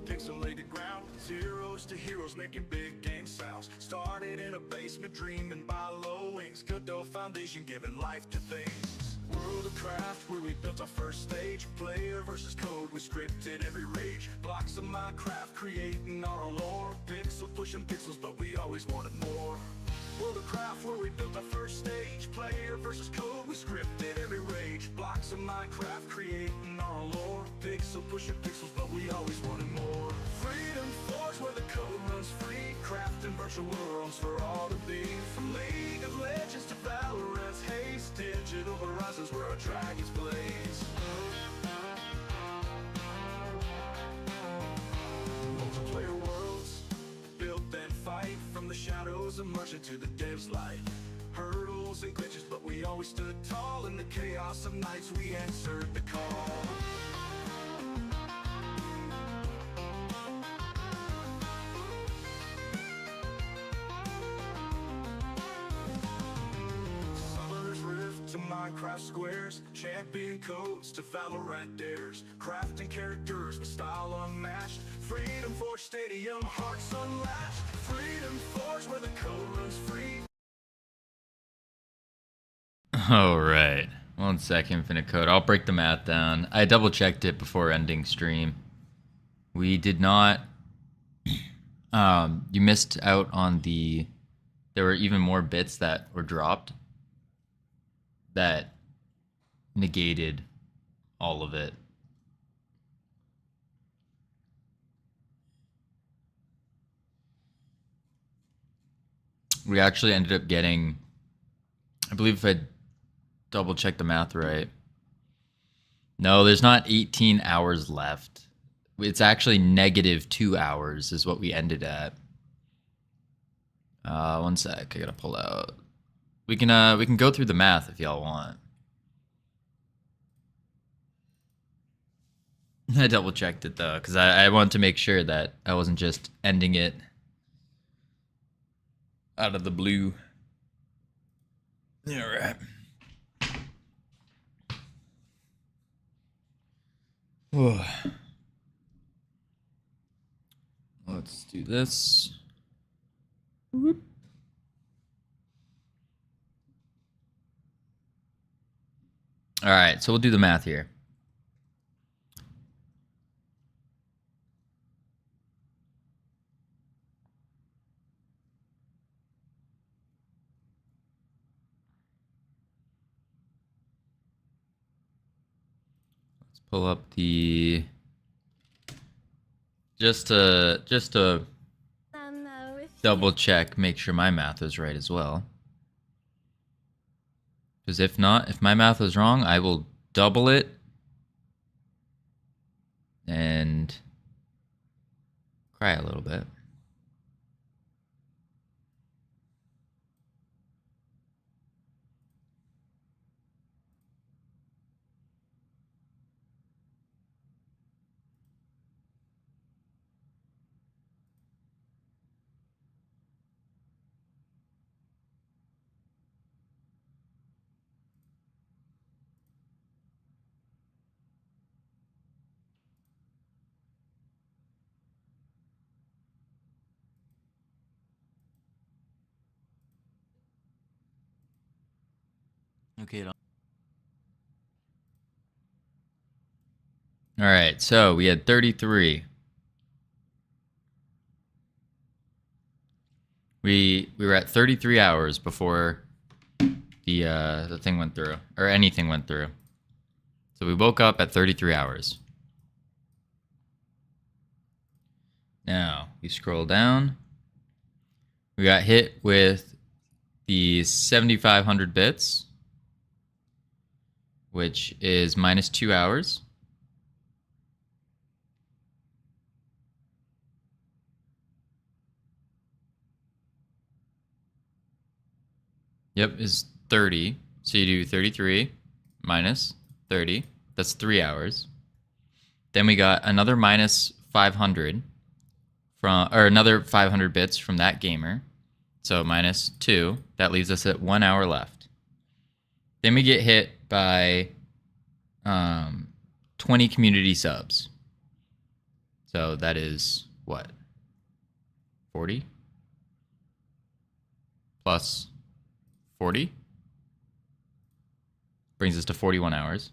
Pixelated ground, zeros to heroes making big game sounds. Started in a basement dreaming by low wings. Godot Foundation giving life to things. World of Craft, where we built our first stage. Player versus code, we scripted every rage. Blocks of Minecraft, creating our own lore. Pixel pushing pixels, but we always wanted more. World of Craft, where we built our first stage. Player versus code, we scripted every rage. Blocks of Minecraft, creating our own lore. Pixel pushing pixels, but we always wanted more. Freedom Forge, where the code runs free. Crafting virtual worlds for all to be. From League of Legends to Valorant's haste. Digital horizons where our dragons blaze. Multiplayer worlds, built and fight. From the shadows emerging to the dev's light. Hurdles and glitches, but we always stood tall. In the chaos of nights, we answered the call. Summer's Rift to Minecraft squares. Champion codes to Valorant dares. Crafting characters with style unmatched. Freedom Forge Stadium, hearts unlatched. Freedom Forge, where the code runs free. Alright, 1 second, infinite code. I'll break the math down. I double checked it before ending stream. We did not... you missed out on the... There were even more bits that were dropped that negated all of it. We actually ended up getting... I believe if I double check the math right. No, there's not 18 hours left. It's actually -2 hours is what we ended at. 1 sec, I gotta pull out. We can go through the math if y'all want. I double checked it though, because I wanted to make sure that I wasn't just ending it out of the blue. All right. Let's do this. Whoop. All right, so we'll do the math here. Let's pull up the just to double check, make sure my math is right as well. Because if not, if my math is wrong, I will double it and cry a little bit. Okay. All right, so we had 33. We were at 33 hours before the thing went through, or anything went through. So we woke up at 33 hours. Now we scroll down. We got hit with the 7,500 bits, which is -2 hours. Yep, is 30. So you do 33 minus 30. That's 3 hours. Then we got another -500 from, or another 500 bits from that gamer. So -2. That leaves us at 1 hour left. Then we get hit by 20 community subs. So that is what? 40 plus 40 brings us to 41 hours.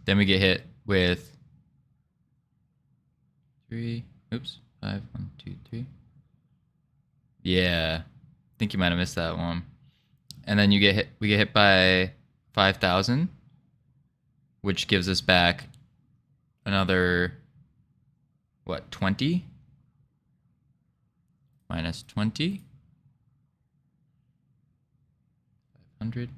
Then we get hit with 5, 1, 2, 3. Yeah, I think you might have missed that one. And then we get hit by 5,000, which gives us back another, what, 20? Minus 20. 500.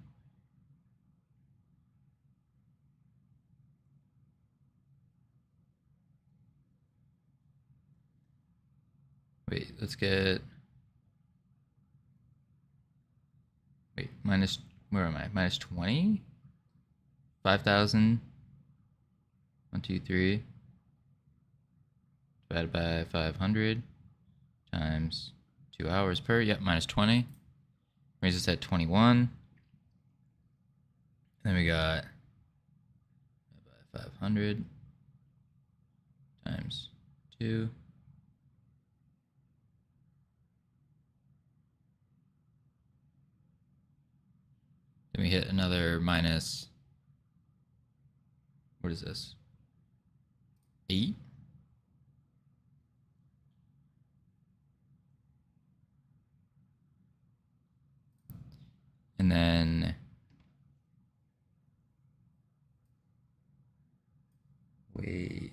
Wait, let's get... Wait, minus... Where am I? Minus 20? 5,000. 1, 2, 3. Divided by 500. Times 2 hours per. Yep, minus 20. Brings us at 21. Then we got 500 times 2. Then we hit another minus, what is this? 8? And then wait.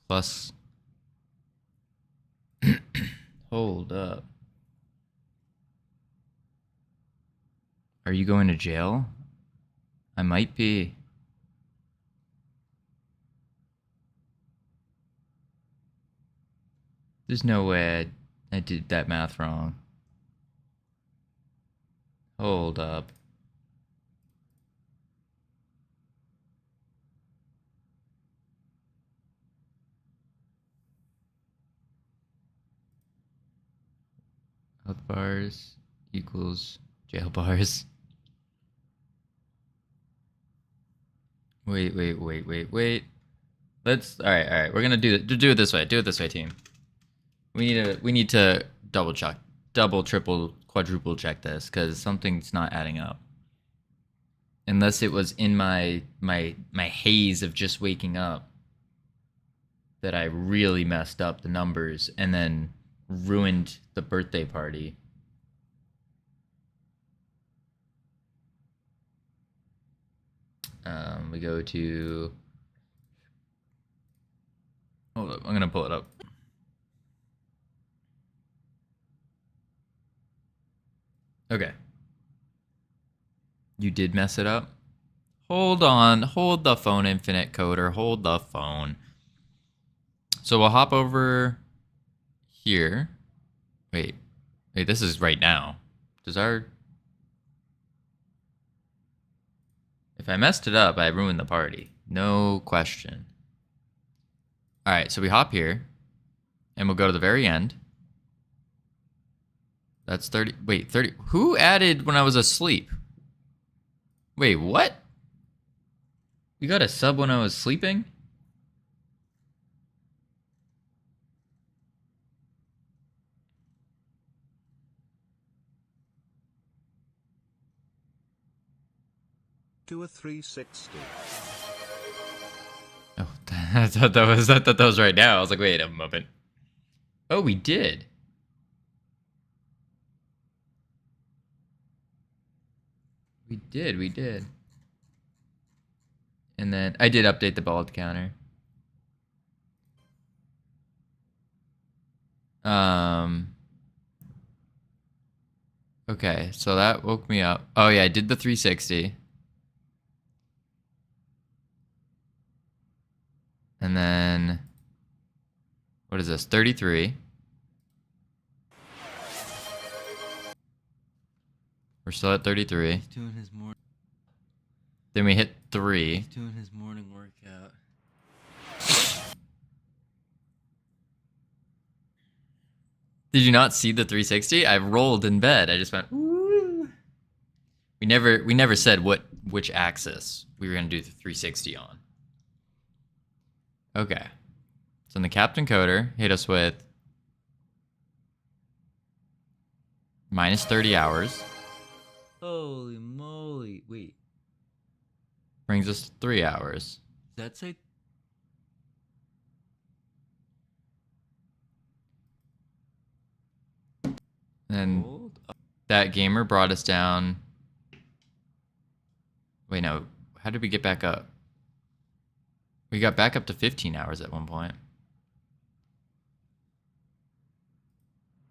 Plus hold up. Are you going to jail? I might be. There's no way I did that math wrong. Hold up. Health bars equals jail bars. Wait. Let's, all right. We're gonna do it this way. Do it this way, team. We need to double check, double, triple, quadruple check this, because something's not adding up. Unless it was in my haze of just waking up that I really messed up the numbers and then ruined the birthday party. We go to, hold up, I'm gonna pull it up. Okay. You did mess it up? Hold on. Hold the phone, Infinite Coder. Hold the phone. So we'll hop over here. Wait, this is right now. Does our... If I messed it up, I ruined the party. No question. All right, so we hop here. And we'll go to the very end. That's 30. Wait, 30. Who added when I was asleep? Wait, what? You got a sub when I was sleeping? Do a 360. Oh, I thought that was right now. I was like, wait a moment. Oh, we did. We did. And then I did update the bald counter. Okay, so that woke me up. Oh yeah, I did the 360. And then what is this? 33. We're still at 33. He's doing his morning. Then we hit 3. He's doing his morning workout. Did you not see the 360? I rolled in bed. I just went. Ooh. We never said which axis we were gonna do the 360 on. Okay. So then the Captain Coder hit us with minus 30 hours. Holy moly. Wait. Brings us to 3 hours. Does that say And gold? that gamer brought us down. Wait, no. How did we get back up? We got back up to 15 hours at one point.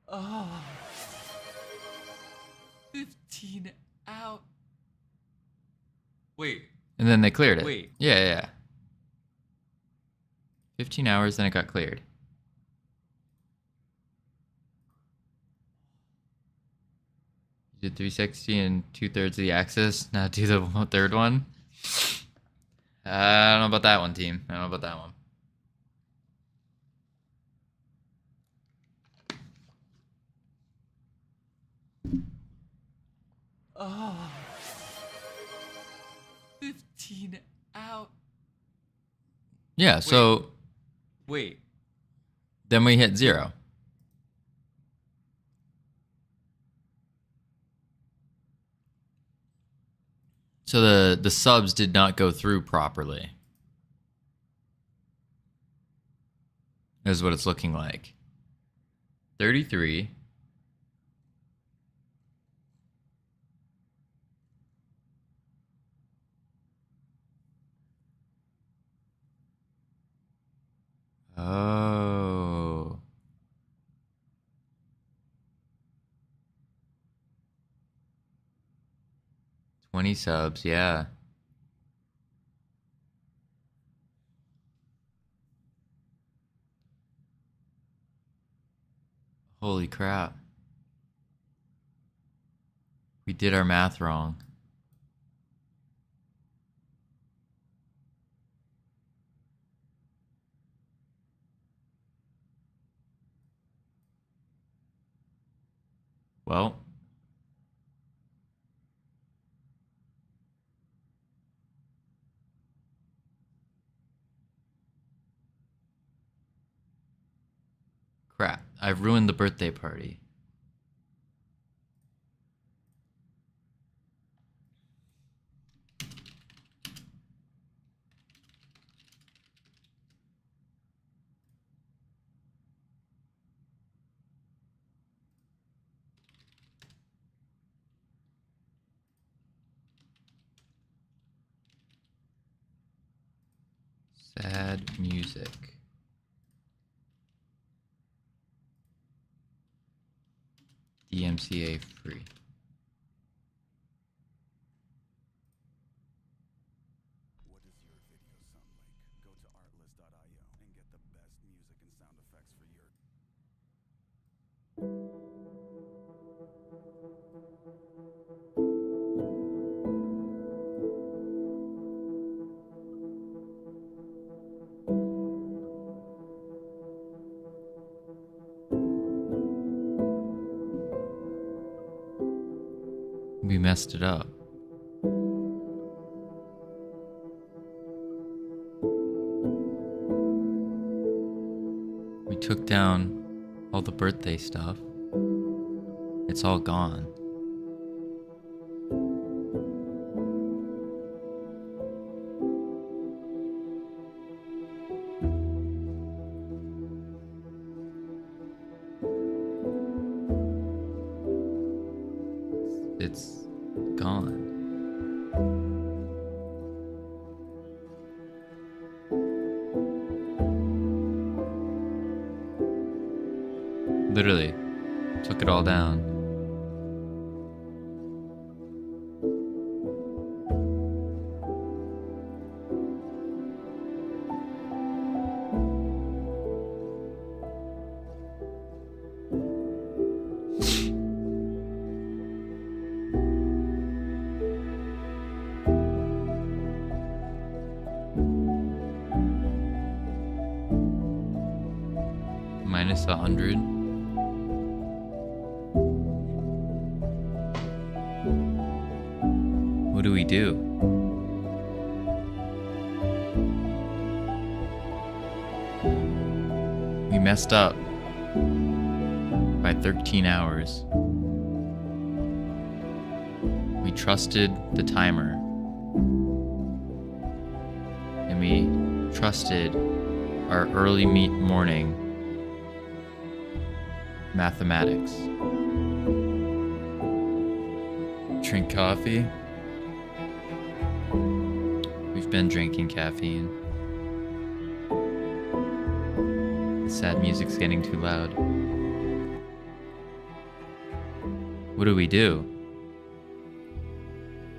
Oh. 15 out. Wait. And then they cleared it. Wait. Yeah. 15 hours, then it got cleared. You did 360 and 2/3 of the axis. Now do the third one. I don't know about that one, team. I don't know about that one. Oh. 15 out. Yeah, so Wait. then we hit 0. So the subs did not go through properly. Is what it's looking like. 33. Oh. $20 subs, yeah. Holy crap. We did our math wrong. Well. Crap. I've ruined the birthday party. Sad music. DMCA free. What does your video sound like? Go to artlist.io and get the best music and sound effects for your... We messed it up. We took down all the birthday stuff. It's all gone. It's gone. Literally took it all down. Minus 100. do? We messed up by 13 hours. We trusted the timer. And we trusted our early morning mathematics. Drink coffee. We've been drinking caffeine. The sad music's getting too loud. What do we do?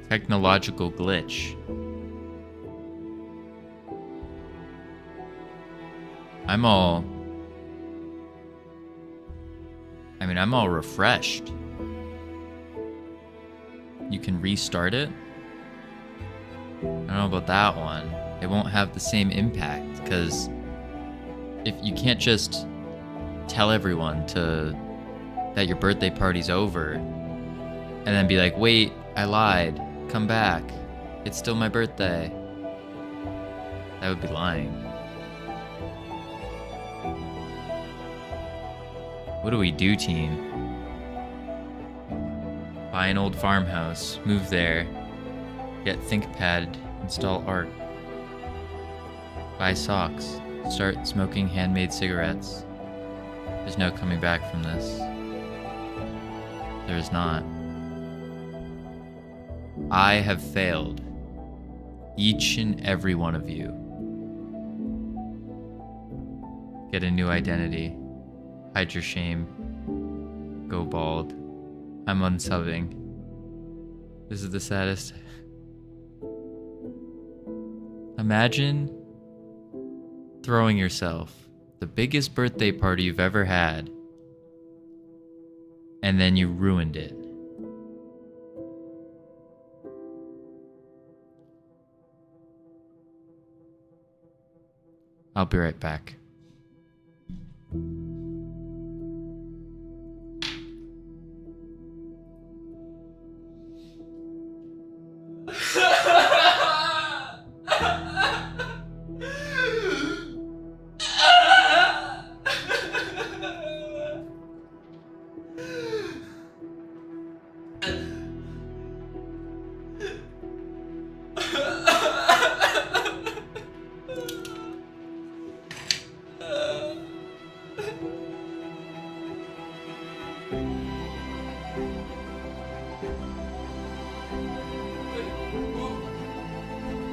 Technological glitch. I'm all refreshed. You can restart it? I don't know about that one. It won't have the same impact, because if you can't just tell everyone that your birthday party's over and then be like, wait, I lied, come back, it's still my birthday. That would be lying. What do we do, team? Buy an old farmhouse, move there, get ThinkPad, install Arc. Buy socks, start smoking handmade cigarettes. There's no coming back from this. There is not. I have failed. Each and every one of you. Get a new identity. Hide your shame. Go bald. I'm unsubbing. This is the saddest. Imagine throwing yourself the biggest birthday party you've ever had, and then you ruined it. I'll be right back.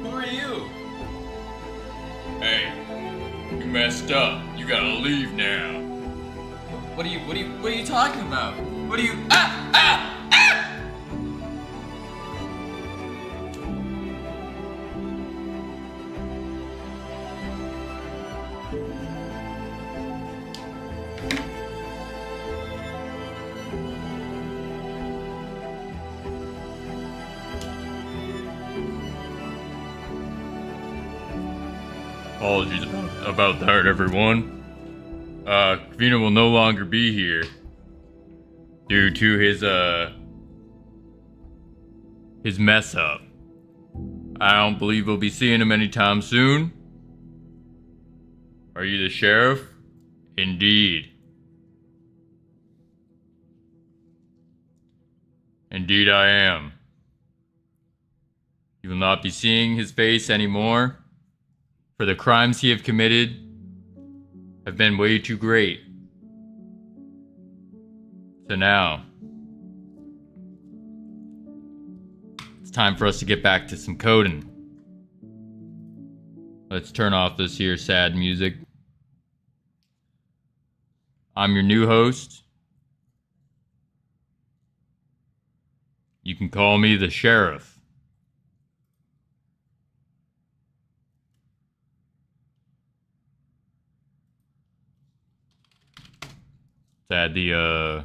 Who are you? Hey, you messed up. You gotta leave now. What are you talking about? What are you? Apologies about that, everyone. Kavino will no longer be here due to his mess up. I don't believe we'll be seeing him anytime soon. Are you the sheriff? Indeed. Indeed I am. You will not be seeing his face anymore, for the crimes he have committed have been way too great. So now, it's time for us to get back to some coding. Let's turn off this here sad music. I'm your new host. You can call me the sheriff. Let's add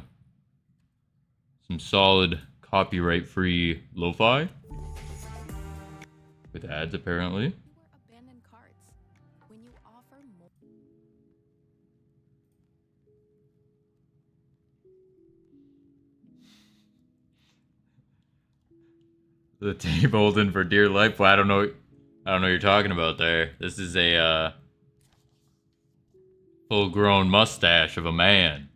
some solid copyright-free lo-fi with ads apparently. Abandoned carts. When you offer more. The tape holding for dear life. Well, I don't know what you're talking about there. This is a full-grown mustache of a man.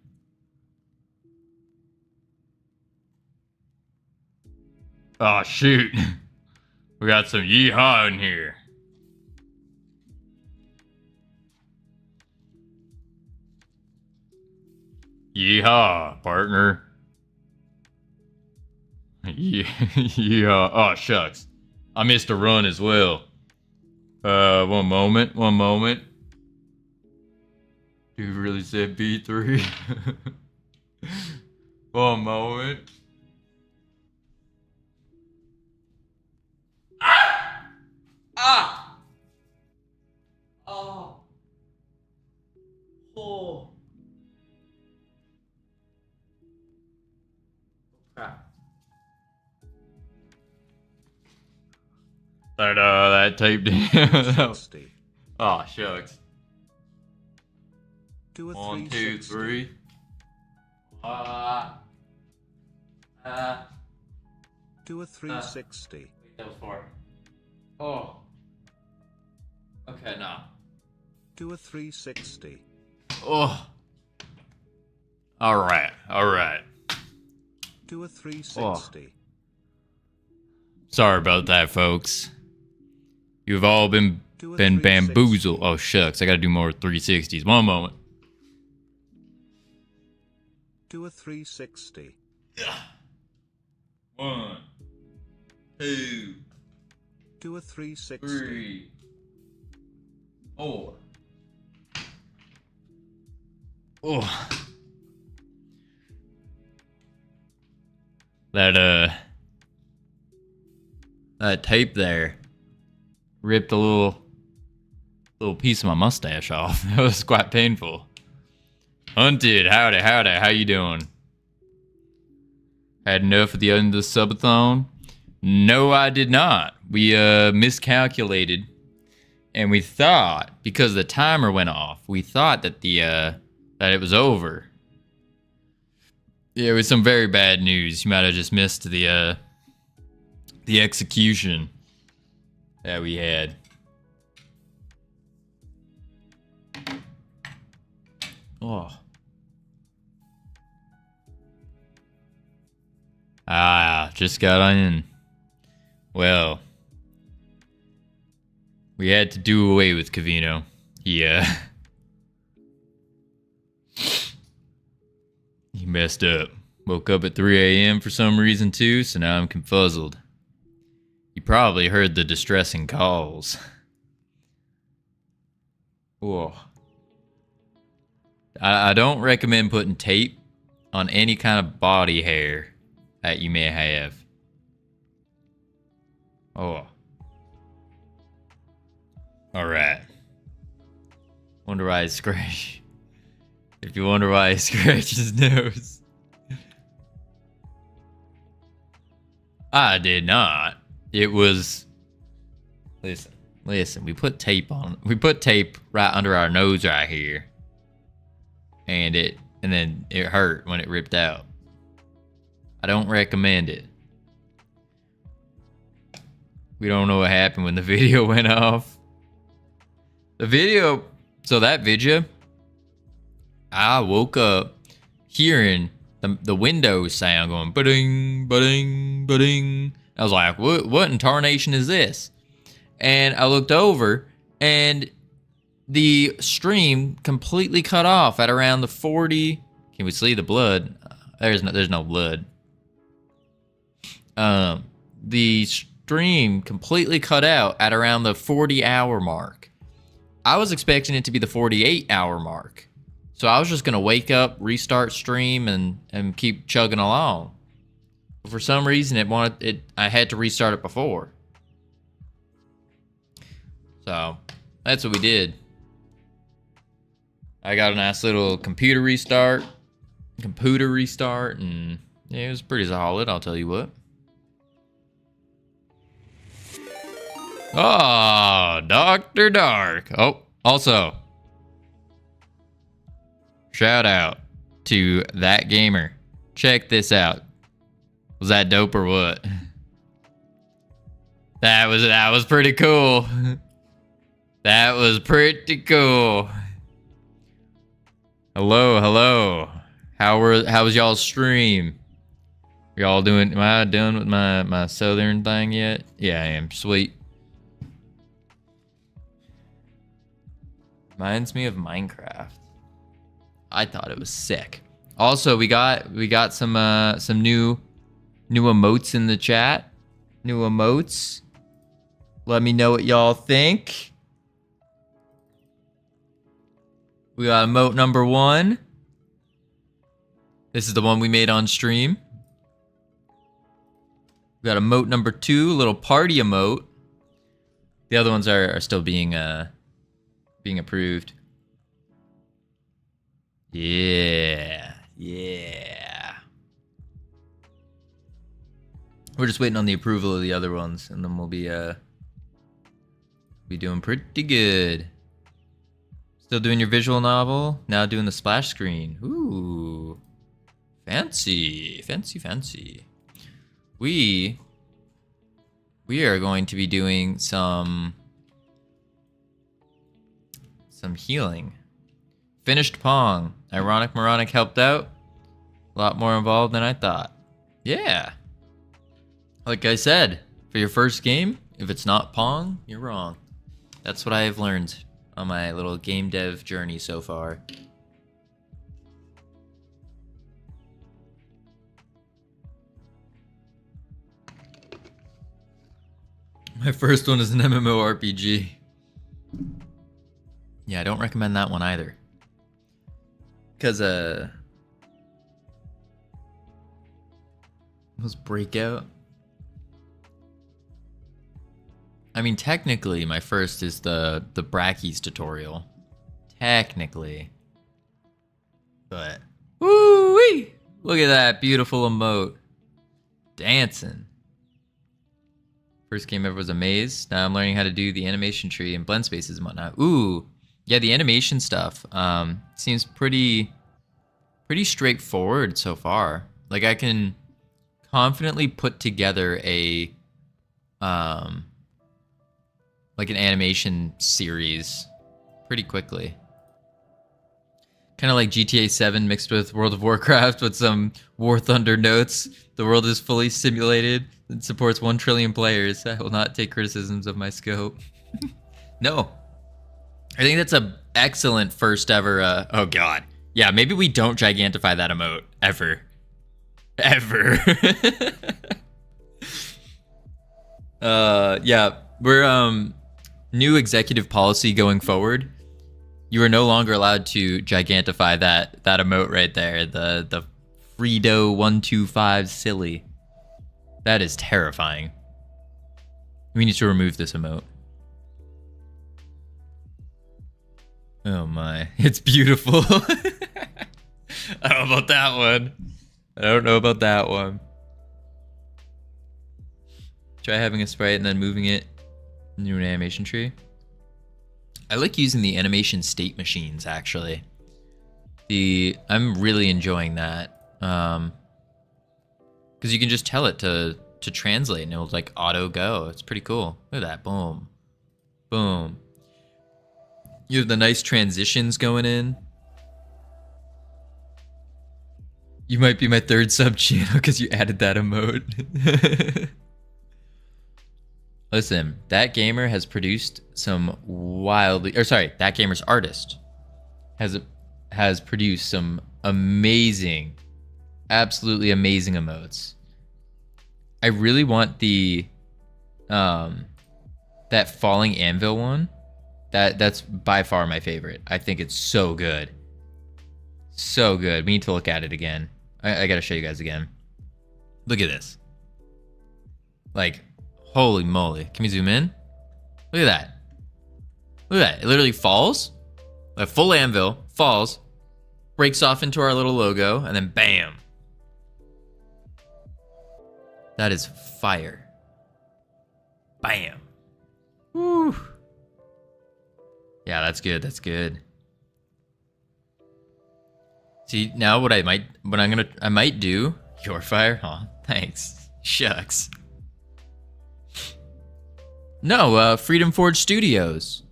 Oh shoot. We got some yeehaw in here. Yeehaw, partner. Yeah. Oh, shucks. I missed a run as well. One moment. Dude really said B3. One moment. Ah! Oh. Oh. Crap. That tape did. 60. Oh, shucks. Do a 1, 2, 360. 3. Do a 360. That was 4. Oh. Okay, now. Do a 360. Oh. All right. Do a 360. Sorry about that, folks. You've all been Do a been 360. bamboozled. Oh shucks, I gotta do more 360s. One moment. Do a 360. 1, 2, Do a 360. 3, 4. Oh. That tape there ripped a little piece of my mustache off. That was quite painful. Hunted, howdy, how you doing? Had enough of the end of the subathon? No, I did not. We miscalculated, and we thought, because the timer went off, we thought that that it was over. Yeah, it was some very bad news. You might have just missed the execution that we had. Oh. Just got in. Well, we had to do away with Cavino. Yeah. He messed up. Woke up at 3 a.m. for some reason too, so now I'm confuzzled. You probably heard the distressing calls. Whoa. I don't recommend putting tape on any kind of body hair that you may have. Oh. Alright. Wonder why I scratch. If you wonder why I scratch his nose. I did not. It was... Listen, we put tape on. We put tape right under our nose right here. And then it hurt when it ripped out. I don't recommend it. We don't know what happened when the video went off. The video, so that video, I woke up hearing the Windows sound going ba-ding, ba-ding, ba-ding. I was like, what in tarnation is this? And I looked over and the stream completely cut off at around the 40. Can we see the blood? There's no blood. The stream completely cut out at around the 40-hour mark. I was expecting it to be the 48-hour mark. So I was just gonna wake up, restart stream, and keep chugging along. But for some reason, I had to restart it before. So that's what we did. I got a nice little computer restart, and yeah, it was pretty solid, I'll tell you what. Oh, Dr. Dark. Oh, also, shout out to That Gamer. Check this out. Was that dope or what? That was pretty cool. That was pretty cool. Hello. How was y'all's stream? Y'all doing? Am I done with my southern thing yet? Yeah, I am. Sweet. Reminds me of Minecraft. I thought it was sick. Also, we got some new emotes in the chat. New emotes. Let me know what y'all think. We got emote number 1. This is the one we made on stream. We got emote number 2, little party emote. The other ones are still being approved. Yeah. We're just waiting on the approval of the other ones, and then we'll be doing pretty good. Still doing your visual novel, now doing the splash screen. Ooh. Fancy. We are going to be doing some healing. Finished Pong. Ironic Moronic helped out. A lot more involved than I thought. Yeah. Like I said, for your first game, if it's not Pong, you're wrong. That's what I have learned on my little game dev journey so far. My first one is an MMORPG. Yeah, I don't recommend that one either. Because, was Breakout? I mean, technically, my first is the Brackeys tutorial. Technically. But, woo-wee! Look at that beautiful emote. Dancing. First game ever was a maze. Now I'm learning how to do the animation tree and blend spaces and whatnot. Ooh, yeah, the animation stuff seems pretty straightforward so far. Like I can confidently put together a like an animation series pretty quickly. Kind of like GTA 7 mixed with World of Warcraft with some War Thunder notes. The world is fully simulated. It supports 1 trillion players. I will not take criticisms of my scope. No. I think that's an excellent first ever, oh god. Yeah, maybe we don't gigantify that emote. Ever. Yeah, we're, new executive policy going forward. You are no longer allowed to gigantify that emote right there. The Fredo125 silly. That is terrifying. We need to remove this emote. Oh my. It's beautiful. I don't know about that one. Try having a sprite and then moving it into an animation tree. I like using the animation state machines, actually. I'm really enjoying that. Because you can just tell it to translate and it'll like auto go. It's pretty cool. Look at that. Boom. Boom. You have the nice transitions going in. You might be my 3rd sub channel because you added that emote. Listen, that gamer has produced some that gamer's artist has produced some amazing, absolutely amazing emotes. I really want the that falling anvil one. That's by far my favorite. I think it's so good. So good. We need to look at it again. I gotta show you guys again. Look at this. Like, holy moly. Can we zoom in? Look at that. Look at that. It literally falls. A full anvil falls, breaks off into our little logo, and then bam. That is fire. Bam. Woo. Yeah, that's good. That's good. See, now I might do your fire. Oh, thanks. Shucks. No, Freedom Forge Studios.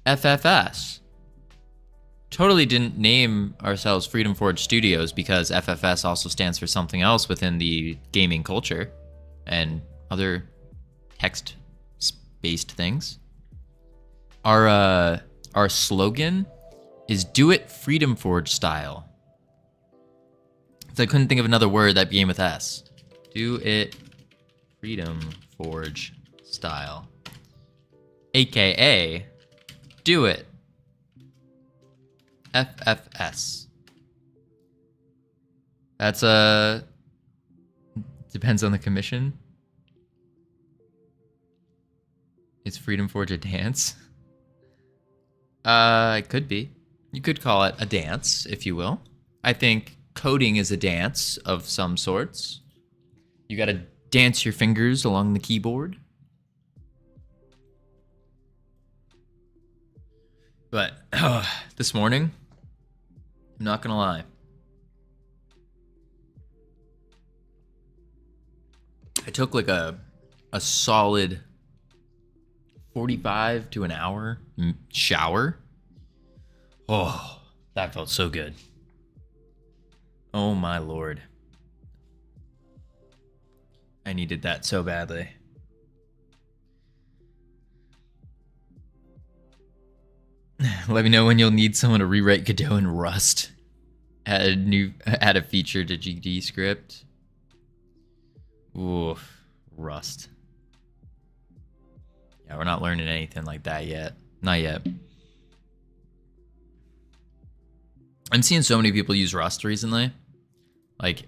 FFS. Totally didn't name ourselves Freedom Forge Studios because FFS also stands for something else within the gaming culture and other text-based things. Our slogan is "Do It Freedom Forge Style." So I couldn't think of another word that began with S. Do It Freedom Forge Style, aka Do It FFS. That's depends on the commission. Is Freedom Forge a dance? It could be. You could call it a dance, if you will. I think coding is a dance of some sorts. You gotta dance your fingers along the keyboard. But this morning, I'm not gonna lie. I took like a solid 45 to an hour shower. Oh, that felt so good. Oh my lord. I needed that so badly. Let me know when you'll need someone to rewrite Godot in Rust. Add a feature to GD script. Oof, Rust. Yeah, we're not learning anything like that yet. Not yet. I'm seeing so many people use Rust recently. Like,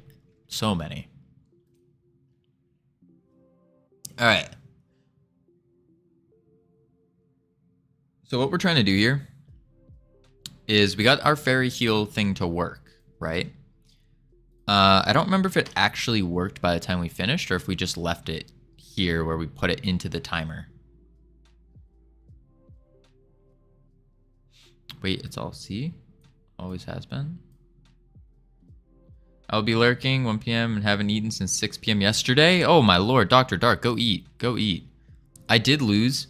so many. All right. So what we're trying to do here is we got our fairy heal thing to work, right? I don't remember if it actually worked by the time we finished or if we just left it here where we put it into the timer. Wait, it's all C? Always has been. I'll be lurking 1 p.m. and haven't eaten since 6 p.m. yesterday. Oh my lord, Dr. Dark, go eat. Go eat. I did lose.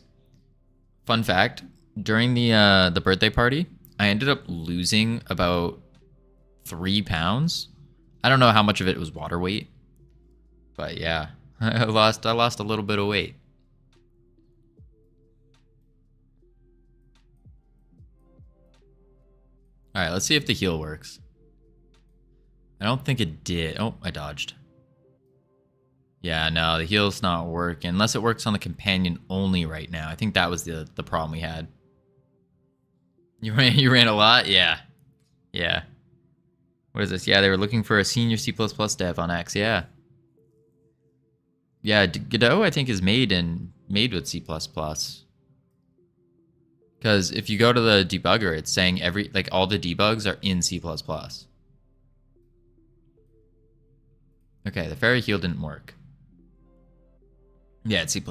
Fun fact, during the birthday party, I ended up losing about 3 pounds. I don't know how much of it was water weight. But yeah, I lost a little bit of weight. All right, let's see if the heal works. I don't think it did. Oh, I dodged. Yeah, no, the heal's not working. Unless it works on the companion only right now. I think that was the problem we had. You ran a lot? Yeah. Yeah. What is this? Yeah, they were looking for a senior C++ dev on X. Yeah. Yeah, Godot I think is made with C++. Because if you go to the debugger, it's saying all the debugs are in C++. Okay, the fairy heal didn't work. Yeah, it's C++.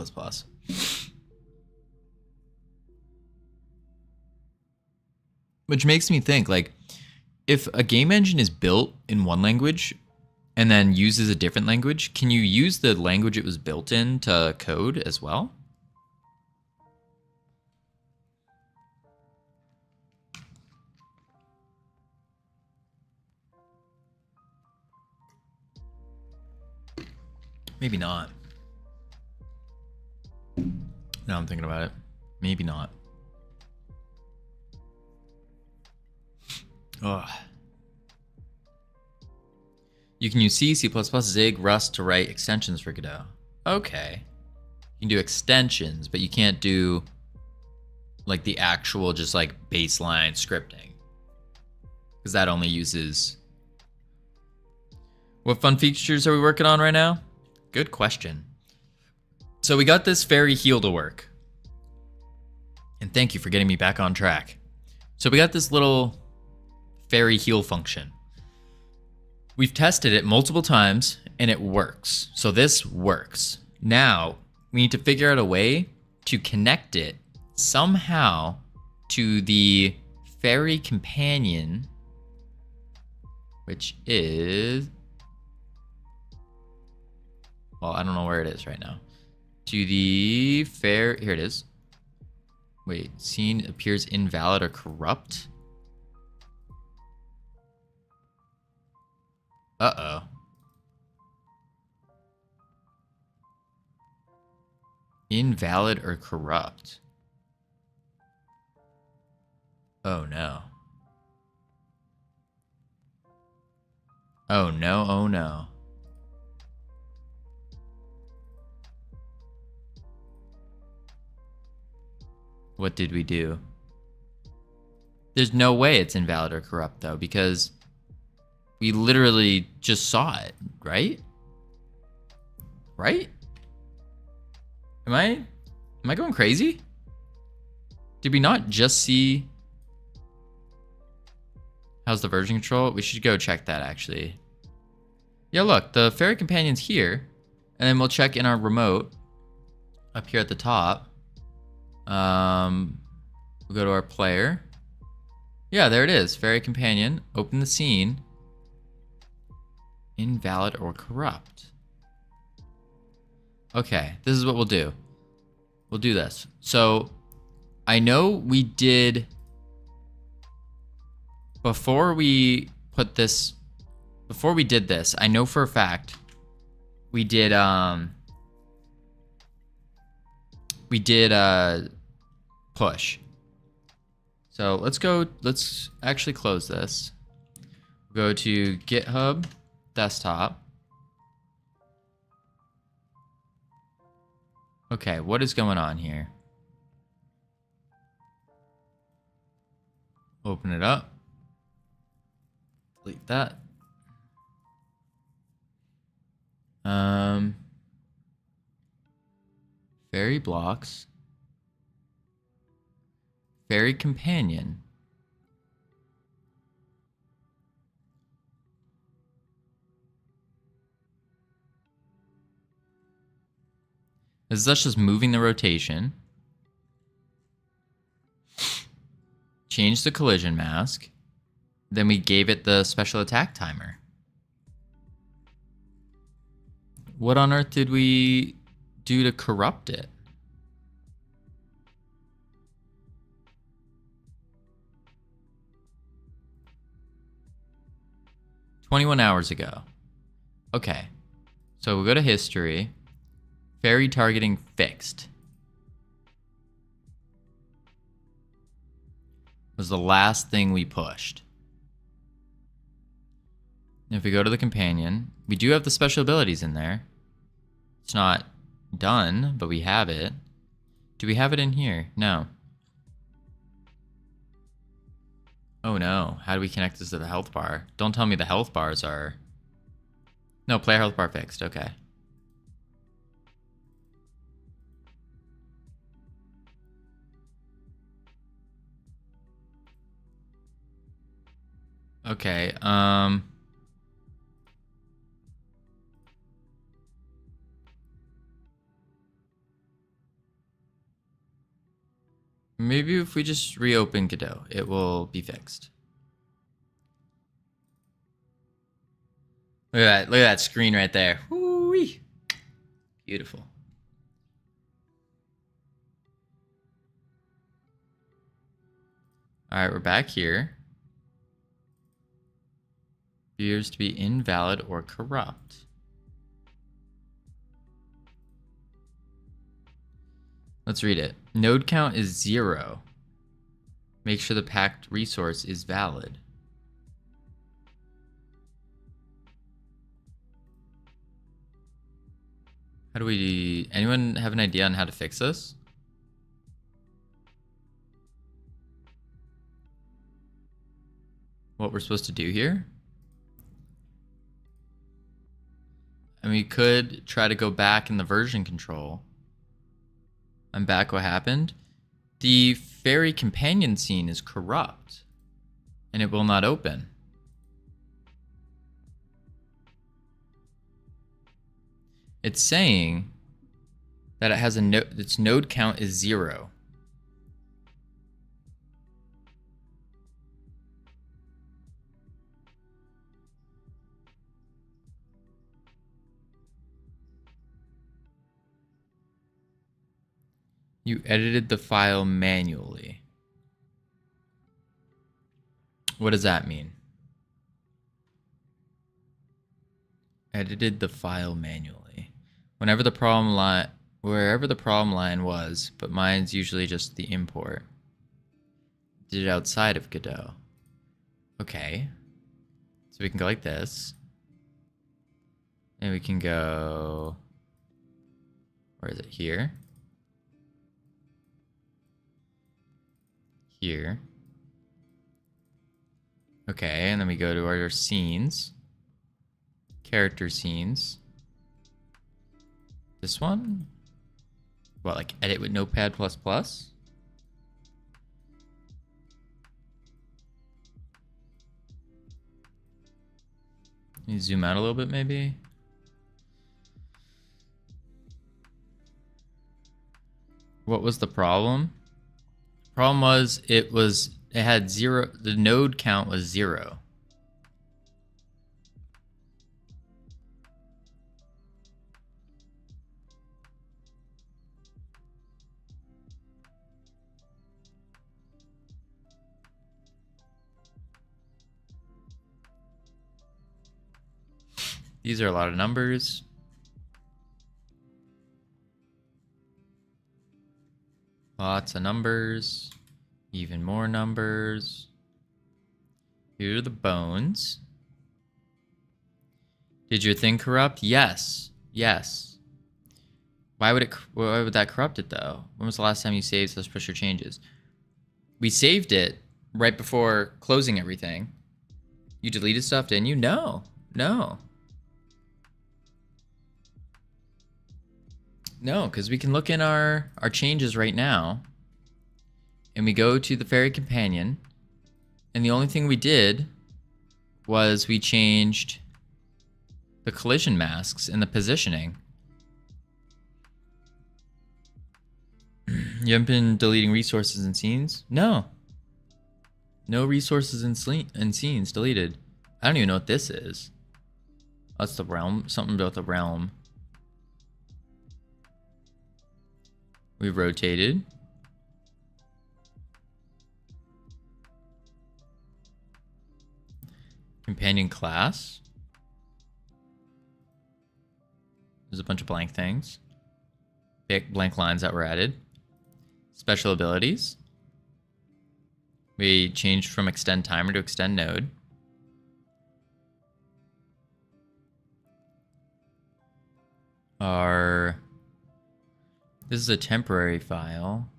Which makes me think, like, if a game engine is built in one language and then uses a different language, can you use the language it was built in to code as well? Maybe not. Now I'm thinking about it. Maybe not. Ugh. You can use C, C++, Zig, Rust to write extensions for Godot. Okay. You can do extensions, but you can't do like the actual just like baseline scripting. Because that only uses... What fun features are we working on right now? Good question. So we got this fairy heal to work. And thank you for getting me back on track. So we got this little fairy heal function. We've tested it multiple times and it works. So this works. Now we need to figure out a way to connect it somehow to the fairy companion, which is... Well, I don't know where it is right now. to the fair. Here it is. Wait, scene appears invalid or corrupt? Uh-oh. Invalid or corrupt? Oh no. Oh no, oh no. What did we do? There's no way it's invalid or corrupt though, because we literally just saw it, right? Right? Am I going crazy? Did we not just see? How's the version control? We should go check that actually. Yeah, look, the fairy companion's here. And then we'll check in our remote up here at the top. We'll go to our player. Yeah, there it is. Fairy companion. Open the scene. Invalid or corrupt. Okay, this is what we'll do. We'll do this. So, I know we did... Before we did this, I know for a fact we did push. So let's actually close this. Go to GitHub desktop. Okay, what is going on here? Open it up. Delete that. Fairy blocks. Fairy companion. This is just moving the rotation. Change the collision mask. Then we gave it the special attack timer. What on earth did we do to corrupt it? "21 hours ago." Okay. So we'll go to history. Fairy targeting fixed. Was the last thing we pushed. If we go to the companion, we do have the special abilities in there. It's not done, but we have it. Do we have it in here? No. Oh no, how do we connect this to the health bar? Don't tell me the health bars are... No, player health bar fixed, okay. Okay, maybe if we just reopen Godot, it will be fixed. Look at that screen right there. Woo-wee. Beautiful. All right, we're back here. Appears to be invalid or corrupt. Let's read it. Node count is 0. Make sure the packed resource is valid. How do we... Anyone have an idea on how to fix this? What we're supposed to do here? And we could try to go back in the version control. I'm back. What happened? The fairy companion scene is corrupt. And it will not open. It's saying that it has a its node count is 0. You edited the file manually. What does that mean? Edited the file manually. Wherever the problem line was, but mine's usually just the import. Did it outside of Godot. Okay. So we can go like this. And we can go, where is it? Here. Here. Okay, and then we go to our scenes. Character scenes. This one? What, like edit with Notepad++? Can you zoom out a little bit maybe? What was the problem? Problem was it had 0, the node count was 0. These are a lot of numbers. Lots of numbers. Even more numbers. Here are the bones. Did your thing corrupt? Yes. Yes. Why would that corrupt it though? When was the last time you saved such pressure changes? We saved it right before closing everything. You deleted stuff, didn't you? No. No. No, because we can look in our changes right now. And we go to the Fairy Companion. And the only thing we did was we changed the collision masks and the positioning. You haven't been deleting resources and scenes? No. No resources and scenes deleted. I don't even know what this is. That's the realm. Something about the realm. We rotated. Companion class. There's a bunch of blank things. Blank lines that were added. Special abilities. We changed from extend timer to extend node. This is a temporary file.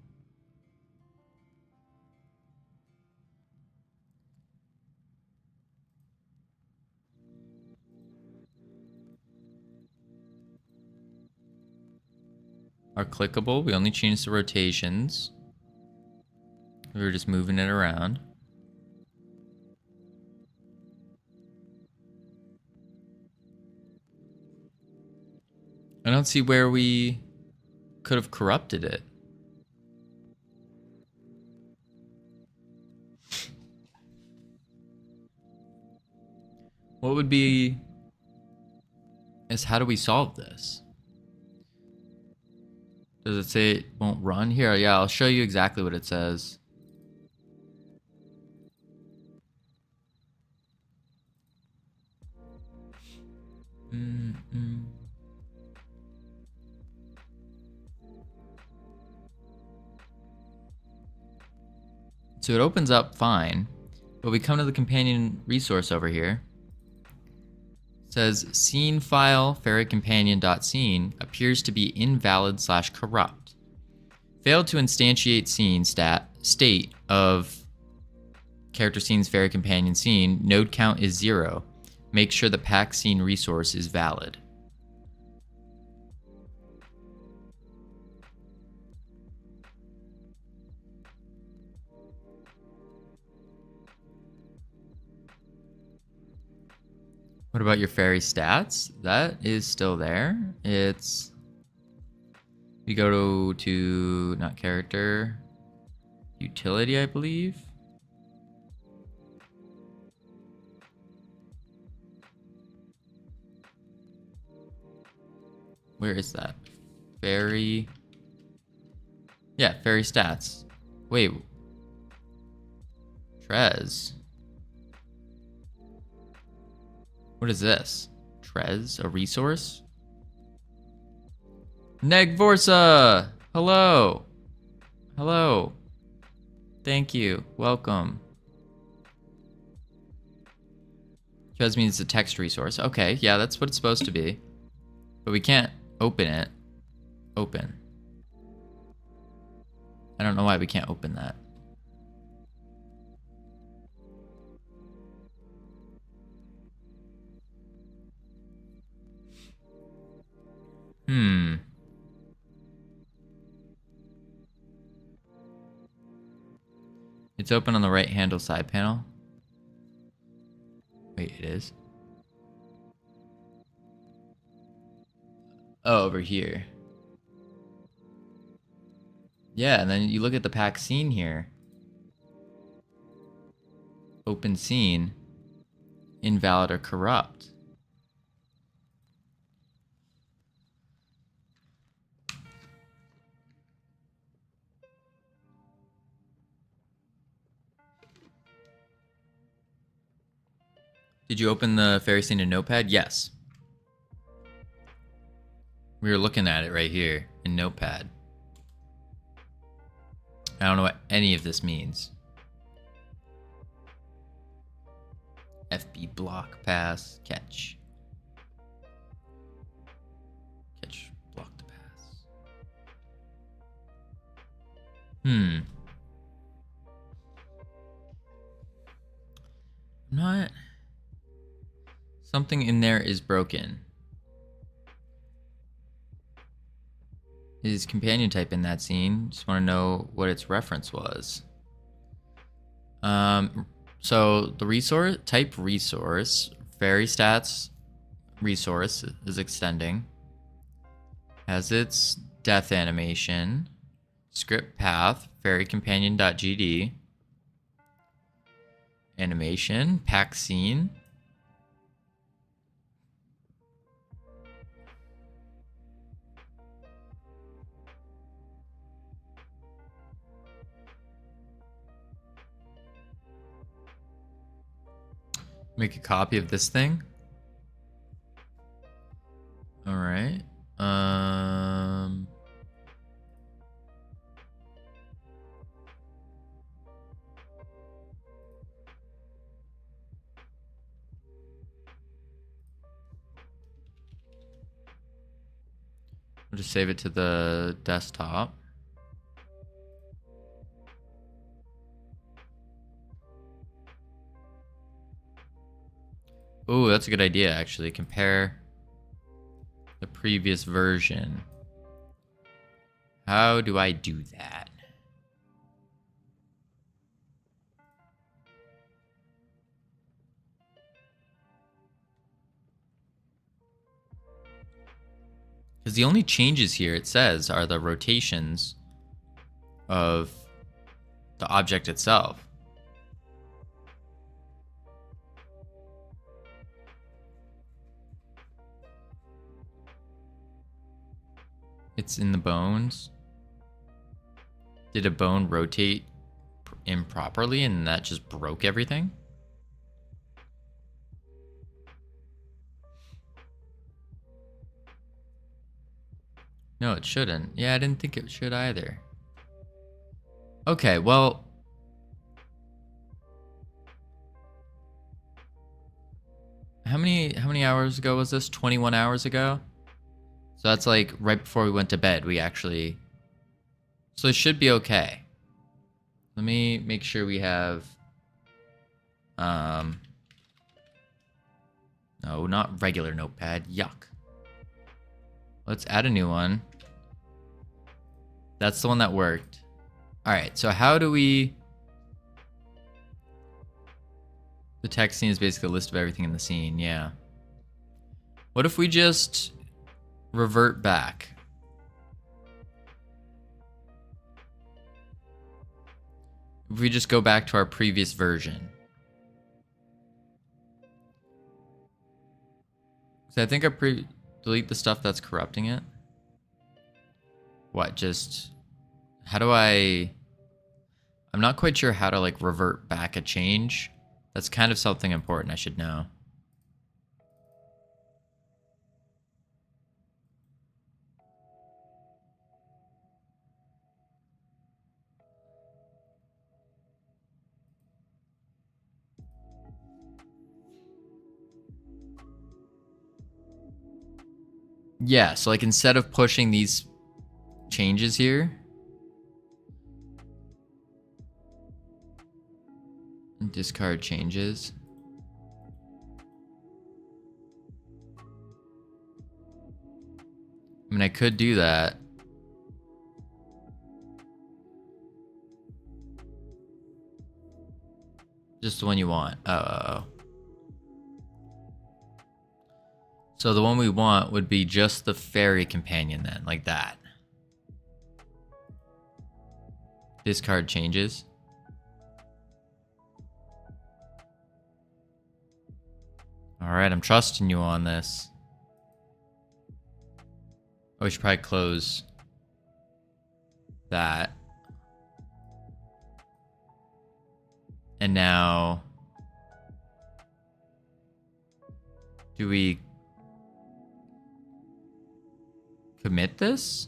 Are clickable. We only changed the rotations. We were just moving it around. I don't see where we could have corrupted it. What would be is how do we solve this? Does it say it won't run? Here, yeah, I'll show you exactly what it says. So it opens up fine, but we come to the companion resource over here. It says scene file fairycompanion.scene appears to be invalid/corrupt. Failed to instantiate scene state of character scenes fairy companion scene. Node count is 0. Make sure the pack scene resource is valid. What about your fairy stats? That is still there. We go to not character, utility, I believe. Where is that? Fairy Yeah, fairy stats. Wait. Trez. What is this? Trez? A resource? Negvorsa! Hello! Hello. Thank you. Welcome. Trez means a text resource. Okay, yeah, that's what it's supposed to be. But we can't open it. Open. I don't know why we can't open that. It's open on the right handle side panel. Wait, it is? Oh, over here. Yeah, and then you look at the pack scene here. Open scene. Invalid or corrupt. Did you open the fairy scene in Notepad? Yes. We were looking at it right here in Notepad. I don't know what any of this means. FB block, pass, catch. Catch, block the pass. Not. Something in there is broken. Is companion type in that scene? Just want to know what its reference was. So the resource type resource, fairy stats resource is extending. Has its death animation, script path, fairy companion.gd, animation, pack scene. Make a copy of this thing. All right. We'll just save it to the desktop. Oh, that's a good idea, actually. Compare the previous version. How do I do that? Because the only changes here, it says, are the rotations of the object itself. It's in the bones. Did a bone rotate improperly and that just broke everything? No, it shouldn't. Yeah, I didn't think it should either. Okay, well... How many hours ago was this? 21 hours ago? So that's like right before we went to bed, we actually... So it should be okay. Let me make sure we have... No, not regular Notepad. Yuck. Let's add a new one. That's the one that worked. Alright, so how do we... The text scene is basically a list of everything in the scene, yeah. What if we just revert back? If we just go back to our previous version. So I think I delete the stuff that's corrupting it. What, just How do I... I'm not quite sure how to like revert back a change. That's kind of something important I should know. Yeah, so like instead of pushing these changes here, discard changes. I mean, I could do that. Just the one you want. Oh. So the one we want would be just the fairy companion then, like that. Discard changes. Alright, I'm trusting you on this. Oh, we should probably close that. And now... do we... commit this?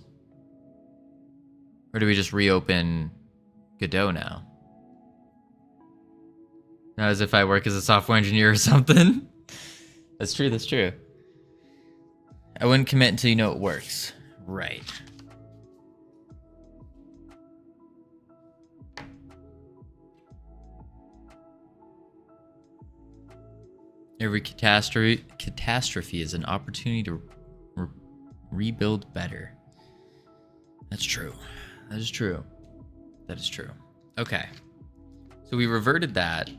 Or do we just reopen Godot now? Not as if I work as a software engineer or something. That's true, that's true. I wouldn't commit until you know it works. Right. Every catastrophe is an opportunity to rebuild better. That's true. That is true. That is true. Okay. So we reverted that.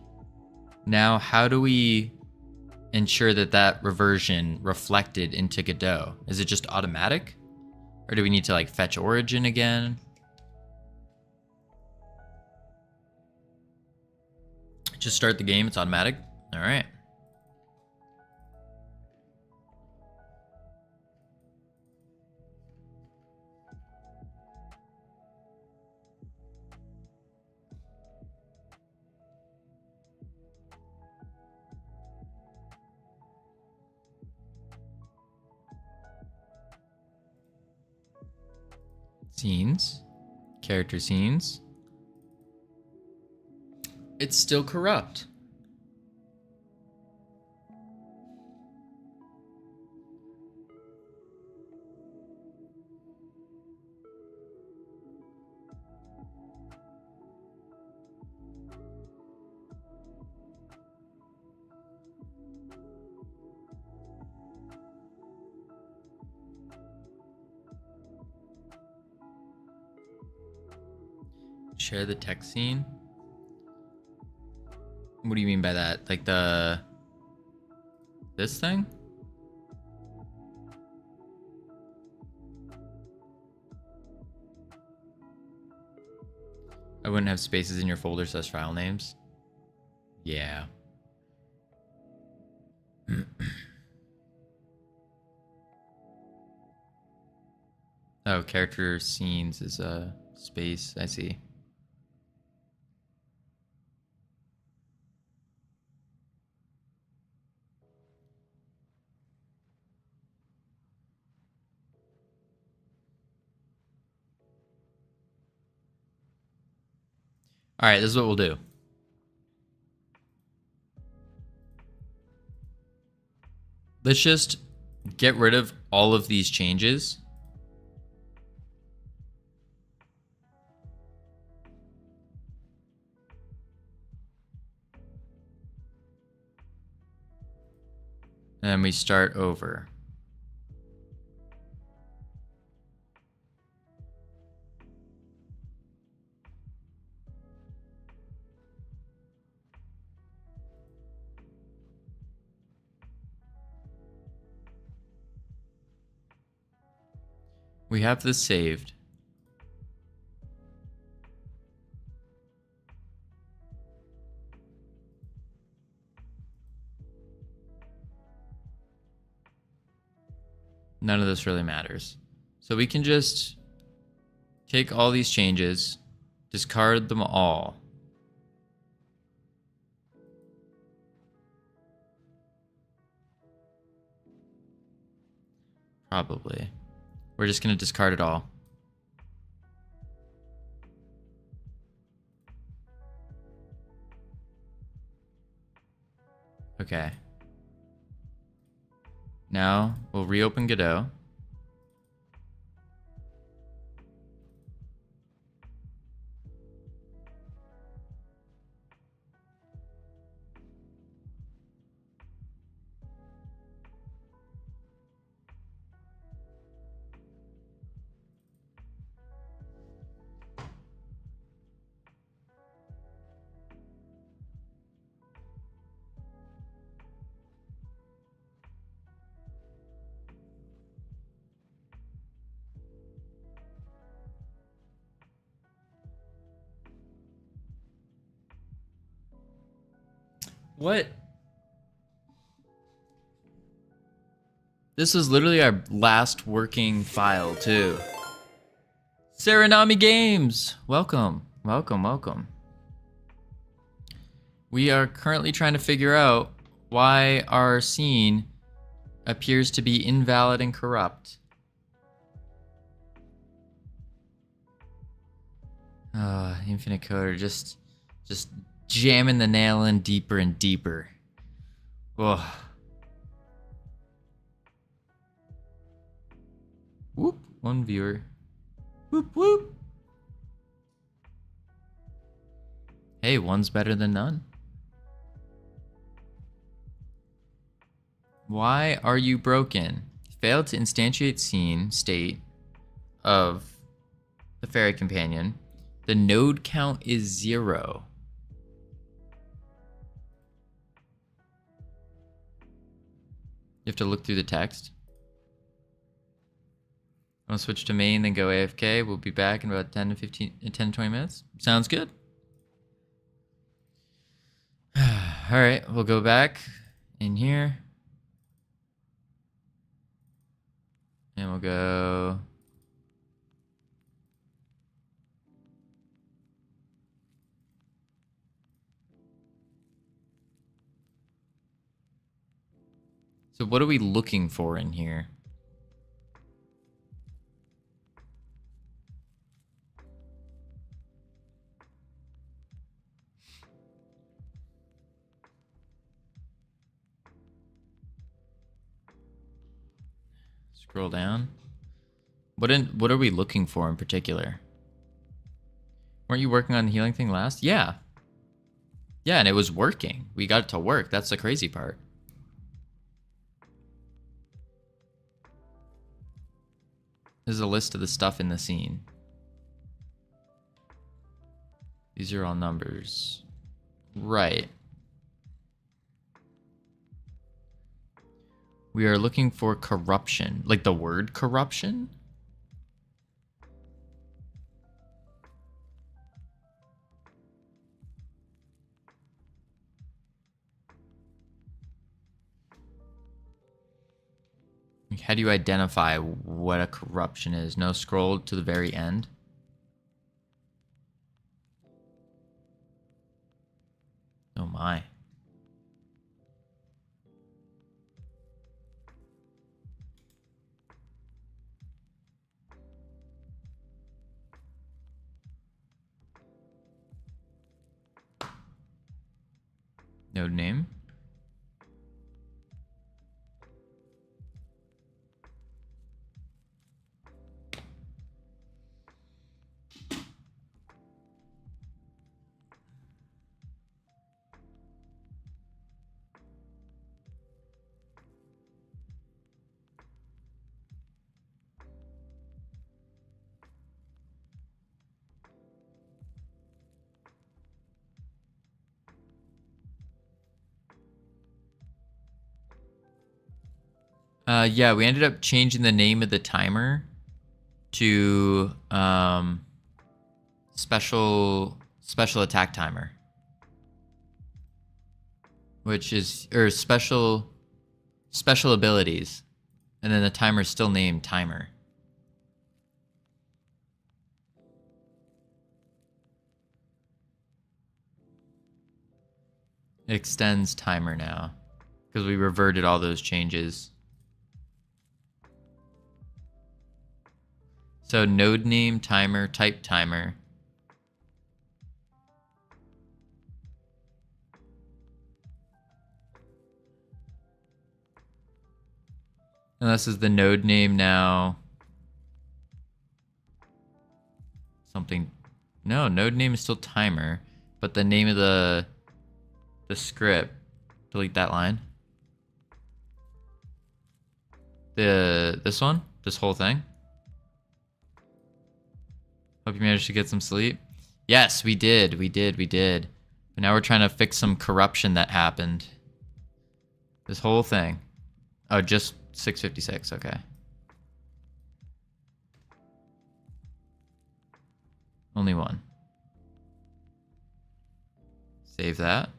Now, how do we ensure that that reversion reflected into Godot? Is it just automatic? Or do we need to like fetch origin again? Just start the game, it's automatic? All right. Scenes, character scenes. It's still corrupt. Share the text scene? What do you mean by that? Like this thing? I wouldn't have spaces in your folder slash file names. Yeah. Oh, character scenes is a space. I see. All right, this is what we'll do. Let's just get rid of all of these changes. And we start over. We have this saved. None of this really matters. So we can just Take all these changes, discard them all. Probably. We're just gonna discard it all. Okay. Now we'll reopen Godot. What? This was literally our last working file, too. Serenami Games! Welcome, welcome, welcome. We are currently trying to figure out why our scene appears to be invalid and corrupt. Infinite Coder just jamming the nail in deeper and deeper. Whoa. Whoop, one viewer. Whoop, whoop. Hey, one's better than none. Why are you broken? Failed to instantiate scene state of the fairy companion. The node count is 0. You have to look through the text. I'll switch to main, then go AFK. We'll be back in about 10 to 20 minutes. Sounds good. All right, we'll go back in here. And we'll go... So what are we looking for in here? Scroll down. What are we looking for in particular? Weren't you working on the healing thing last? Yeah. Yeah, and it was working. We got it to work. That's the crazy part. This is a list of the stuff in the scene. These are all numbers. Right. We are looking for corruption. Like the word corruption? How do you identify what a corruption is? No, scroll to the very end. Oh my. Node name. Yeah, we ended up changing the name of the timer to special attack timer, which is special abilities, and then the timer is still named timer. extends timer now because we reverted all those changes. So node name timer, type timer. And this is the node name now. Something. No, node name is still timer, but the name of the script. Delete that line. This one, this whole thing. Hope you managed to get some sleep. Yes, we did. But now we're trying to fix some corruption that happened. This whole thing. Oh, just 656. Okay. Only one. Save that.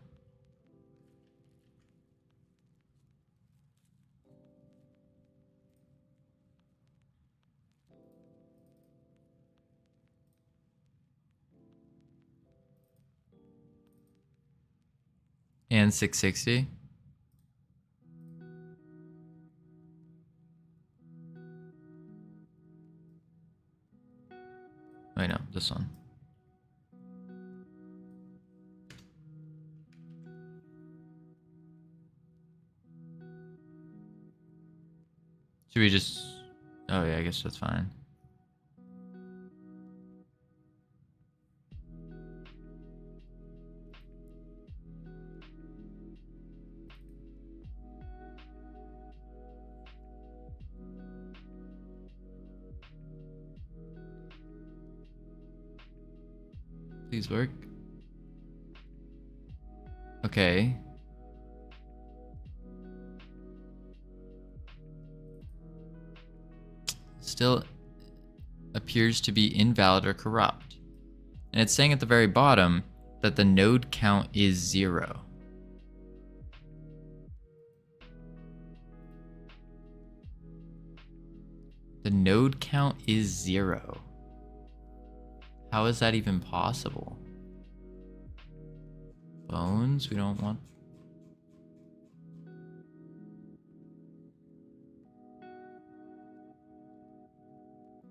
And 660. Wait, no, this one. Should we just... Oh yeah, I guess that's fine. Please work. Okay. Still appears to be invalid or corrupt. And it's saying at the very bottom that the node count is 0. The node count is 0. How is that even possible? Bones, we don't want.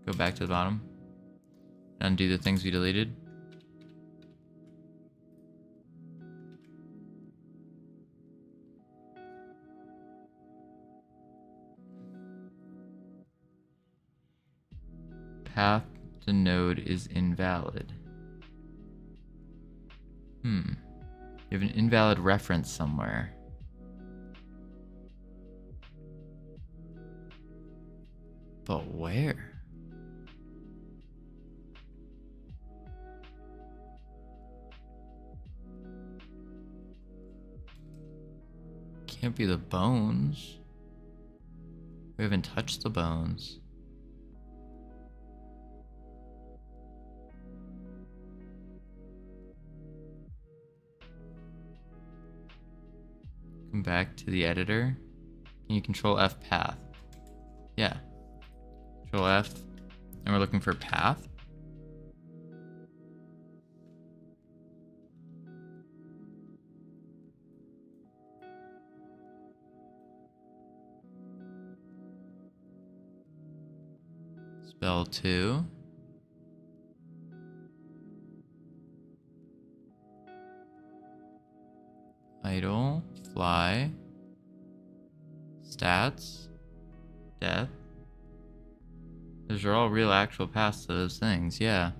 Go back to the bottom. Undo the things we deleted. Path to node is invalid. You have an invalid reference somewhere. But where? Can't be the bones. We haven't touched the bones. Come back to the editor. Can you control F path? Yeah. Control F. And we're looking for path. Spell 2. Idle, fly, stats, death. Those are all real actual paths to those things, yeah.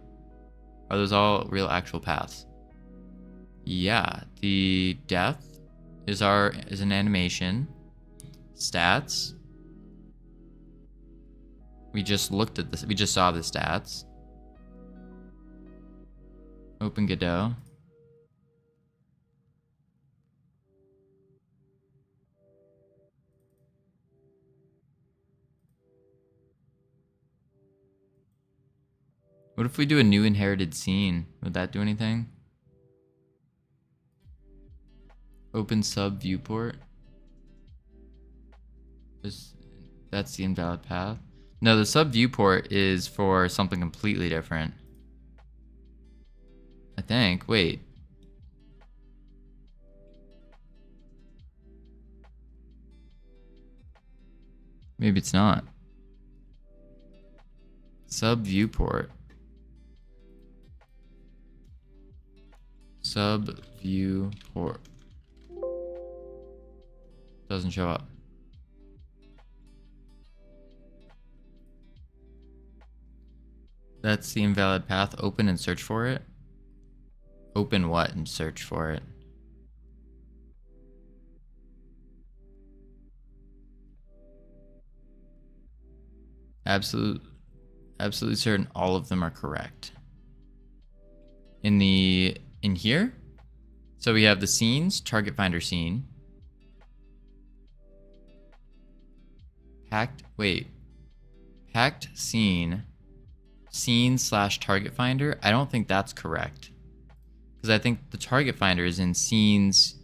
Are those all real actual paths? Yeah, the death is an animation. Stats. We just looked at this, we just saw the stats. Open Godot. What if we do a new inherited scene? Would that do anything? Open sub viewport. That's the invalid path. No, the sub viewport is for something completely different. I think. Wait. Maybe it's not. Sub viewport. Sub viewport. Doesn't show up. That's the invalid path. Open and search for it. Open what and search for it? Absolutely certain all of them are correct. In here, so we have the scenes, target finder scene. Packed scene / target finder. I don't think that's correct. Because I think the target finder is in scenes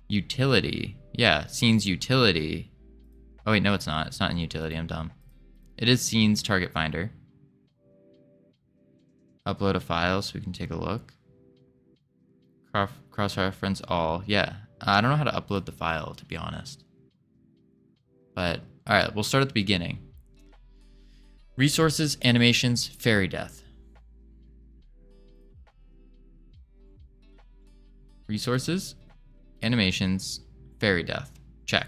utility. Yeah, scenes utility. Oh wait, no it's not. It's not in utility, I'm dumb. It is scenes target finder. Upload a file so we can take a look. Cross-reference all. Yeah, I don't know how to upload the file, to be honest. But, alright, we'll start at the beginning. Resources, animations, fairy death. Resources, animations, fairy death. Check.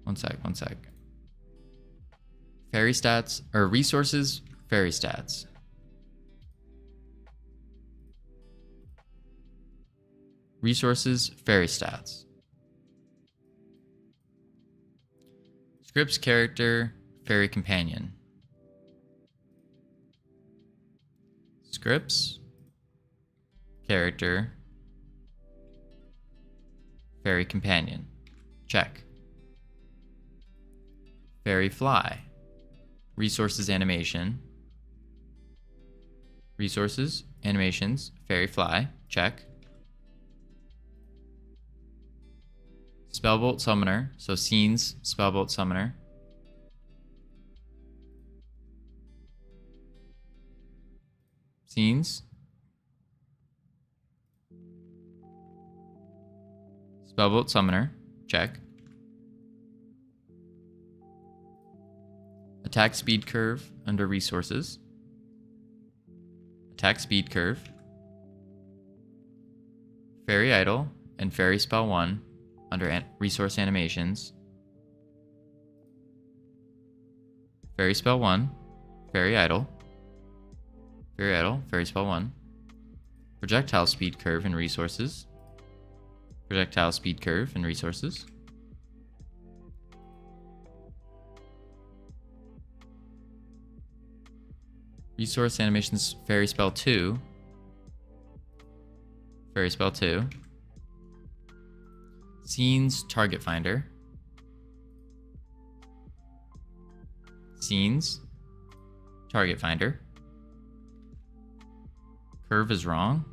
One sec. Fairy stats, or resources, fairy stats. Resources, fairy stats. Scripts, character, fairy companion. Scripts, character, fairy companion. Check. Fairy fly. Resources, animation. Resources, animations, fairy fly. Check. Spellbolt summoner. So scenes, spellbolt summoner. Scenes. Spellbolt summoner. Check. Attack speed curve under resources. Attack speed curve. Fairy idol and fairy spell 1 under resource animations. Fairy spell 1. Fairy idol. Fairy idol. Fairy spell 1. Projectile speed curve and resources. Projectile speed curve and resources. Resource animations, fairy spell 2. Fairy spell 2. Scenes, target finder. Scenes, target finder. Curve is wrong.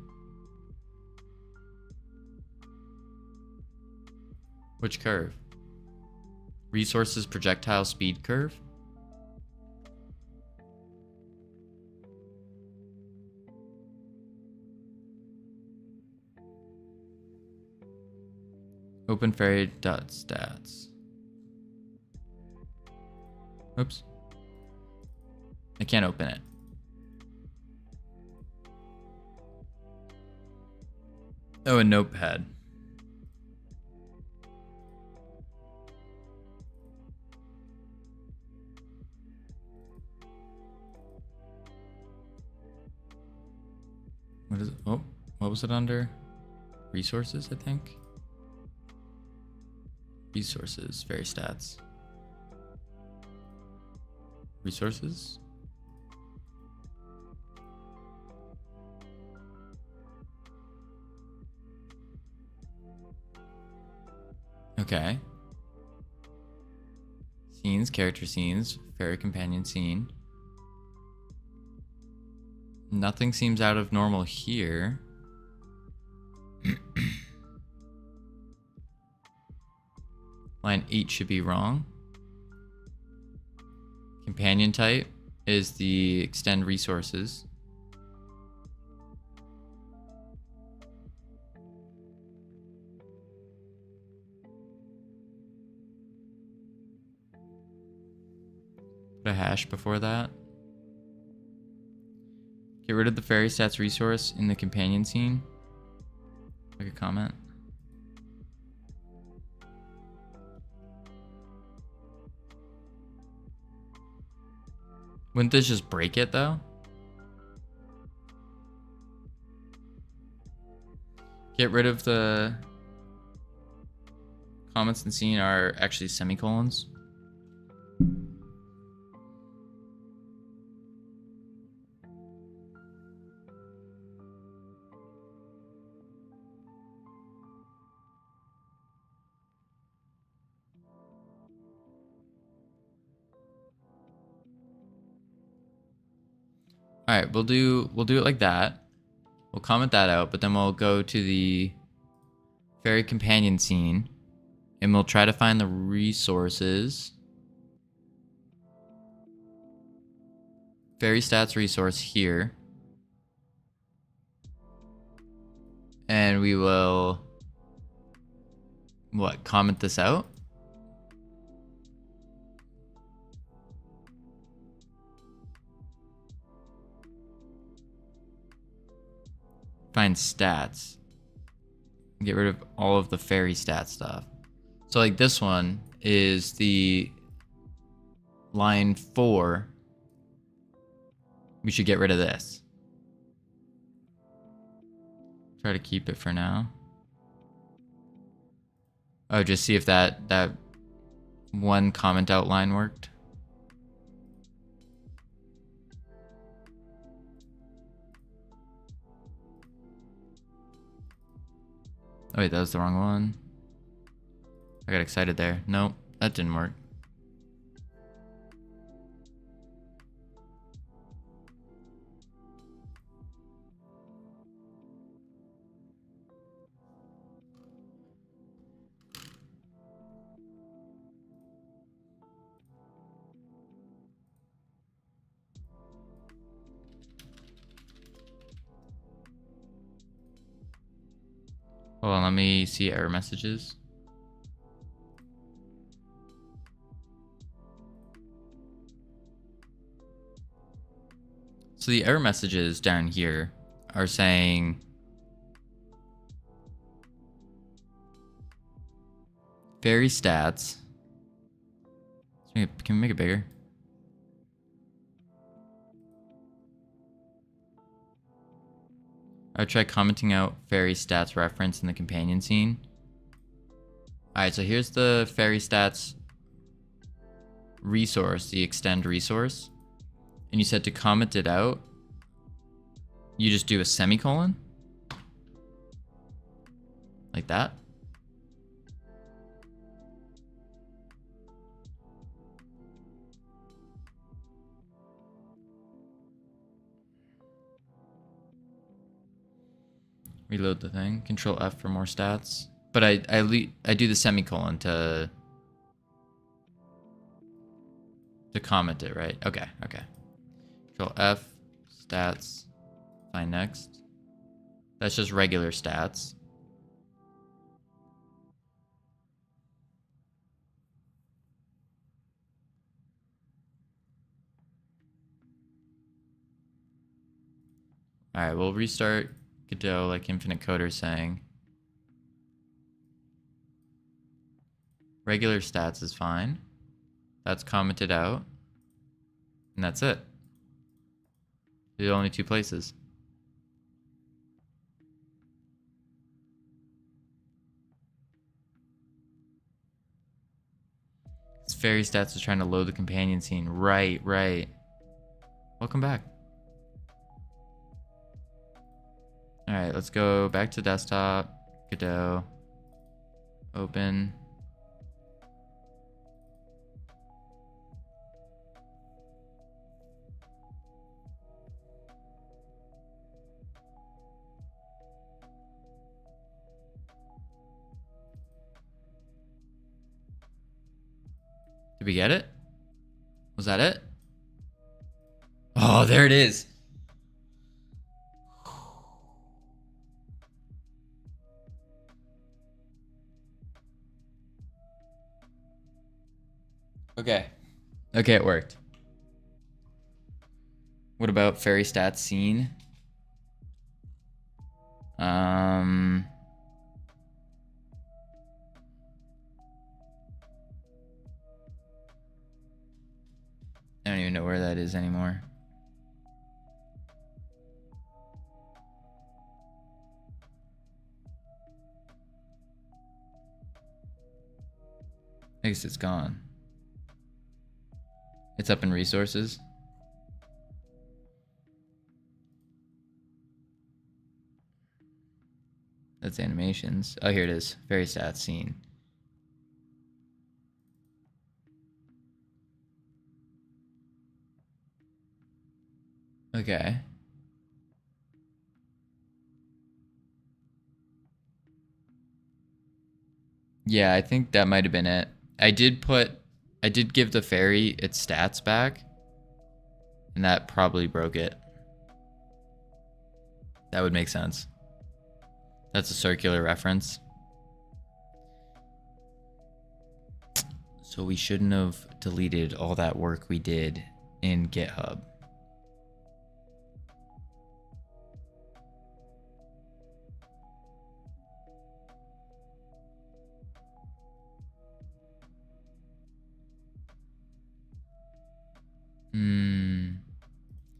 Which curve? Resources, projectile speed curve. Open fairy dot stats. Oops. I can't open it. Oh, a notepad. What is it? Oh, what was it under? Resources, I think. Resources, fairy stats. Resources. Okay. Scenes, character scenes, fairy companion scene. Nothing seems out of normal here. Line 8 should be wrong. Companion type is the extend resources. Put a hash before that. Get rid of the fairy stats resource in the companion scene. Like a comment. Wouldn't this just break it though? Get rid of the comments in scene are actually semicolons. All right, we'll do it like that. We'll comment that out, but then we'll go to the fairy companion scene and we'll try to find the resources. Fairy stats resource here. And we will comment this out? Find stats. Get rid of all of the fairy stat stuff. So like this one is the line 4. We should get rid of this. Try to keep it for now. Oh, just see if that one comment outline worked. Oh wait, that was the wrong one. I got excited there. Nope, that didn't work. Hold on, let me see error messages. So the error messages down here are saying fairy stats. Can we make it bigger? I would try commenting out fairy stats reference in the companion scene. Alright, so here's the fairy stats resource, the extend resource. And you said to comment it out, you just do a semicolon. Like that. Reload the thing. Control F for more stats. But I do the semicolon to comment it, right? Okay, okay. Control F, stats, find next. That's just regular stats. All right, we'll restart Godot like Infinite Coder saying. Regular stats is fine. That's commented out. And that's it. These are only 2 places. This fairy stats is trying to load the companion scene. Right, right. Welcome back. Alright, let's go back to desktop. Godot. Open. Did we get it? Was that it? Oh, there it is. Okay. Okay, it worked. What about fairy stats scene? I don't even know where that is anymore. I guess it's gone. It's up in resources. That's animations. Oh, here it is. Fairy stats scene. Okay. Yeah, I think that might have been it. I did give the fairy its stats back, and that probably broke it. That would make sense. That's a circular reference. So we shouldn't have deleted all that work we did in GitHub.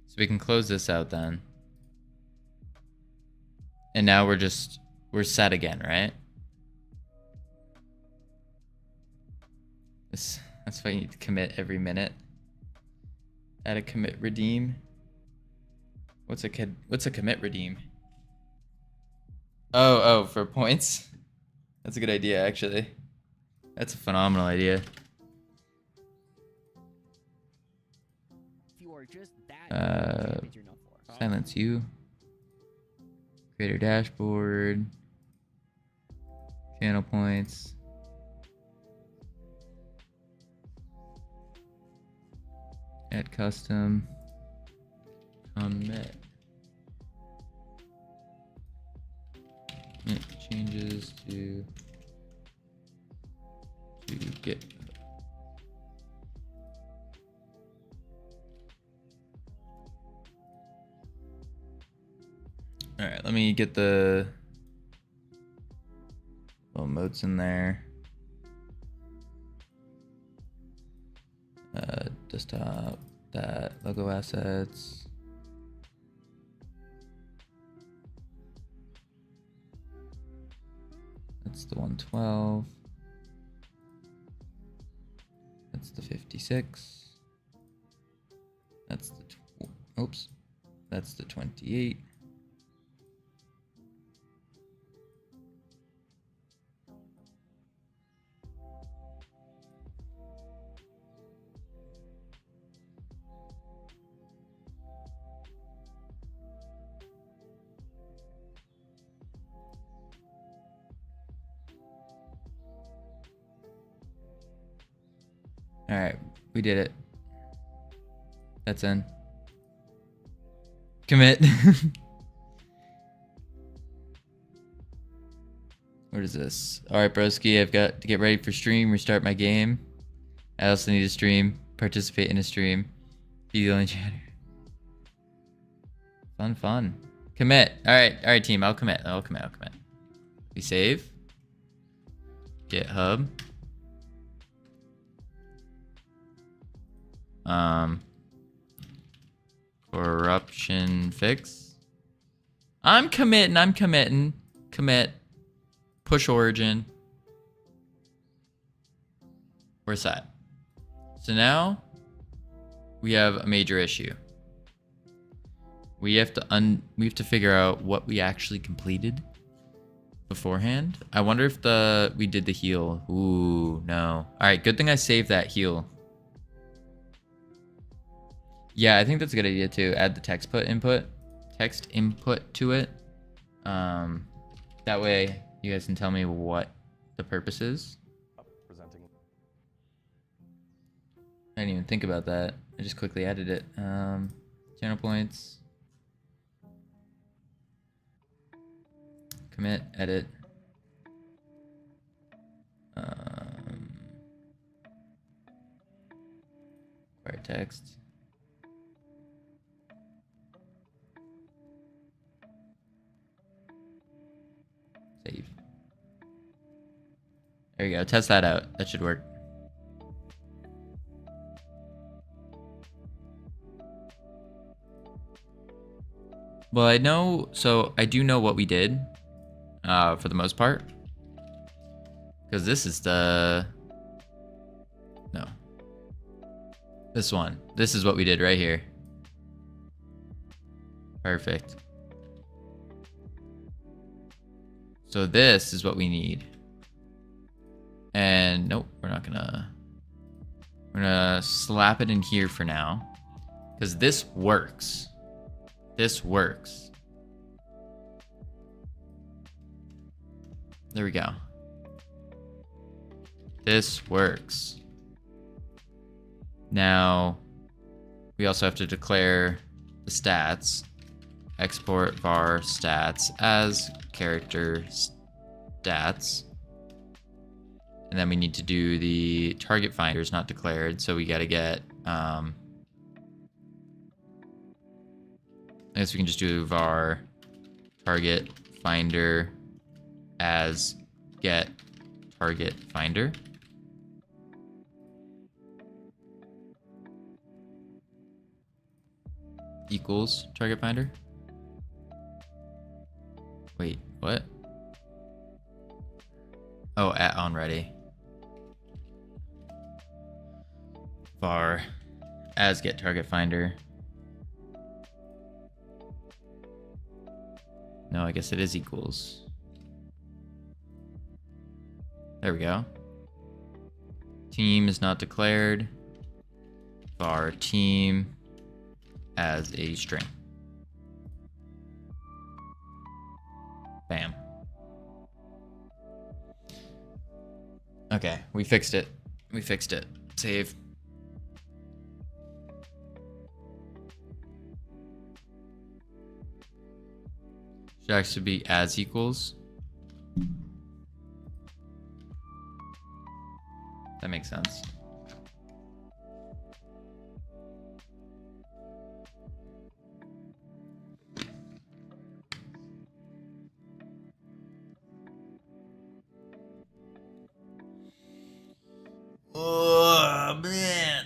So we can close this out then. And now we're set again, right? That's why you need to commit every minute. Add a commit redeem. What's a commit redeem? Oh, for points? That's a good idea, actually. That's a phenomenal idea. Silence you. Creator dashboard. Channel points. Add custom. Commit. Changes to get. All right, let me get the little motes in there. Desktop, that logo assets. That's the 112. That's the 56. That's the that's the 28. All right, we did it. That's in. Commit. What is this? All right, broski, I've got to get ready for stream, restart my game. I also need to stream, participate in a stream. Be the only chatter. Fun. Commit. All right, team, I'll commit. We save. GitHub. Corruption fix. I'm committing. Commit. Push origin. We're set. So now we have a major issue. We have to figure out what we actually completed beforehand. I wonder if we did the heal. Ooh, no. All right, good thing I saved that heal. Yeah, I think that's a good idea too. Add the text input to it. That way you guys can tell me what the purpose is. I didn't even think about that. I just quickly added it. Channel points. Commit, edit. Require text. Save. There you go. Test that out. That should work. Well, I know, so I do know what we did, for the most part. Because this is the, no. This one. This is what we did right here. Perfect. So this is what we need. And nope, we're gonna slap it in here for now. Because this works. This works. There we go. This works. Now, we also have to declare the stats. Export var stats as character stats. And then we need to do the target finder is not declared. So we got to get, I guess we can just do var target finder as get target finder. Equals target finder. Wait, what? Oh, at on ready. Var as get target finder. No, I guess it is equals. There we go. Team is not declared. Var team as a string. Bam. Okay, we fixed it. We fixed it. Save. Should actually be as equals. That makes sense. Oh, man.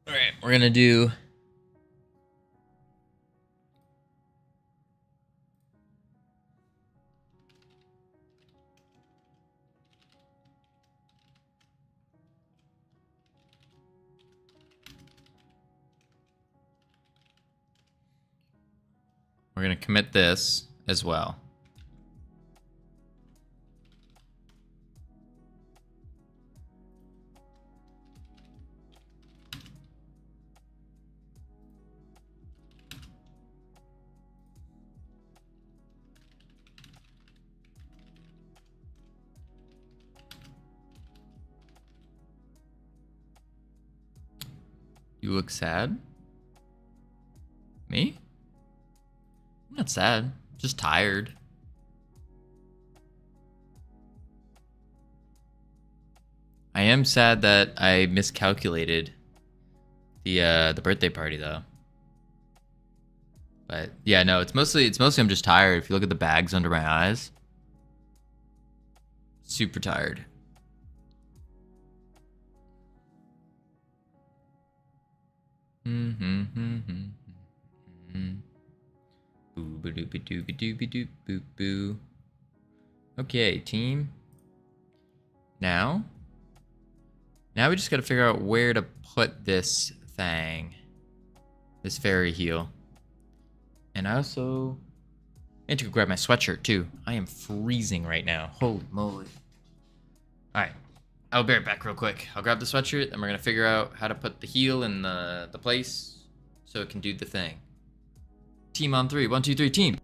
All right, we're gonna do we're gonna commit this as well. You look sad? Me? I'm not sad, just tired. I am sad that I miscalculated the birthday party though. But yeah, no, it's mostly I'm just tired. If you look at the bags under my eyes, super tired. Boo ba doo ba doo ba doo ba doo boo boo. Okay, team. Now we just gotta figure out where to put this thing. This fairy heel. And I also need to go grab my sweatshirt too. I am freezing right now. Holy moly. Alright. I'll be right back real quick. I'll grab the sweatshirt and we're gonna figure out how to put the heel in the place so it can do the thing. Team on 3. 1, 2, 3, team.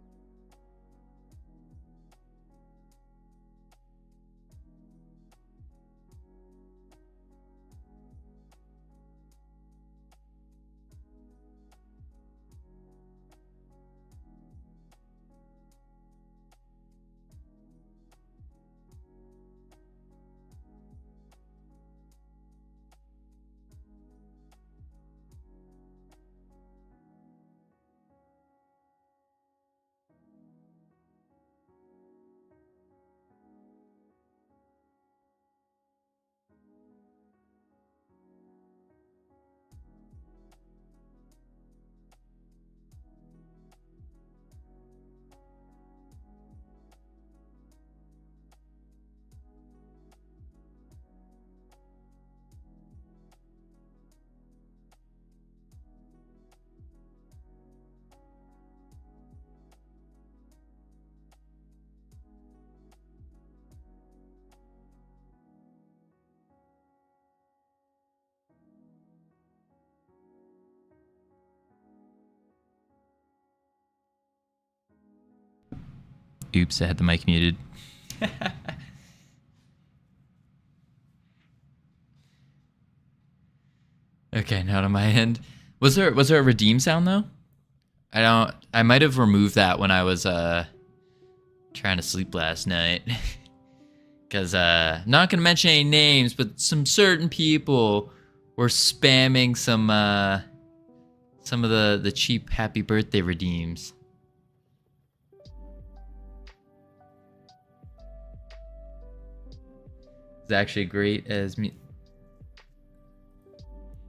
Oops, I had the mic muted. Okay, now to my end. Was there a redeem sound though? I might have removed that when I was trying to sleep last night. Cause not gonna mention any names, but some certain people were spamming some of the cheap happy birthday redeems. It's actually great as me.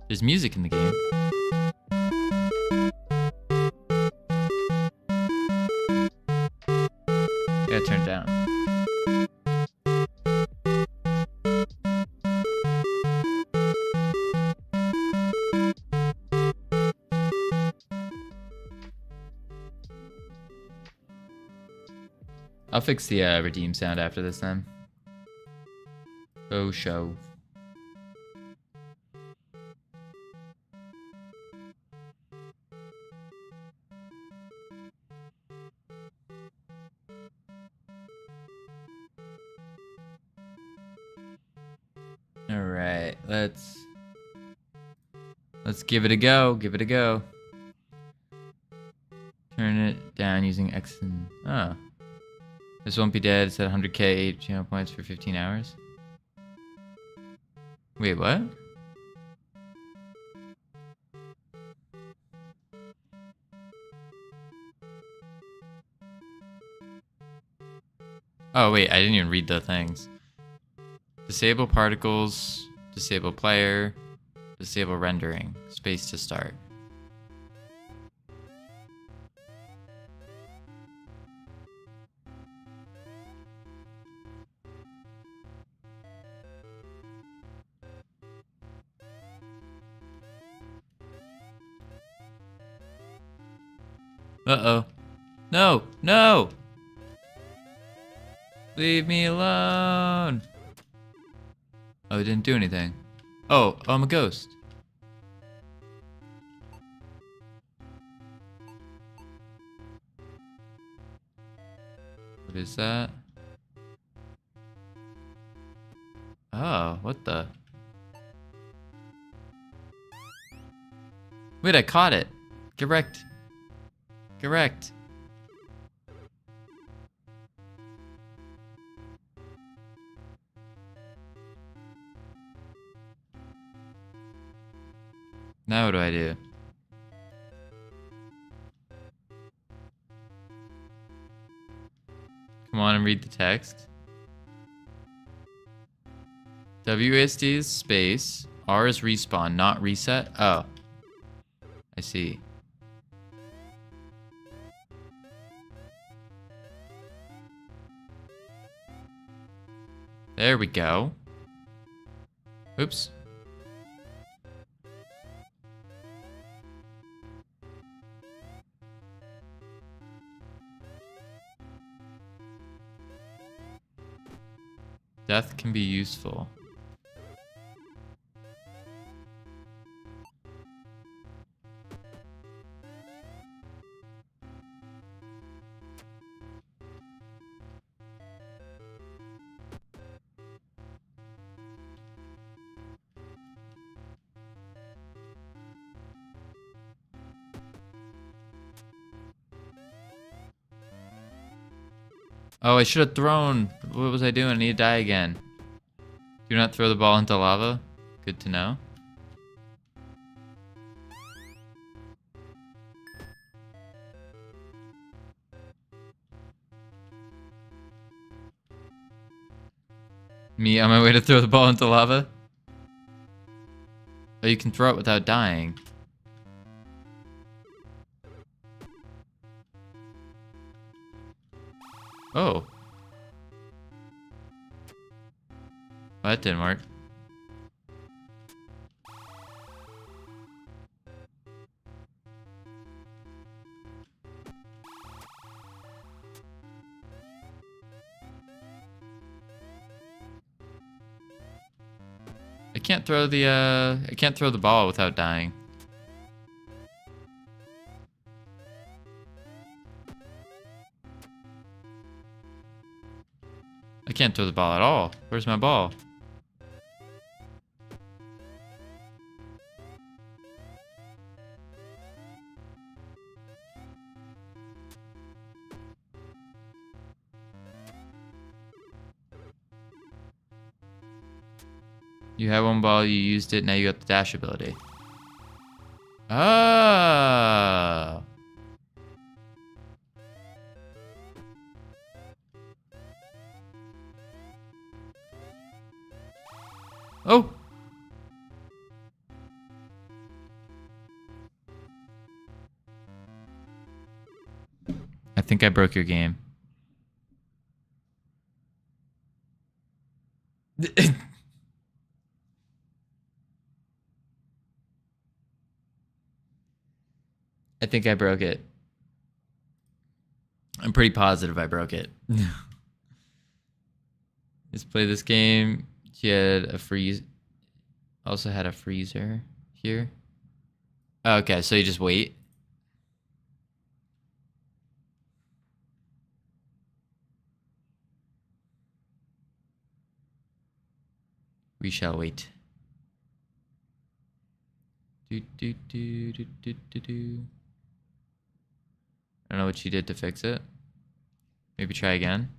There's music in the game. Yeah, turn it down. I'll fix the redeem sound after this then. Oh, show. All right, let's give it a go. Give it a go. Turn it down using X and oh. This won't be dead. It's at 100k channel points for 15 hours. Wait, what? Oh wait, I didn't even read the things. Disable particles, disable player, disable rendering, space to start. Uh-oh. No, no! Leave me alone! Oh, it didn't do anything. Oh, I'm a ghost. What is that? Oh, what the? Wait, I caught it. Correct. Correct. Now what do I do? Come on and read the text. WASD is space. R is respawn, not reset. Oh. I see. There we go. Oops. Death can be useful. Oh, I should have thrown. What was I doing? I need to die again. Do not throw the ball into lava. Good to know. Me on my way to throw the ball into lava? Oh, you can throw it without dying. Oh. Well, that didn't work. I can't throw the ball without dying. I can't throw the ball at all. Where's my ball? You had one ball, you used it, now you got the dash ability. Oh. Oh. I think I broke your game. I think I broke it. I'm pretty positive I broke it. Let's play this game. She had a freeze. Also had a freezer here. Okay, so you just wait. We shall wait. Do do do do do do do. I don't know what she did to fix it. Maybe try again.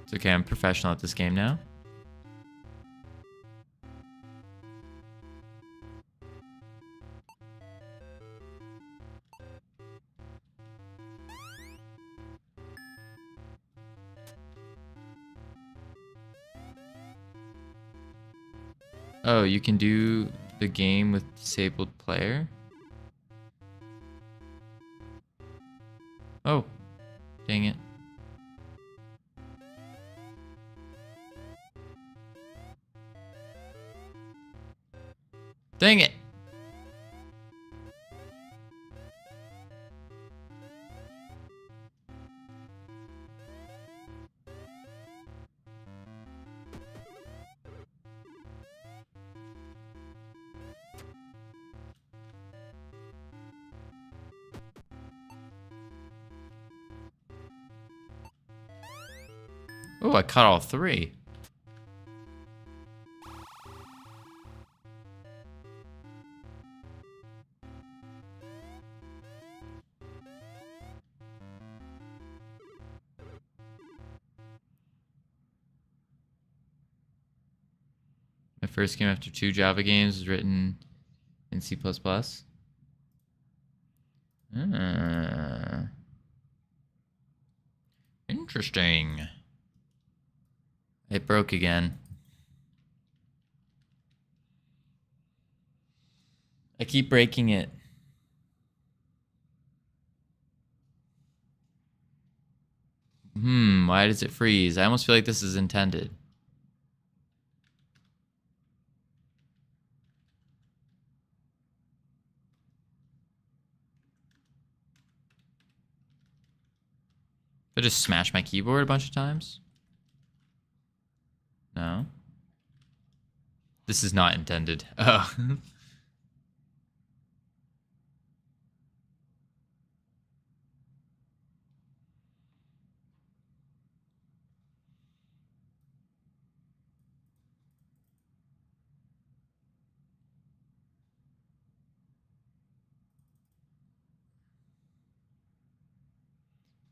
It's okay, I'm professional at this game now. Oh, you can do the game with disabled player? Oh, dang it. Dang it! Oh, I caught all three. My first game after 2 Java games was written in C++. Interesting. It broke again. I keep breaking it. Why does it freeze? I almost feel like this is intended. Did I just smash my keyboard a bunch of times? No. This is not intended. Oh.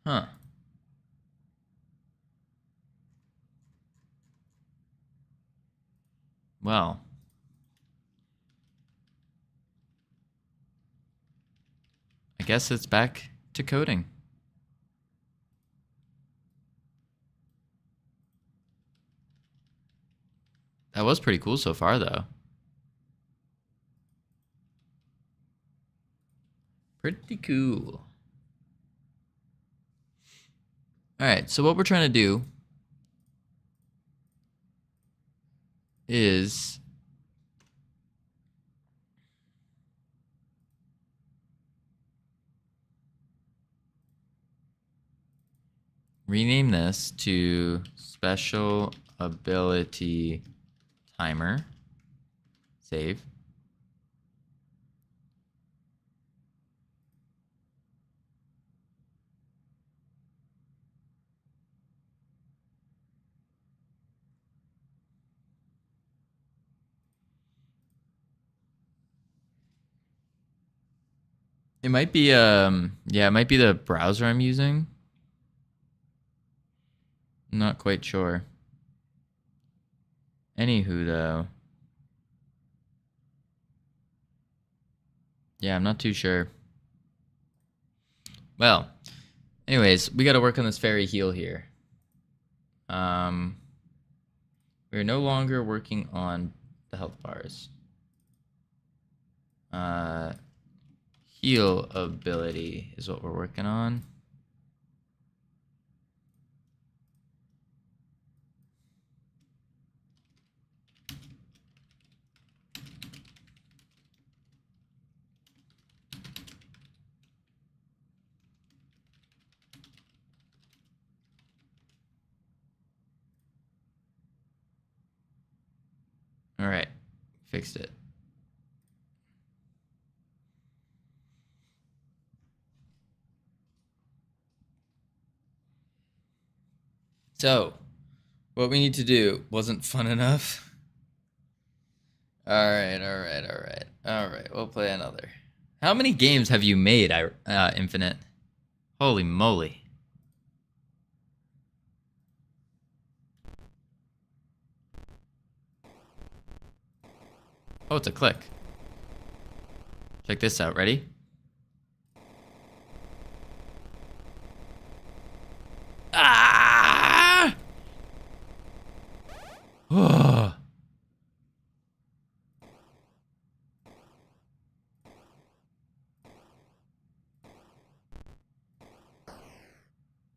Huh. Well. I guess it's back to coding. That was pretty cool so far, though. Pretty cool. All right, so what we're trying to do is rename this to special ability timer. Save. It might be yeah, it might be the browser I'm using. I'm not quite sure. Anywho though. Yeah, I'm not too sure. Well, anyways, we got to work on this fairy heal here. We're no longer working on the health bars. Heal ability is what we're working on. All right, fixed it. So, what we need to do wasn't fun enough. All right. We'll play another. How many games have you made, Infinite? Holy moly. Oh, it's a click. Check this out. Ready? Ah! Oh.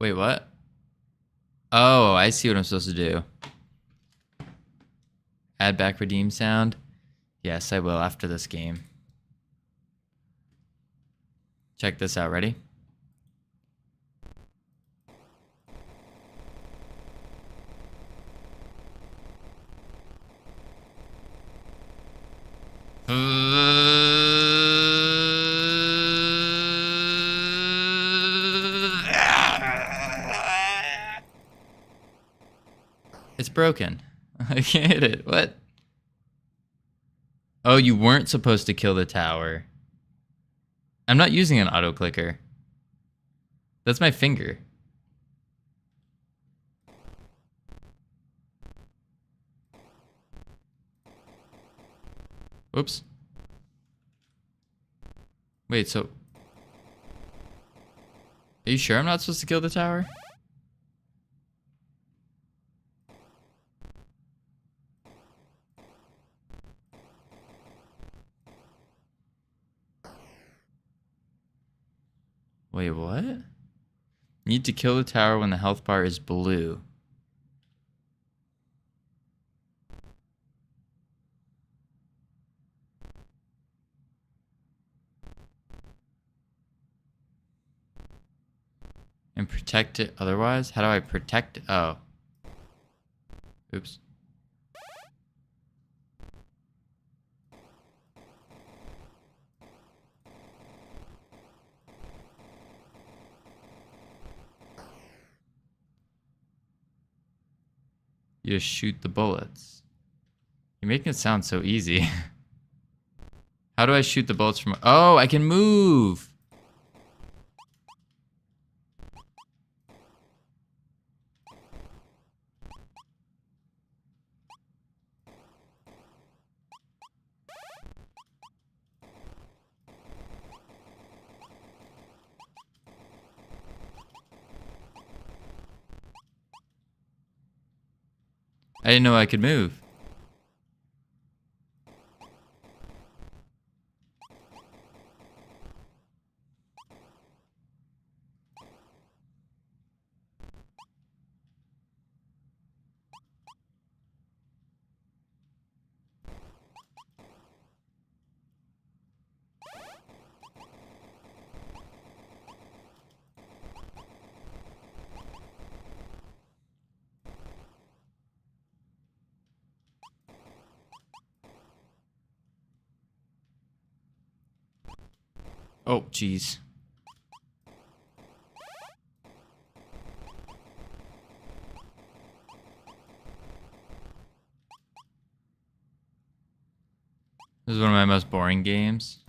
Wait, what? Oh, I see what I'm supposed to do. Add back redeem sound. Yes, I will after this game. Check this out. Ready? It's broken. I can't hit it. What? Oh, you weren't supposed to kill the tower. I'm not using an auto clicker. That's my finger. Whoops. Wait, so... Are you sure I'm not supposed to kill the tower? Wait, what? Need to kill the tower when the health bar is blue. And protect it otherwise? How do I protect it? Oh. Oops. You just shoot the bullets. You're making it sound so easy. How do I shoot the bullets from... Oh, I can move! I didn't know I could move. Oh, jeez. This is one of my most boring games.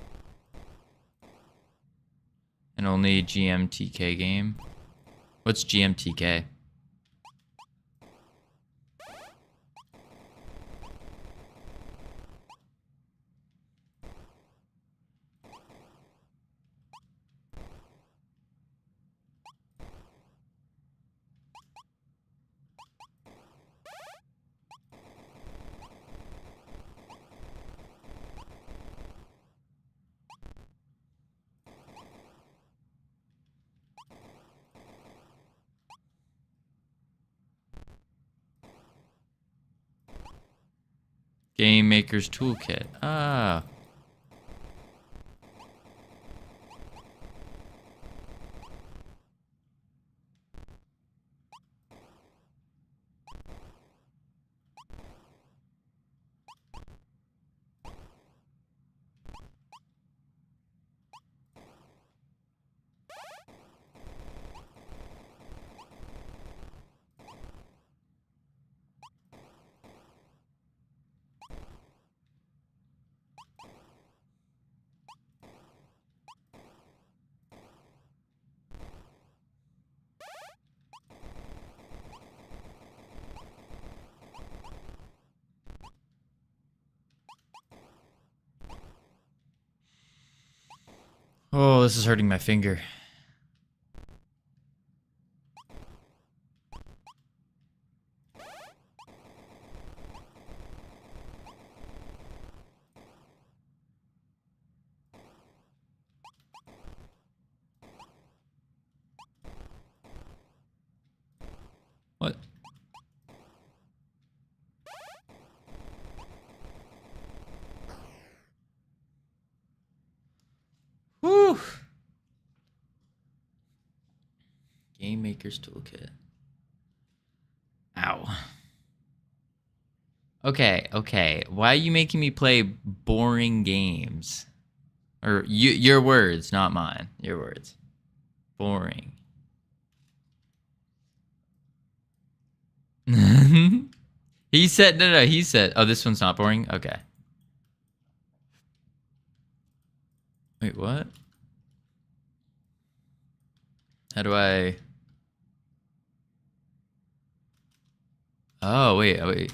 And only GMTK game. What's GMTK? Game Maker's Toolkit. Ah. Oh, this is hurting my finger. What? Whew. Game Maker's Toolkit. Ow. Okay, okay. Why are you making me play boring games? Or your words, not mine. Your words. Boring. He said, no, he said, oh, this one's not boring? Okay. Wait, what? How do I... Oh, wait, wait.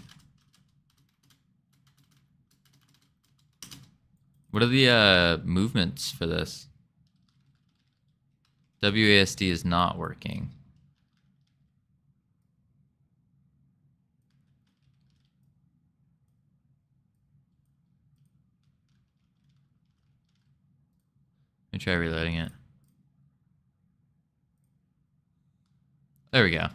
What are the movements for this? WASD is not working. Let me try reloading it. There we go.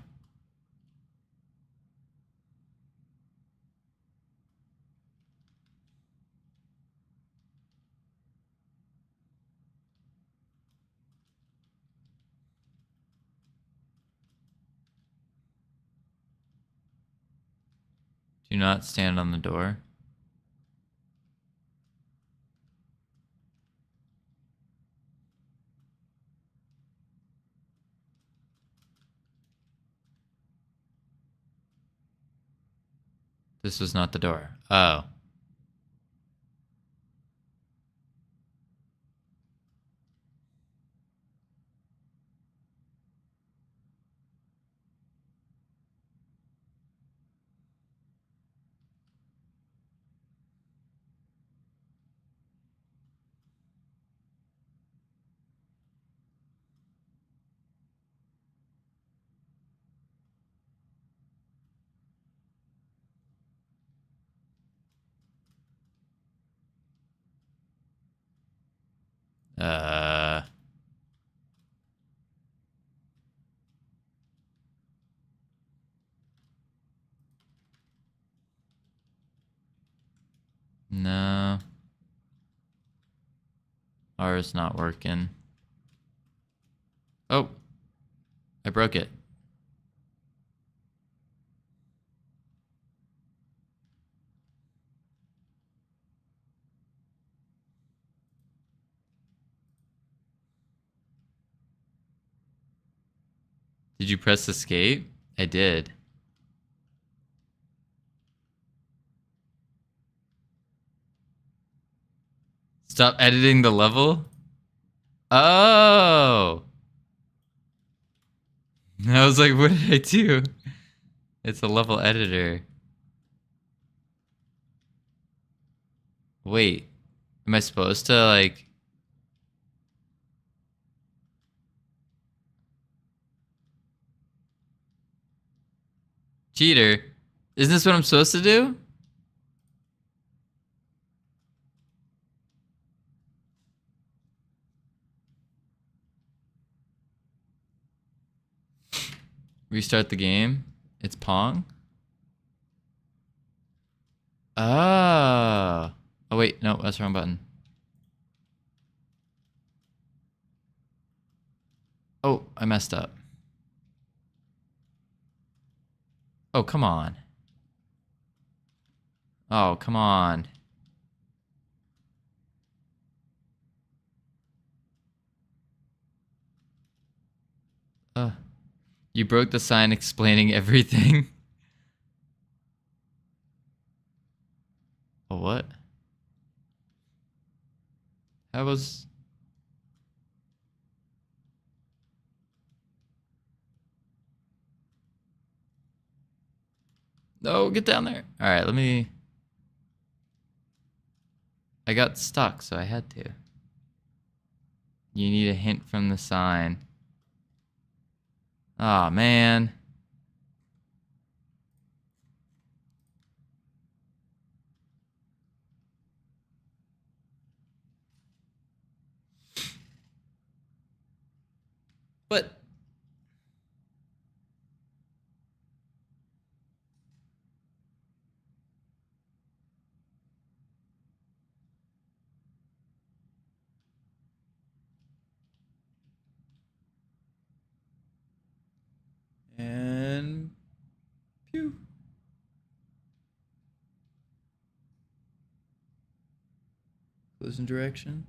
Do not stand on the door. This was not the door. Oh. Uh... No. R is not working. Oh. I broke it. Did you press escape? I did. Stop editing the level? Oh! I was like, what did I do? It's a level editor. Wait. Am I supposed to, like... Cheater. Isn't this what I'm supposed to do? Restart the game. It's Pong. Oh. Oh wait, no, that's the wrong button. Oh, I messed up. Oh, come on. Oh, come on. You broke the sign explaining everything. Oh, what? That was... No, get down there. All right, let me... I got stuck, so I had to. You need a hint from the sign. Aw, man. But... And... Pew. Closing direction.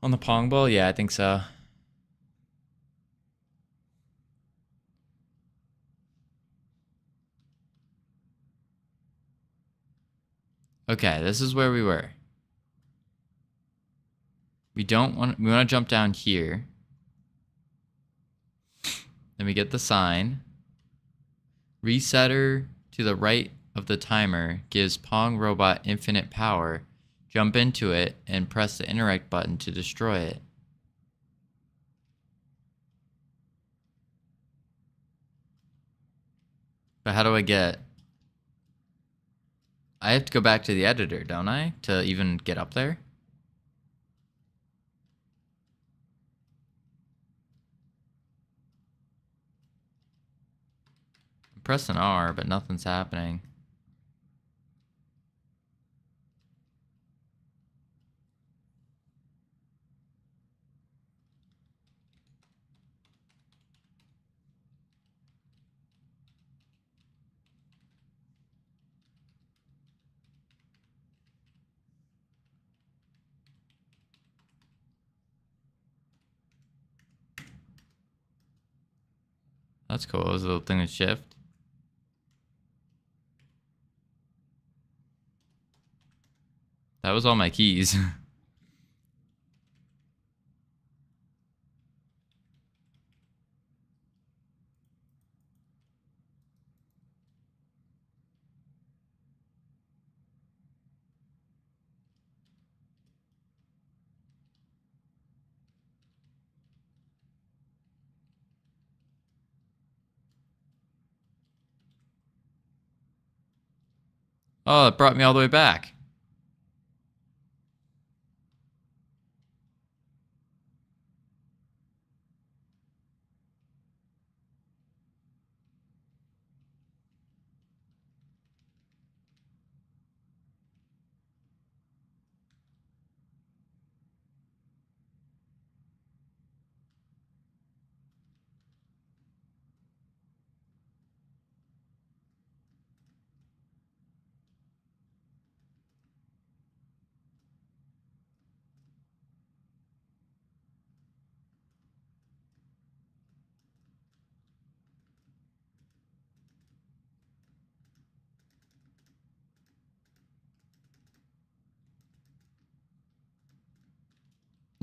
On the Pong ball? Yeah, I think so. Okay, this is where we were. We want to jump down here. Then we get the sign. Resetter to the right of the timer gives Pong Robot infinite power. Jump into it and press the interact button to destroy it. But how do I get... I have to go back to the editor, don't I? To even get up there? I'm pressing R, but nothing's happening. That's cool. It was a little thing to shift. That was all my keys. Oh, it brought me all the way back.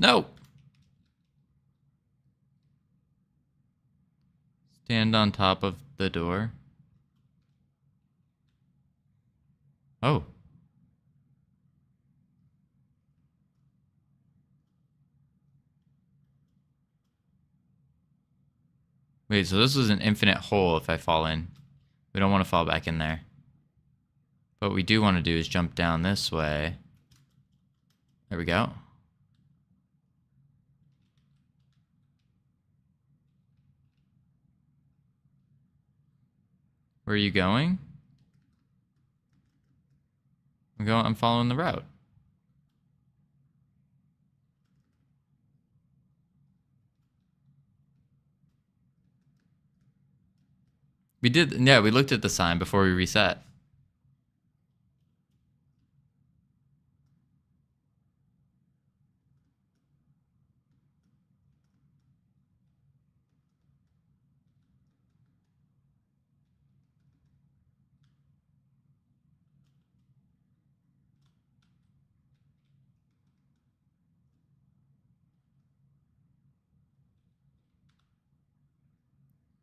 No. Stand on top of the door. Oh. Wait, so this was an infinite hole if I fall in. We don't want to fall back in there. What we do want to do is jump down this way. There we go. Where are you going? I'm following the route. We looked at the sign before we reset.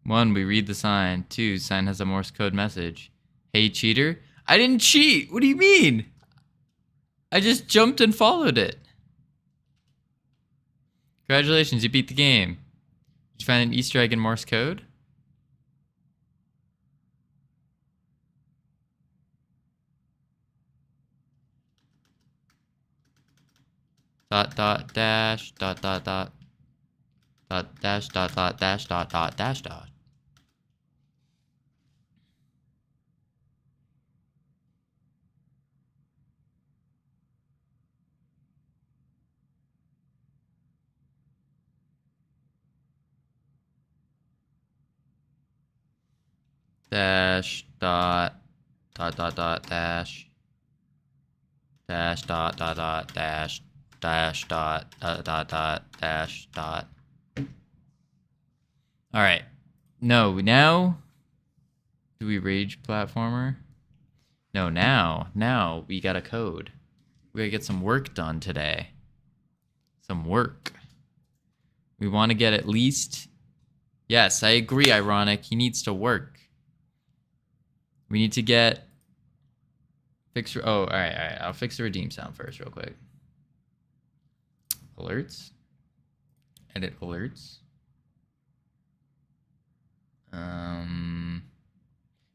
One, we read the sign. Two, sign has a Morse code message. Hey, cheater. I didn't cheat. What do you mean? I just jumped and followed it. Congratulations, you beat the game. Did you find an Easter egg in Morse code? Dot dot dash dot dot dot dot dash dot dot dash dot dot dash dot. Dash dot dot dot dot dash dash dot dot dot dash dash dot dot dot dot dash dot. All right. No, now do we rage platformer? No, now we got a code. We gotta get some work done today. Some work. We want to get at least. Yes, I agree, Ironic. He needs to work. We need to get all right. I'll fix the redeem sound first real quick. Alerts. Edit alerts.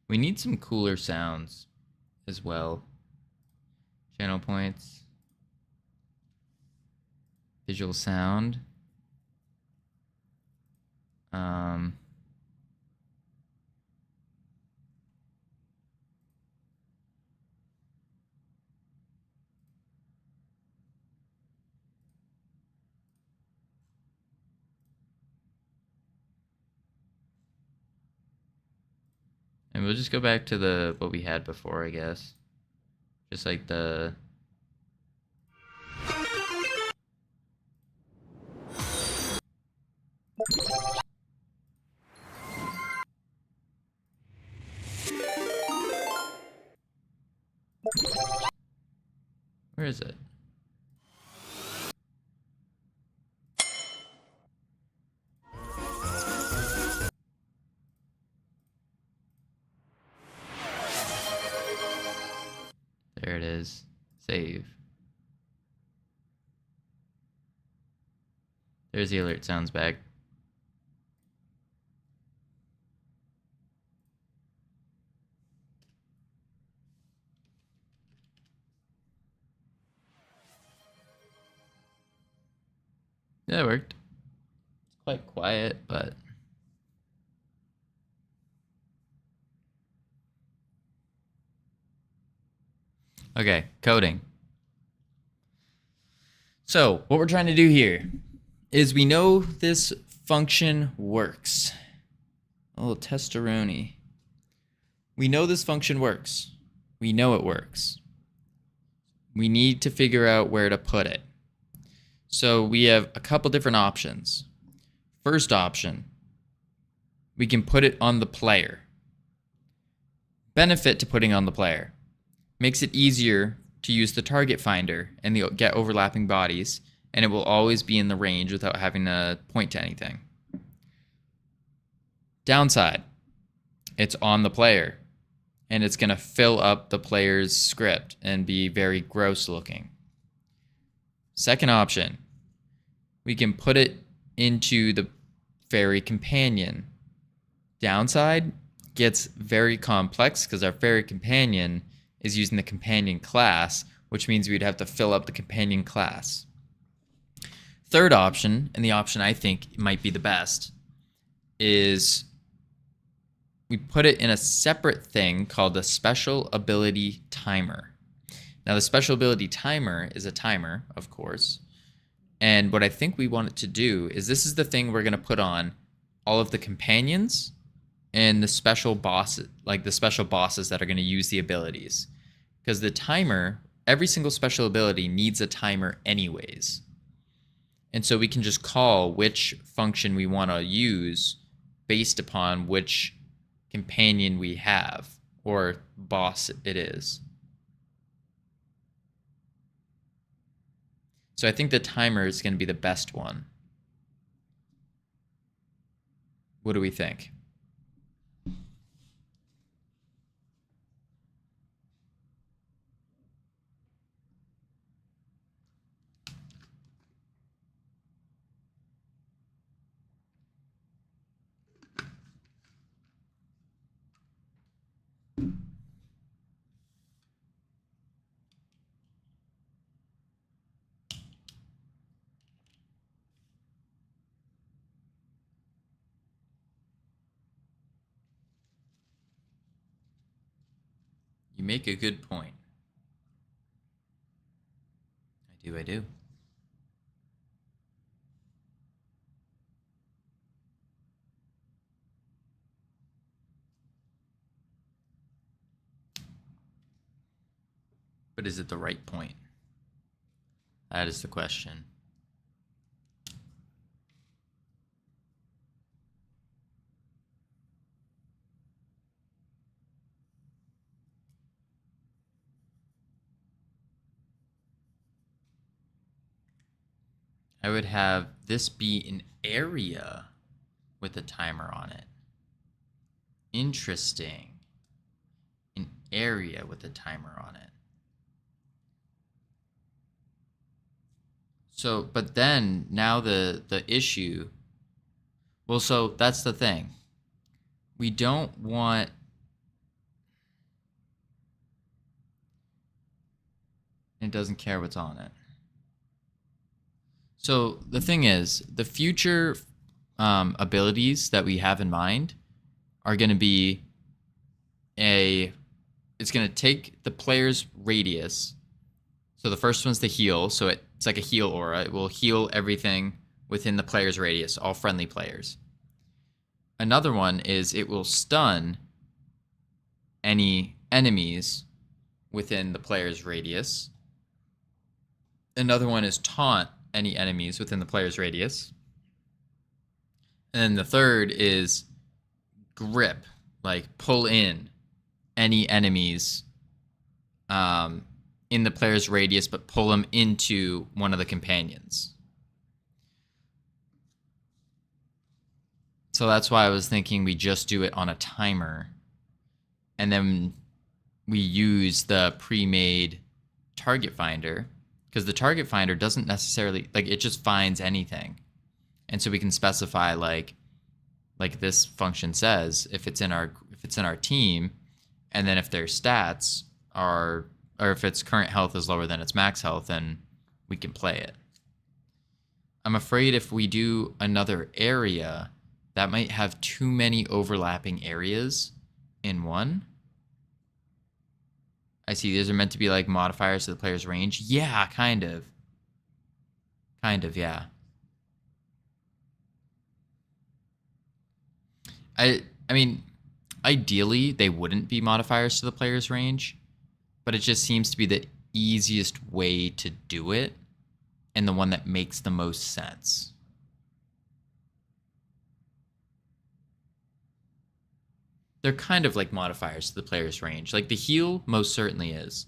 We need some cooler sounds as well. Channel points. Visual sound. And we'll just go back to what we had before, I guess. Just like the... Where is it? There it is. Save. There's the alert sounds back. Yeah, it worked. It's quite quiet, but... Okay, coding. So, what we're trying to do here is we know this function works. Oh, testeroni. We know this function works. We know it works. We need to figure out where to put it. So we have a couple different options. First option, we can put it on the player. Benefit to putting on the player. Makes it easier to use the target finder and get overlapping bodies and it will always be in the range without having to point to anything. Downside, it's on the player, and it's going to fill up the player's script and be very gross looking. Second option, we can put it into the fairy companion. Downside, gets very complex because our fairy companion is using the companion class, which means we'd have to fill up the companion class. Third option, and the option I think might be the best, is we put it in a separate thing called the special ability timer. Now, the special ability timer is a timer, of course. And what I think we want it to do is this is the thing we're going to put on all of the companions and the special bosses, like the special bosses that are going to use the abilities. Because the timer, every single special ability needs a timer anyways. And so we can just call which function we want to use based upon which companion we have or boss it is. So I think the timer is going to be the best one. What do we think? You make a good point. I do. But is it the right point? That is the question. I would have this be an area with a timer on it. Interesting. An area with a timer on it. So, but then now the issue, well, so that's the thing. We don't want, it doesn't care what's on it. So the thing is, the future abilities that we have in mind are going to be it's going to take the player's radius. So the first one's the heal. So it's like a heal aura. It will heal everything within the player's radius, all friendly players. Another one is it will stun any enemies within the player's radius. Another one is taunt any enemies within the player's radius. And then the third is grip, like pull in any enemies in the player's radius, but pull them into one of the companions. So that's why I was thinking we just do it on a timer, and then we use the pre-made target finder, because the target finder doesn't necessarily, like, it just finds anything. And so we can specify like this function says, if it's in our team, and then if their stats are, or if its current health is lower than its max health, then we can play it. I'm afraid if we do another area, that might have too many overlapping areas in one. I see these are meant to be like modifiers to the player's range. Yeah, kind of. Kind of, yeah. I mean, ideally, they wouldn't be modifiers to the player's range, but it just seems to be the easiest way to do it and the one that makes the most sense. They're kind of like modifiers to the player's range. Like the heal most certainly is.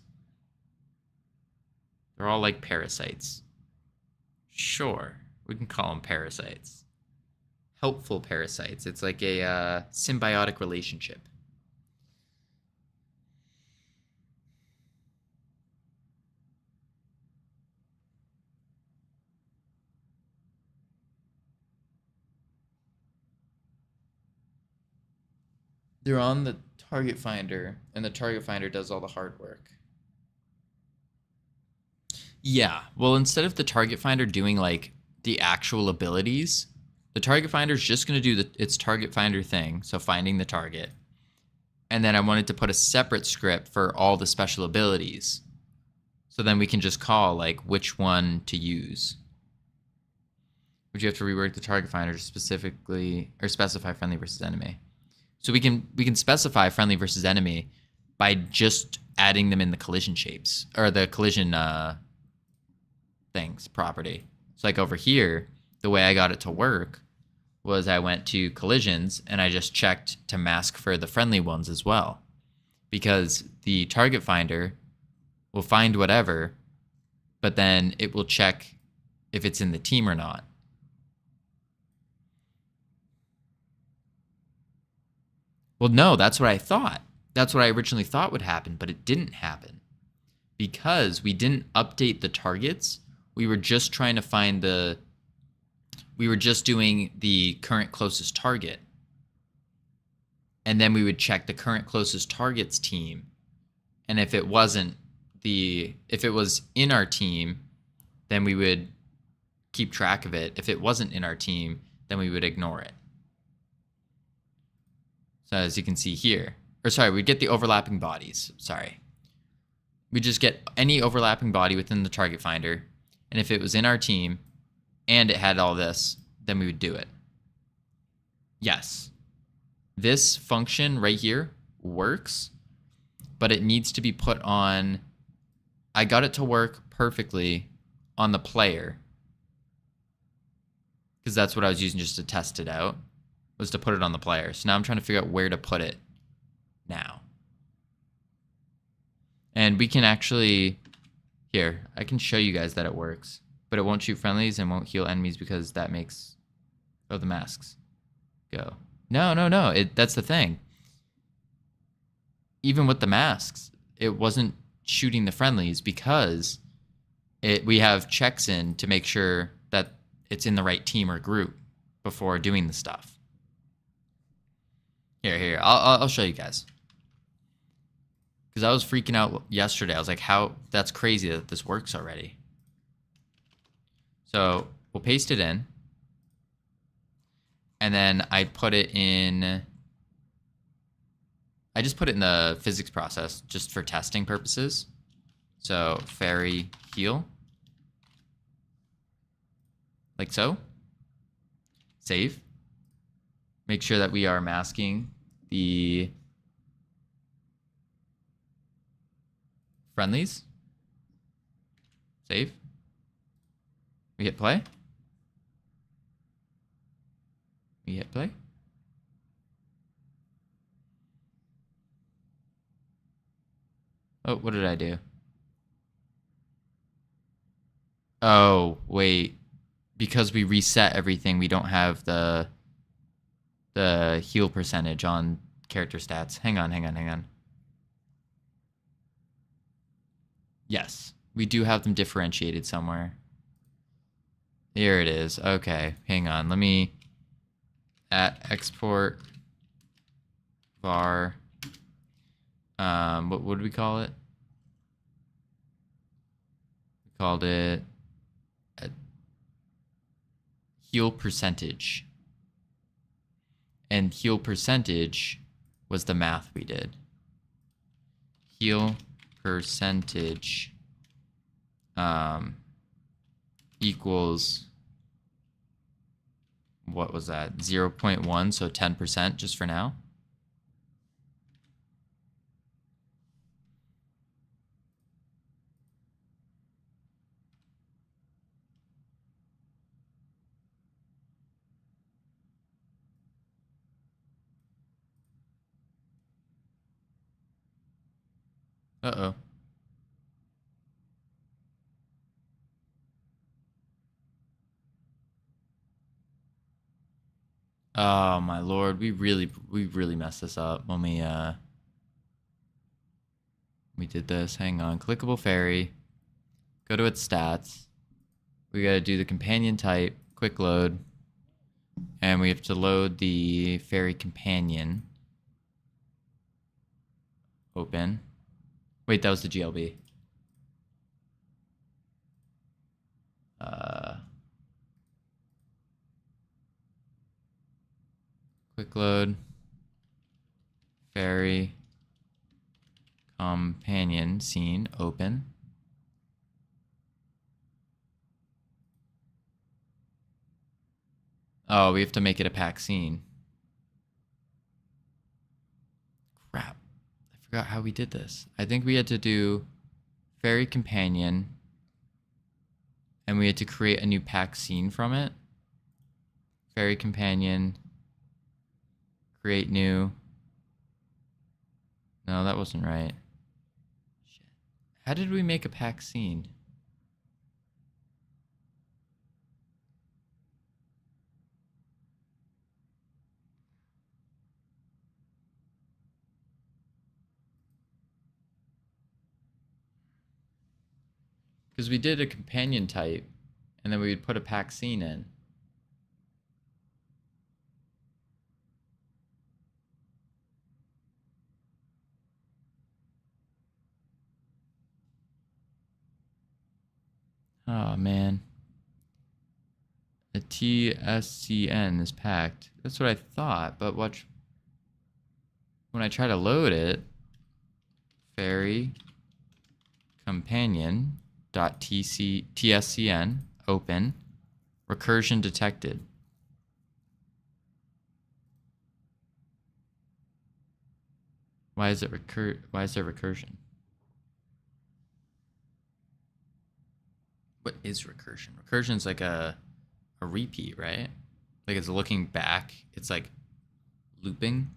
They're all like parasites. Sure, we can call them parasites. Helpful parasites. It's like a symbiotic relationship. They're on the target finder, and the target finder does all the hard work. Yeah, well, instead of the target finder doing like the actual abilities, the target finder is just going to do its target finder thing, so finding the target. And then I wanted to put a separate script for all the special abilities. So then we can just call like which one to use. Would you have to rework the target finder to specifically or specify friendly versus enemy? So we can specify friendly versus enemy by just adding them in the collision shapes or the collision things property. So like over here, the way I got it to work was I went to collisions and I just checked to mask for the friendly ones as well, because the target finder will find whatever, but then it will check if it's in the team or not. Well, no, that's what I thought. That's what I originally thought would happen, but it didn't happen because we didn't update the targets. We were just trying to find we were just doing the current closest target. And then we would check the current closest target's team. And if it was in our team, then we would keep track of it. If it wasn't in our team, then we would ignore it. So as you can see here, we'd get the overlapping bodies. We just get any overlapping body within the target finder. And if it was in our team and it had all this, then we would do it. Yes. This function right here works, but it needs to be put on. I got it to work perfectly on the player because that's what I was using just to test it out, was to put it on the player. So now I'm trying to figure out where to put it now. And we can actually, here, I can show you guys that it works, but it won't shoot friendlies and won't heal enemies because that makes, the masks go. No, that's the thing. Even with the masks, it wasn't shooting the friendlies because we have checks in to make sure that it's in the right team or group before doing the stuff. Here, I'll show you guys. Because I was freaking out yesterday. I was like, that's crazy that this works already. So we'll paste it in. And then I just put it in the physics process just for testing purposes. So fairy heal. Like so. Save. Make sure that we are masking the friendlies. Save. We hit play. We hit play. Oh, what did I do? Oh, wait. Because we reset everything, we don't have the heal percentage on character stats. Hang on. Yes, we do have them differentiated somewhere. Here it is. Okay, hang on. Let me export var. What would we call it? We called it a heal percentage. And heal percentage was the math we did. Heal percentage equals, what was that? 0.1, so 10% just for now. Uh-oh. Oh my lord, we really messed this up when we did this. Hang on, clickable fairy. Go to its stats. We gotta do the companion type, quick load, and we have to load the fairy companion. Open. Wait, that was the GLB. Quick load. Fairy companion scene open. Oh, we have to make it a pack scene. Crap. I forgot how we did this. I think we had to do fairy companion and we had to create a new pack scene from it. Fairy companion. Create new. No, that wasn't right. Shit. How did we make a pack scene? Because we did a companion type, and then we would put a pack scene in. Oh, man. The TSCN is packed. That's what I thought, but watch. When I try to load it, fairy companion dot tscn open, recursion detected. Why is it why is there recursion? What is recursion? Recursion is like a repeat, right? Like it's looking back. It's like looping.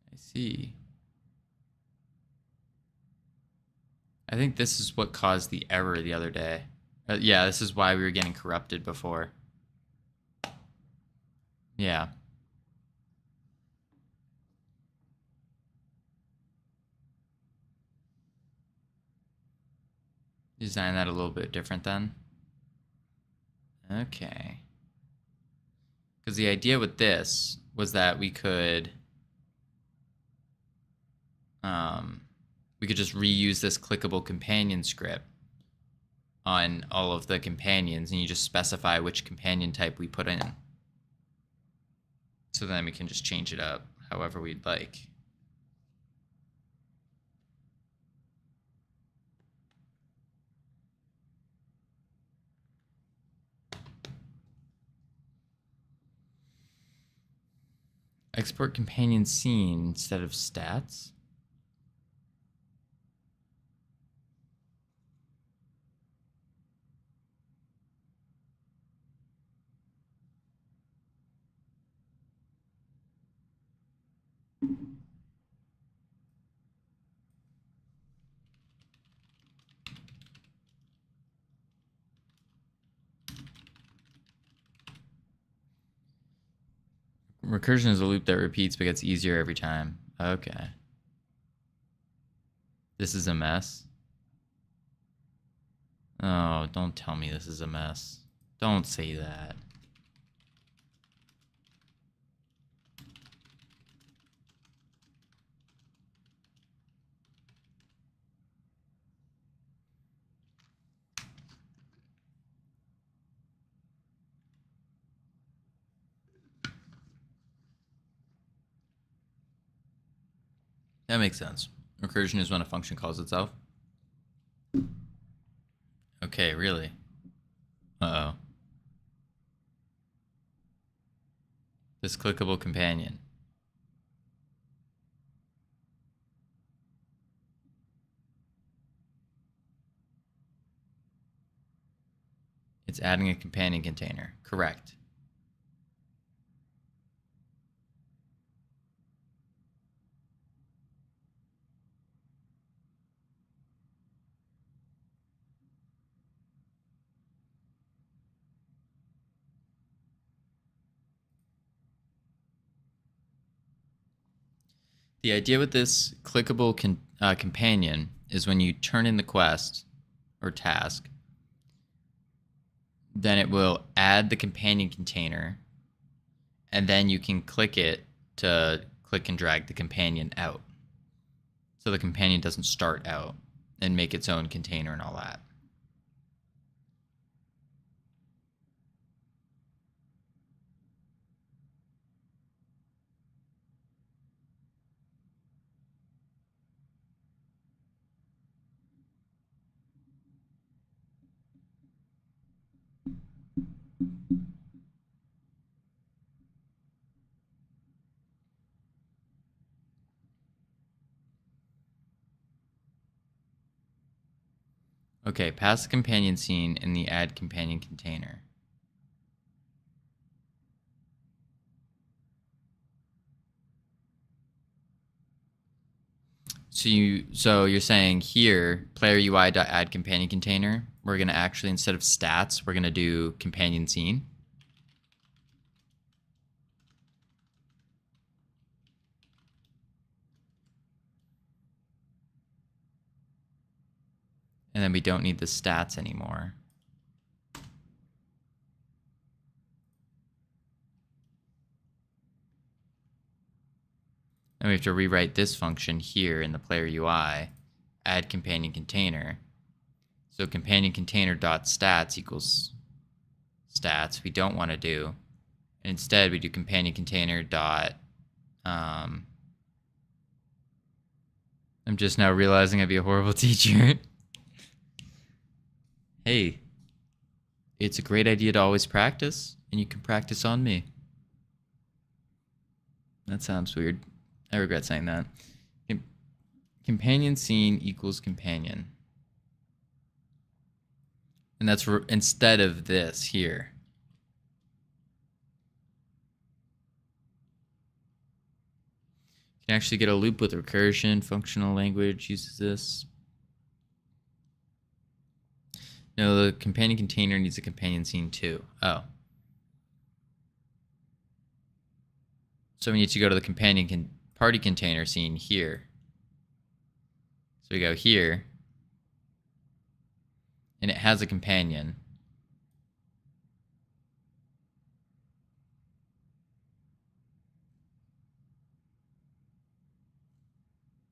I see. I think this is what caused the error the other day. Yeah, this is why we were getting corrupted before. Yeah. Design that a little bit different then. Okay. Because the idea with this was that we could just reuse this clickable companion script on all of the companions, and you just specify which companion type we put in. So then we can just change it up however we'd like. Export companion scene instead of stats. Recursion is a loop that repeats but gets easier every time. Okay. This is a mess. Oh, don't tell me this is a mess. Don't say that. That makes sense. Recursion is when a function calls itself. Okay, really? Uh-oh. This clickable companion. It's adding a companion container. Correct. The idea with this clickable companion is when you turn in the quest or task, then it will add the companion container, and then you can click it to click and drag the companion out. So the companion doesn't start out and make its own container and all that. Okay, pass the companion scene in the add companion container. So you're saying here, player UI.add companion container, we're gonna actually, instead of stats, we're gonna do companion scene. And then we don't need the stats anymore. And we have to rewrite this function here in the player UI, add companion container. So companion container dot stats equals stats. We don't want to do. And instead, we do companion container dot. I'm just now realizing I'd be a horrible teacher. Hey, it's a great idea to always practice, and you can practice on me. That sounds weird. I regret saying that. Companion scene equals companion. And that's instead of this here. You can actually get a loop with recursion. Functional language uses this. No, the companion container needs a companion scene too. Oh. So we need to go to the companion party container scene here. So we go here. And it has a companion.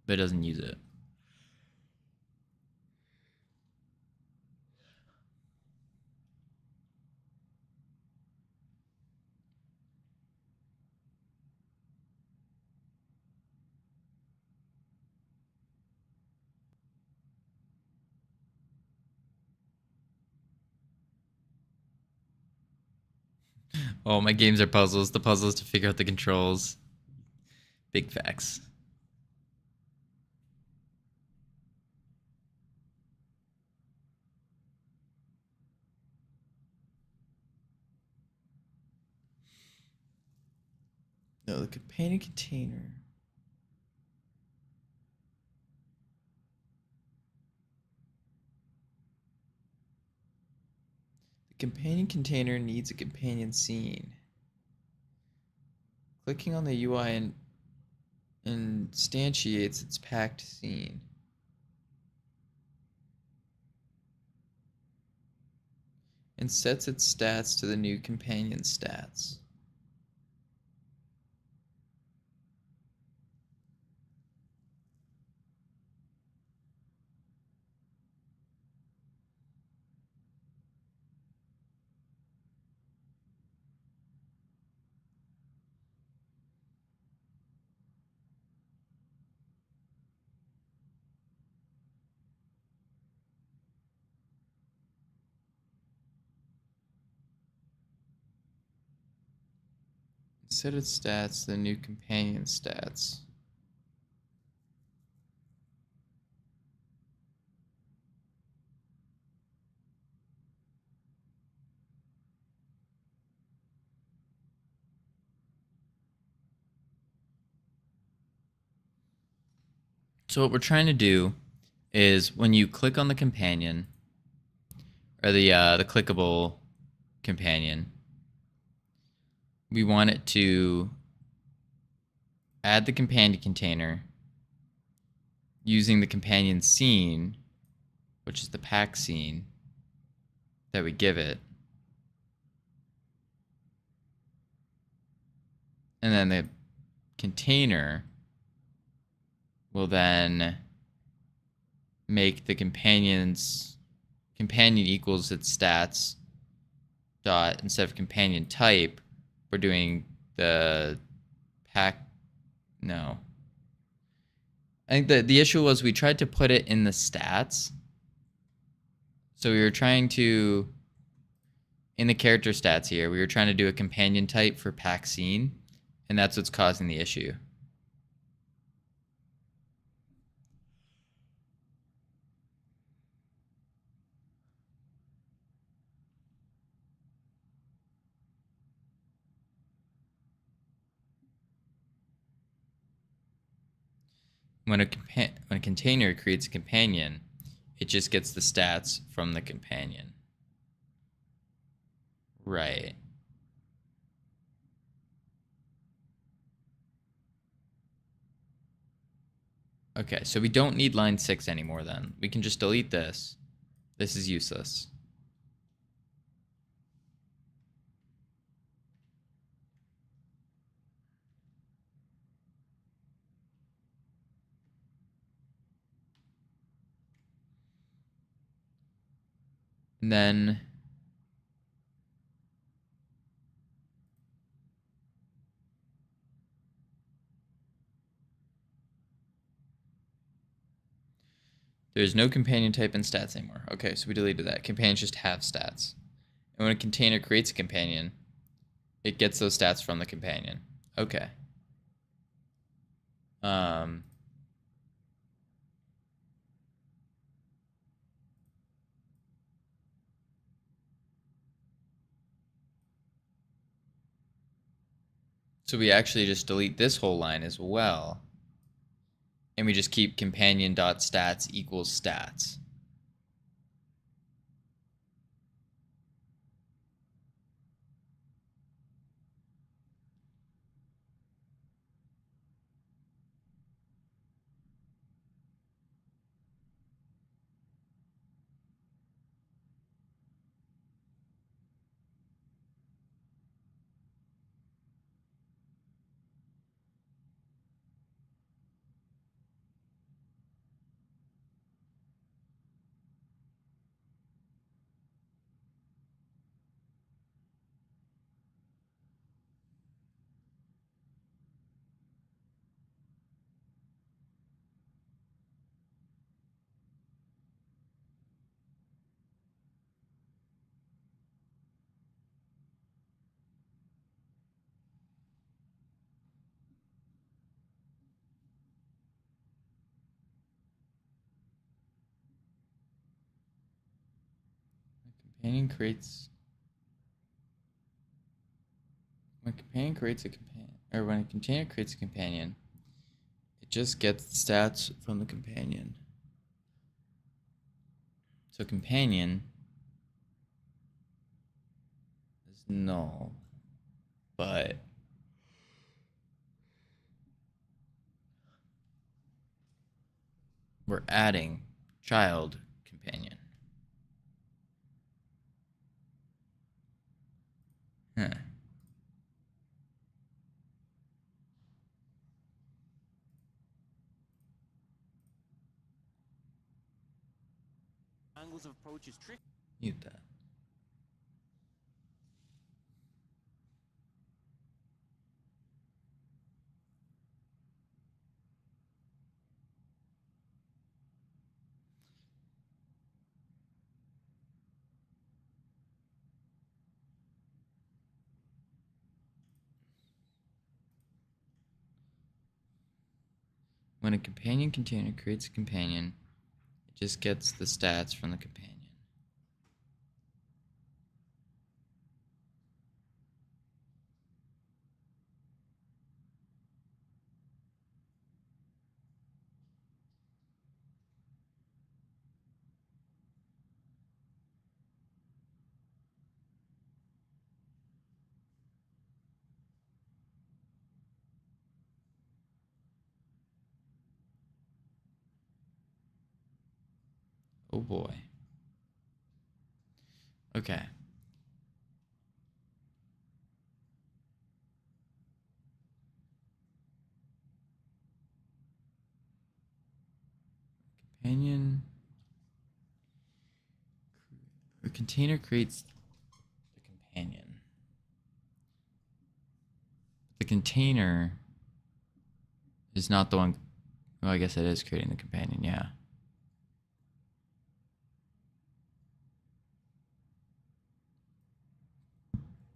But it doesn't use it. Oh, my games are puzzles. The puzzles to figure out the controls. Big facts. No, the companion container. The companion container needs a companion scene. Clicking on the UI instantiates its packed scene. And sets its stats to the new companion stats. Set its stats to the new companion stats. So what we're trying to do is when you click on the companion, or the clickable companion, we want it to add the companion container using the companion scene, which is the pack scene that we give it. And then the container will then make the companion equals its stats dot, instead of companion type, we're doing the pack. No. I think the issue was we tried to put it in the stats. So we were trying to, in the character stats here, we were trying to do a companion type for pack scene, and that's what's causing the issue. When a container creates a companion, it just gets the stats from the companion. Right. Okay, so we don't need line 6 anymore then. We can just delete this. This is useless. And then there's no companion type in stats anymore. Okay, so we deleted that. Companions just have stats. And when a container creates a companion, it gets those stats from the companion. Okay. So we actually just delete this whole line as well. And we just keep companion.stats equals stats. Companion creates. When a companion creates a companion, or when a container creates a companion, it just gets the stats from the companion. So companion is null, but we're adding child companion. Huh. Angles of approach is tricky. Mute that. When a companion container creates a companion, it just gets the stats from the companion. Oh boy. Okay. Companion. A container creates the companion. The container is not the one. Well, I guess it is creating the companion, yeah.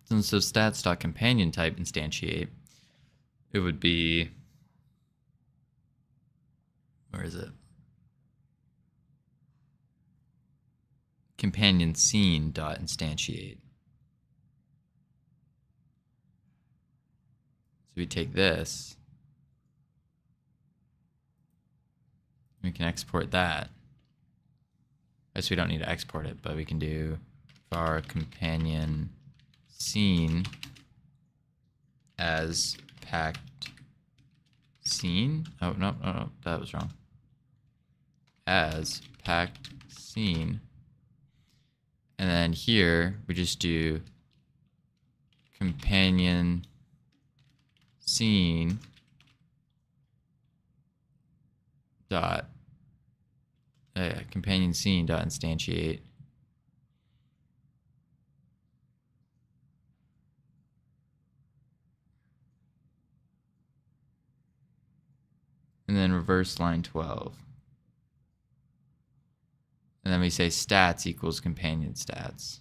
Since the stats.companion type instantiate, it would be. Where is it? Companion scene dot instantiate. So we take this. We can export that. I guess we don't need to export it, but we can do var companion scene as packed scene. Oh, no, that was wrong. As packed scene. And then here we just do companion scene dot companion scene dot instantiate and then reverse line 12. And then we say stats equals companion stats.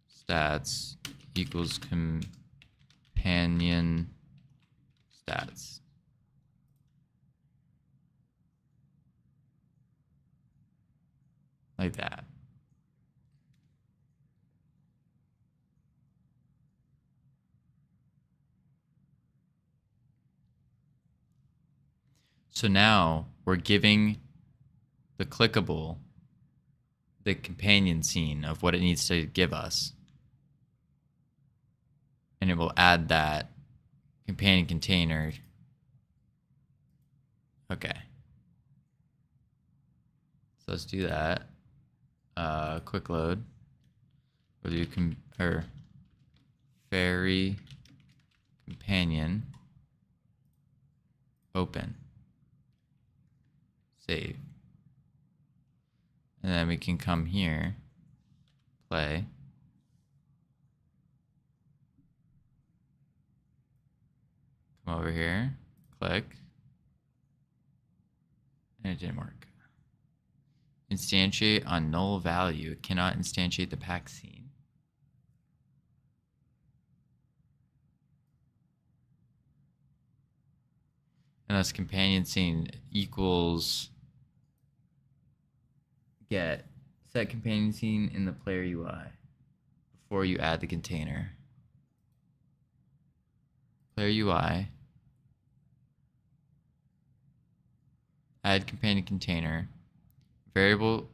Stats equals companion stats. Like that. So now we're giving the clickable the companion scene of what it needs to give us. And it will add that companion container. Okay. So let's do that. Quick load. We'll do fairy companion open. Save. And then we can come here, play. Come over here, click. And it didn't work. Instantiate on null value. It cannot instantiate the pack scene. Unless companion scene equals get set companion scene in the player UI before you add the container. Player UI. Add companion container. Variable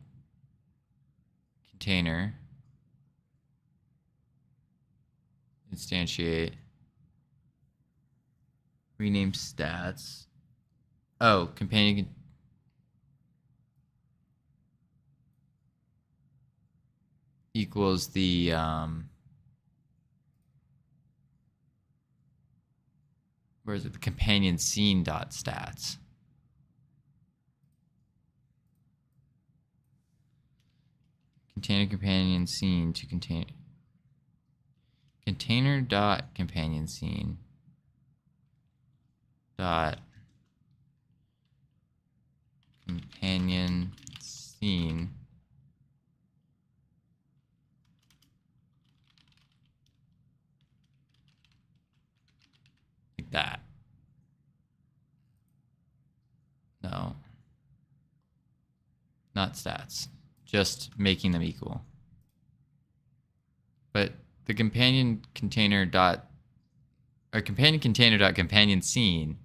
container. Instantiate. Rename stats. Oh, companion. Equals the where is it? The companion scene dot stats. Container companion scene to contain container dot companion scene dot companion scene like that. No, not stats, just making them equal. But the companion container dot or companion container dot companion scene,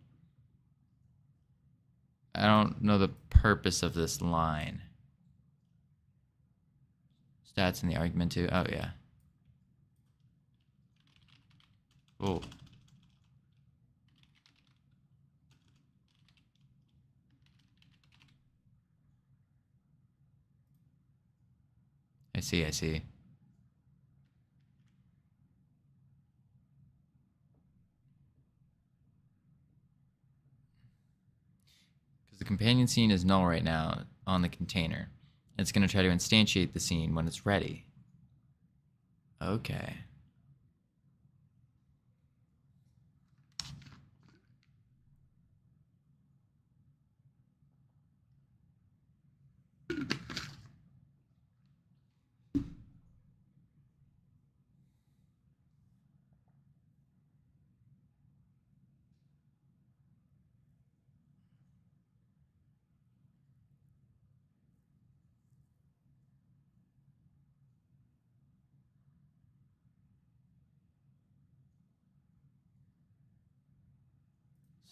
I don't know the purpose of this line. Stats in the argument too. Oh yeah. Cool. I see, I see. Because the companion scene is null right now on the container. It's going to try to instantiate the scene when it's ready. Okay.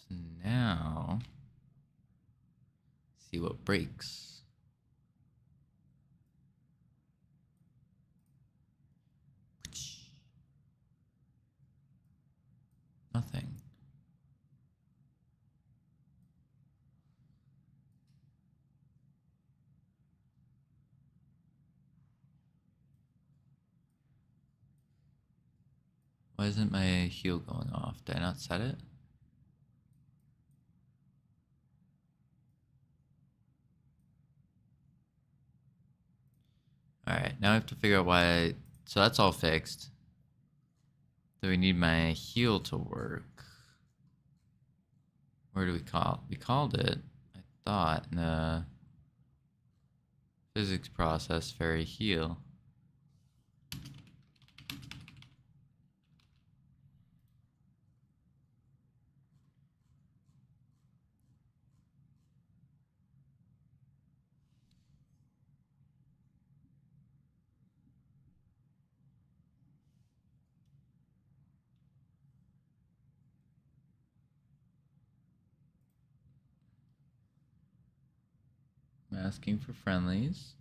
So now, see what breaks. Nothing. Why isn't my heal going off? Did I not set it? Alright, now I have to figure out why. So that's all fixed. So we need my heal to work. Where do we call? We called it, I thought, in the physics process, fairy heal. Asking for friendlies.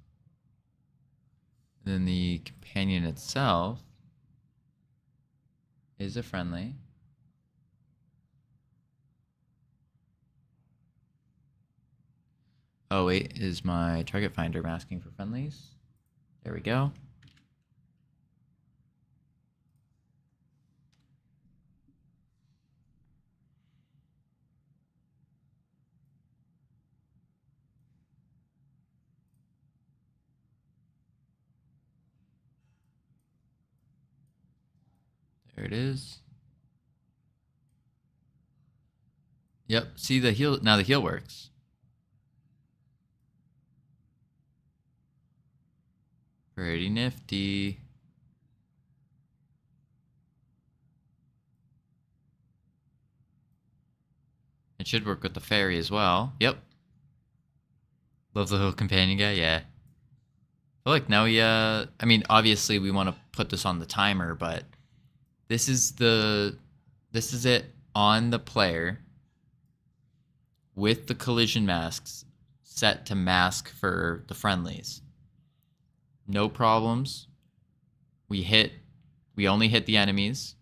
Then the companion itself is a friendly. Oh wait, is my target finder masking for friendlies? There we go. There it is. Yep, see the heal, now the heal works. Pretty nifty. It should work with the fairy as well. Yep. Love the little companion guy, yeah. But look, now we, I mean, obviously we want to put this on the timer, but this is it on the player with the collision masks set to mask for the friendlies. No problems. We only hit the enemies.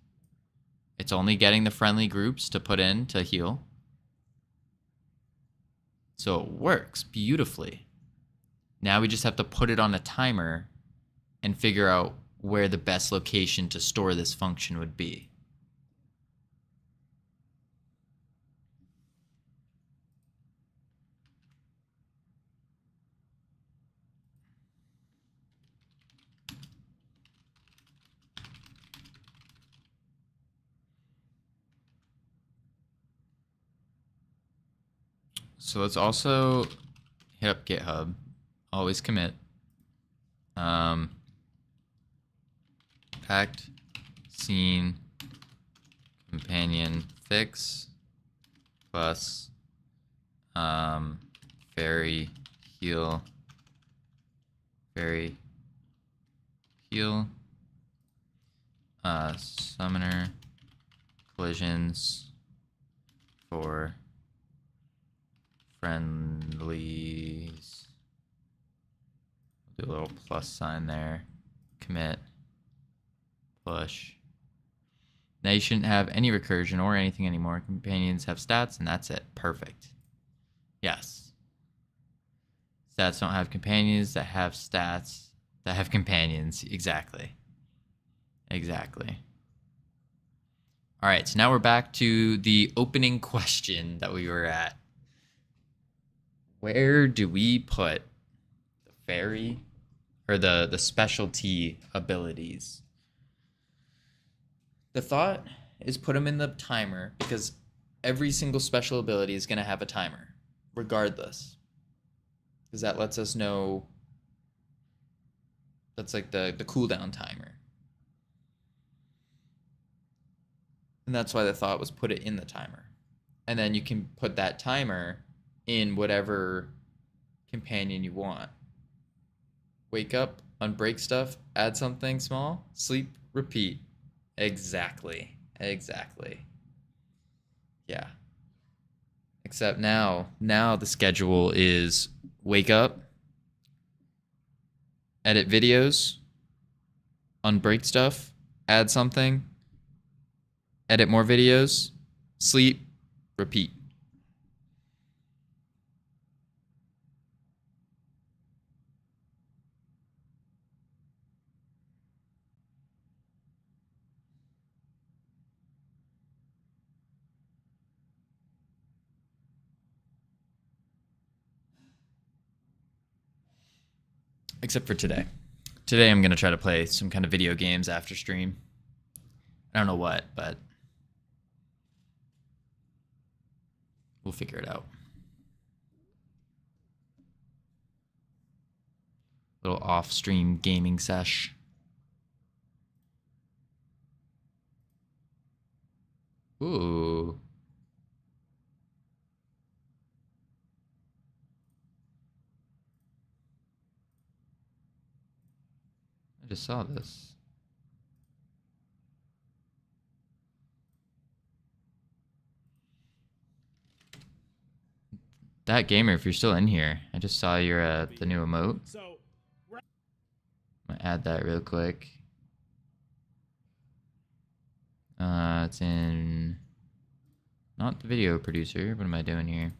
It's only getting the friendly groups to put in to heal. So it works beautifully. Now we just have to put it on a timer and figure out where the best location to store this function would be. So let's also hit up GitHub. Always commit. Packed scene companion fix plus fairy heal summoner collisions for friendlies. Do a little plus sign there. Commit. Push. Now you shouldn't have any recursion or anything anymore. Companions have stats and that's it. Perfect. Yes. Stats don't have companions that have stats. that have companions. Exactly. Exactly. All right, so now we're back to the opening question that we were at. Where do we put the fairy or the specialty abilities? The thought is put them in the timer because every single special ability is going to have a timer, regardless. Because that lets us know, that's like the cooldown timer. And that's why the thought was put it in the timer. And then you can put that timer in whatever companion you want. Wake up, unbreak stuff, add something small, sleep, repeat. Exactly. Exactly. Yeah. Except now the schedule is wake up, edit videos, unbreak stuff, add something, edit more videos, sleep, repeat. Except for today. Today I'm going to try to play some kind of video games after stream. I don't know what, but we'll figure it out. Little off-stream gaming sesh. Ooh. I just saw this. That gamer, if you're still in here, I just saw your the new emote. I'm gonna add that real quick. It's in not the video producer. What am I doing here?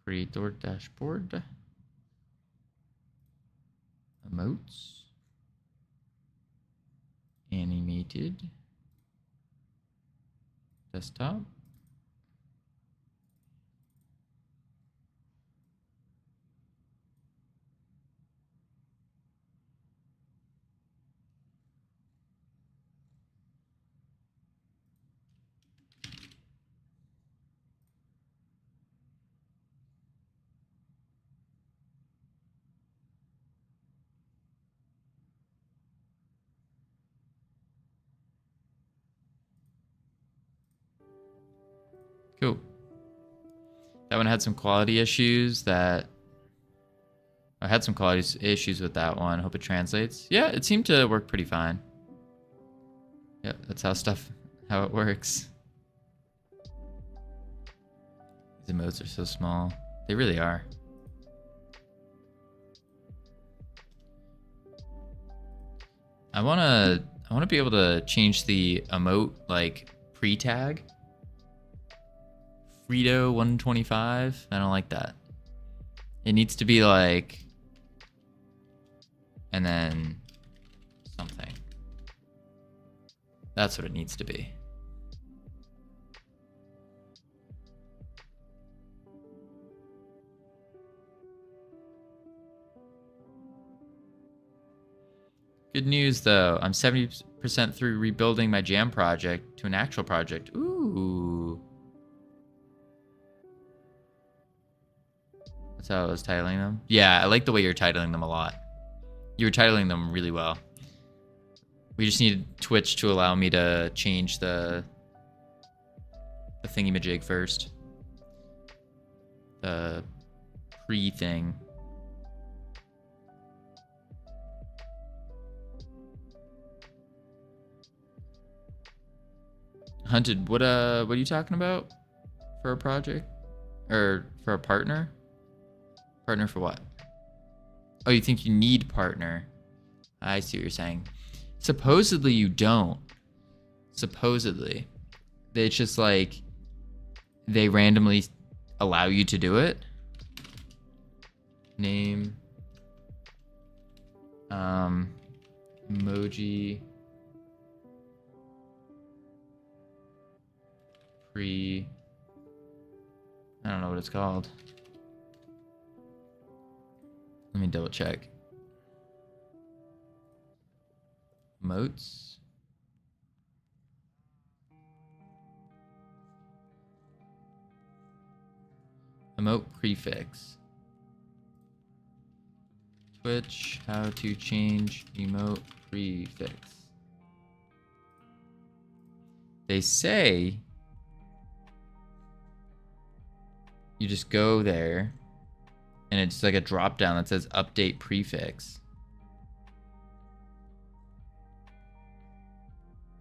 Creator dashboard. Emotes. Animated. Desktop. Cool. That one had some quality issues that... I had some quality issues with that one. Hope it translates. Yeah, it seemed to work pretty fine. Yeah, that's how it works. These emotes are so small. They really are. I wanna be able to change the emote like pre-tag. Frito 125. I don't like that. It needs to be like, and then something. That's what it needs to be. Good news though, I'm 70% through rebuilding my jam project to an actual project. Ooh. That's how I was titling them. Yeah, I like the way you're titling them a lot. You were titling them really well. We just needed Twitch to allow me to change the thingy-majig first. The pre-thing. Hunted, what are you talking about? For a project? Or for a partner? Partner for what? Oh, you think you need partner? I see what you're saying. Supposedly you don't. Supposedly. It's just like they randomly allow you to do it. Name Emoji pre. I don't know what it's called. Let me double check. Emotes. Emote prefix. Twitch, how to change emote prefix. They say you just go there and it's like a drop down that says update prefix.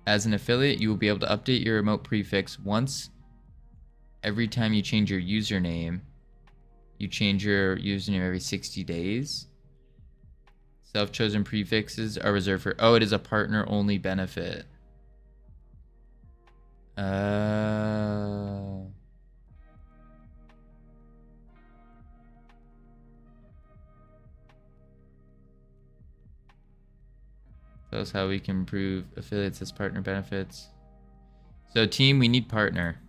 As an affiliate, you will be able to update your emote prefix once every time you change your username. You change your username every 60 days. Self-chosen prefixes are reserved for... Oh, it is a partner-only benefit. That's how we can improve affiliates as partner benefits. So team, we need partner.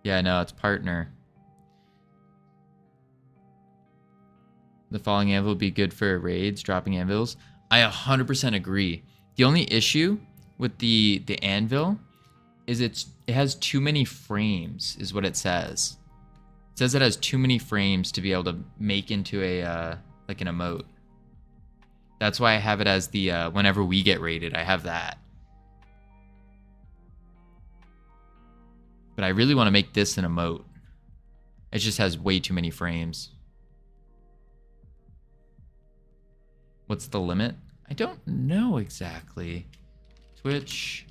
Yeah, no, it's partner. The falling anvil would be good for raids, dropping anvils. I 100% agree. The only issue with the anvil is it has too many frames, is what it says. It says it has too many frames to be able to make into a like an emote. That's why I have it as the whenever we get raided, I have that. But I really want to make this an emote. It just has way too many frames. What's the limit? I don't know exactly. Twitch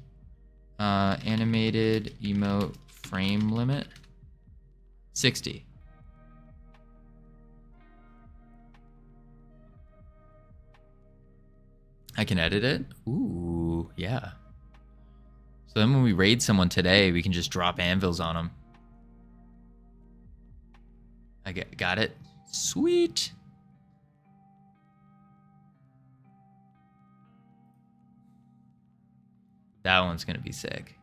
animated emote frame limit 60. I can edit it. Ooh, yeah. So then when we raid someone today, we can just drop anvils on them. I got it. Sweet. That one's gonna be sick.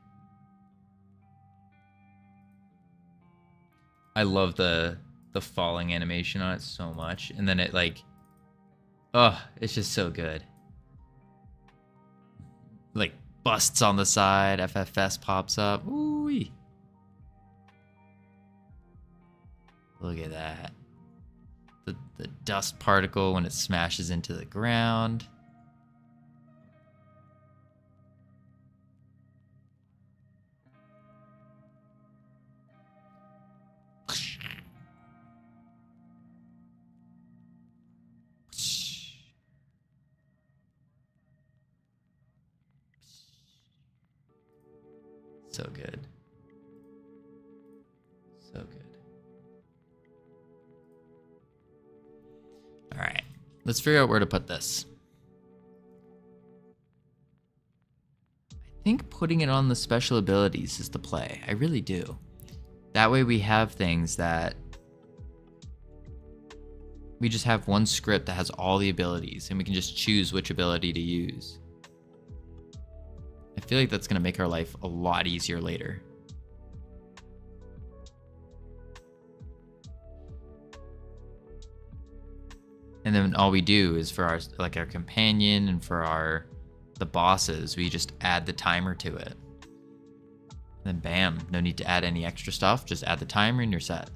I love the falling animation on it so much, and then it like, oh, it's just so good. Like busts on the side, FFS pops up. Ooh. Look at that. The dust particle when it smashes into the ground. So good. So good. All right. Let's figure out where to put this. I think putting it on the special abilities is the play. I really do. That way we have things that we just have one script that has all the abilities and we can just choose which ability to use. I feel like that's going to make our life a lot easier later. And then all we do is for our our companion and for the bosses, we just add the timer to it. And then bam, no need to add any extra stuff, just add the timer and you're set.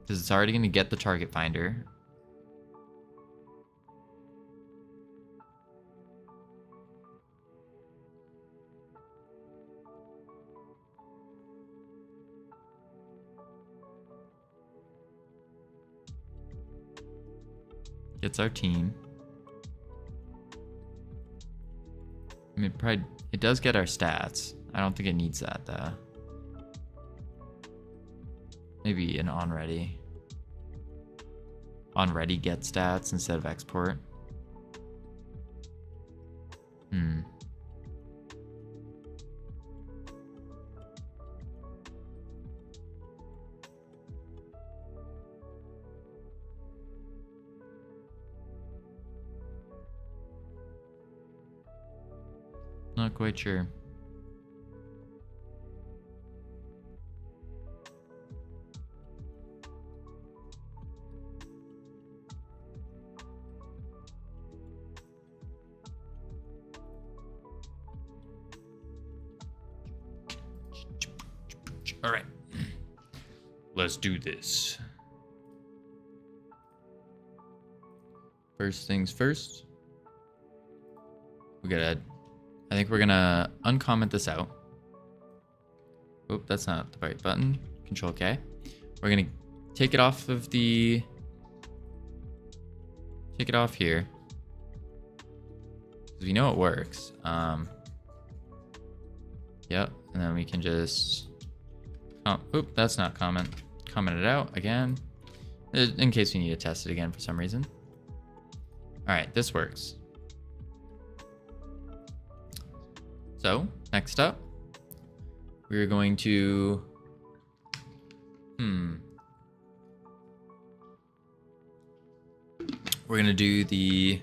Because it's already going to get the target finder. Gets our team. I mean, probably it does get our stats. I don't think it needs that though. Maybe an on ready. On ready get stats instead of export. Not quite sure. All right. Let's do this. First things first. I think we're gonna uncomment this out. Oop, that's not the right button. Control K. We're gonna take it off of the... Take it off here. Because we know it works. Yep, and then we can just... Oh, oop, that's not comment. Comment it out again. In case we need to test it again for some reason. Alright, this works. So, next up, we're going to... We're going to do the...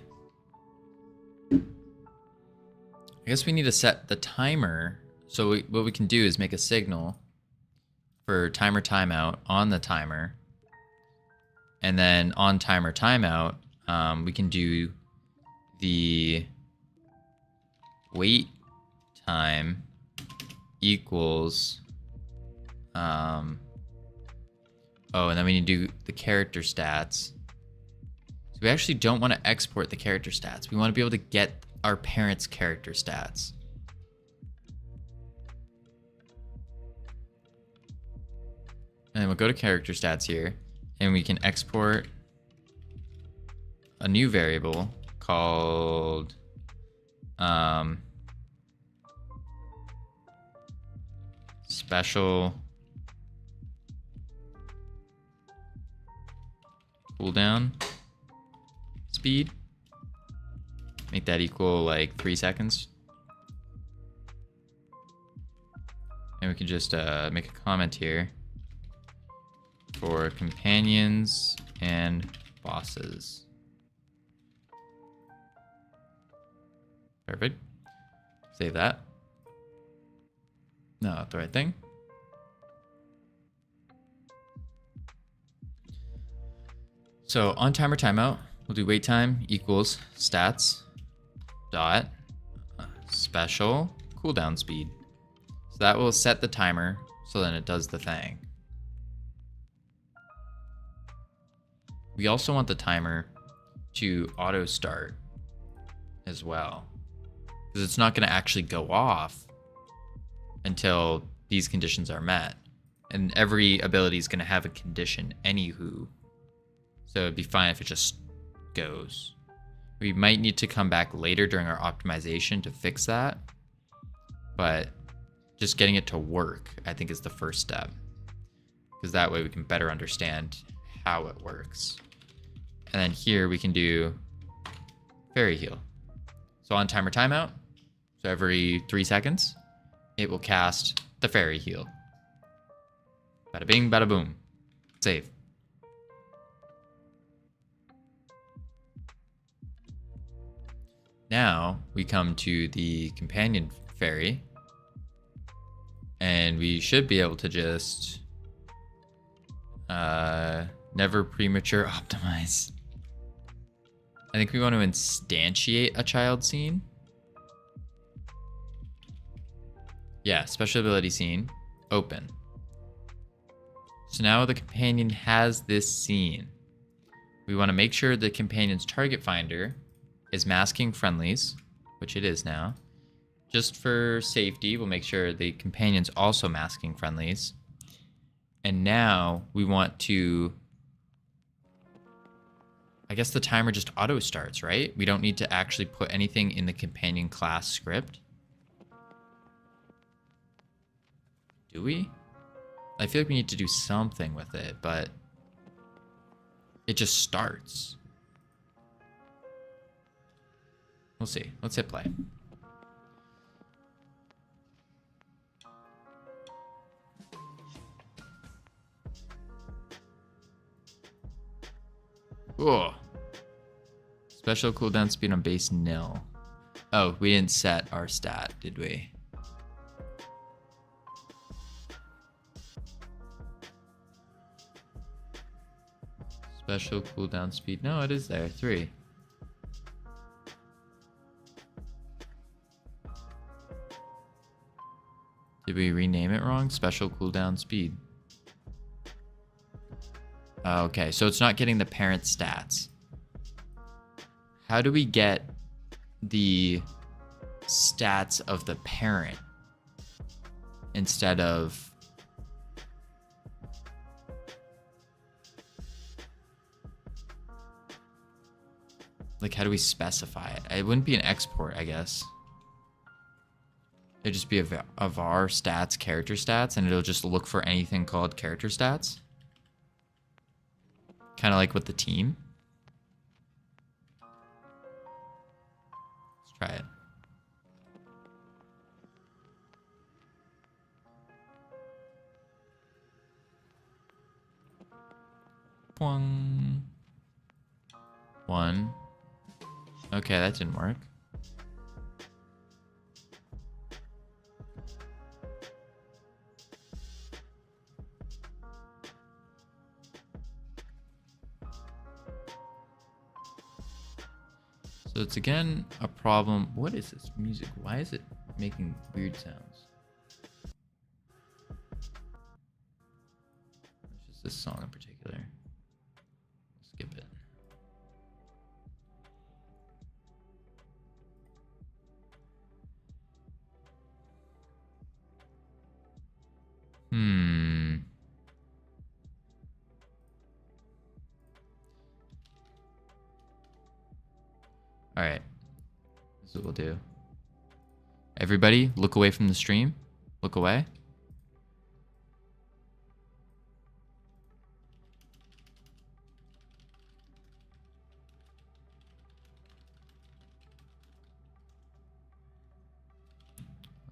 I guess we need to set the timer. So what we can do is make a signal for timer timeout on the timer. And then on timer timeout, we can do the wait time equals oh, and then we need to do the character stats. So we actually don't want to export the character stats. We want to be able to get our parents' character stats. And then we'll go to character stats here, and we can export a new variable called special cooldown speed. Make that equal like 3 seconds. And we can just make a comment here for companions and bosses. Perfect. Save that. No, not the right thing. So on timer timeout, we'll do wait time equals stats dot special cooldown speed. So that will set the timer so then it does the thing. We also want the timer to auto start as well, because it's not going to actually go off until these conditions are met. And every ability is going to have a condition anywho. So it'd be fine if it just goes. We might need to come back later during our optimization to fix that. But just getting it to work, I think, is the first step. Because that way we can better understand how it works. And then here we can do fairy heal. So on timer timeout, so every 3 seconds, it will cast the fairy heal. Bada bing, bada boom. Save. Now we come to the companion fairy. And we should be able to just never premature optimize. I think we want to instantiate a child scene. Yeah, special ability scene, open. So now the companion has this scene. We want to make sure the companion's target finder is masking friendlies, which it is now. Just for safety, we'll make sure the companion's also masking friendlies. And now we want to... I guess the timer just auto starts, right? We don't need to actually put anything in the companion class script. Do we? I feel like we need to do something with it, but it just starts. We'll see. Let's hit play. Whoa. Special cooldown speed on base nil. Oh, we didn't set our stat, did we? Special cooldown speed. No, it is there. 3. Did we rename it wrong? Special cooldown speed. Okay, so it's not getting the parent stats. How do we get the stats of the parent instead of... Like, how do we specify it? It wouldn't be an export, I guess. It'd just be a var stats, character stats, and it'll just look for anything called character stats. Kind of like with the team. Let's try it. Boing. 1. Okay, that didn't work. So it's again a problem. What is this music? Why is it making weird sounds? It's just this song in particular. Skip it. All right. This is what we'll do. Everybody, look away from the stream. Look away.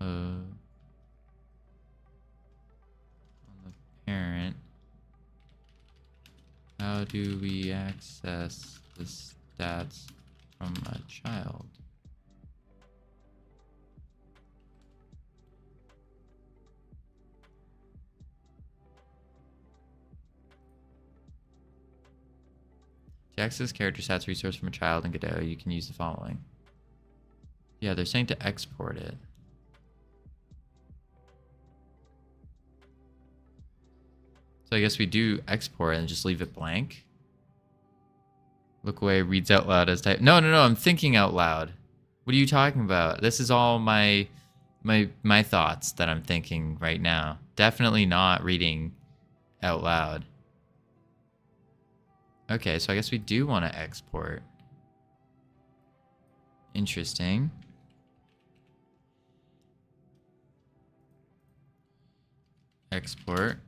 On the parent, how do we access the stats from a child? To access character stats resource from a child in Godot, you can use the following. Yeah, they're saying to export it. So I guess we do export and just leave it blank. Look away, reads out loud as type. No, I'm thinking out loud. What are you talking about? This is all my thoughts that I'm thinking right now. Definitely not reading out loud. Okay, so I guess we do want to export. Interesting. Export.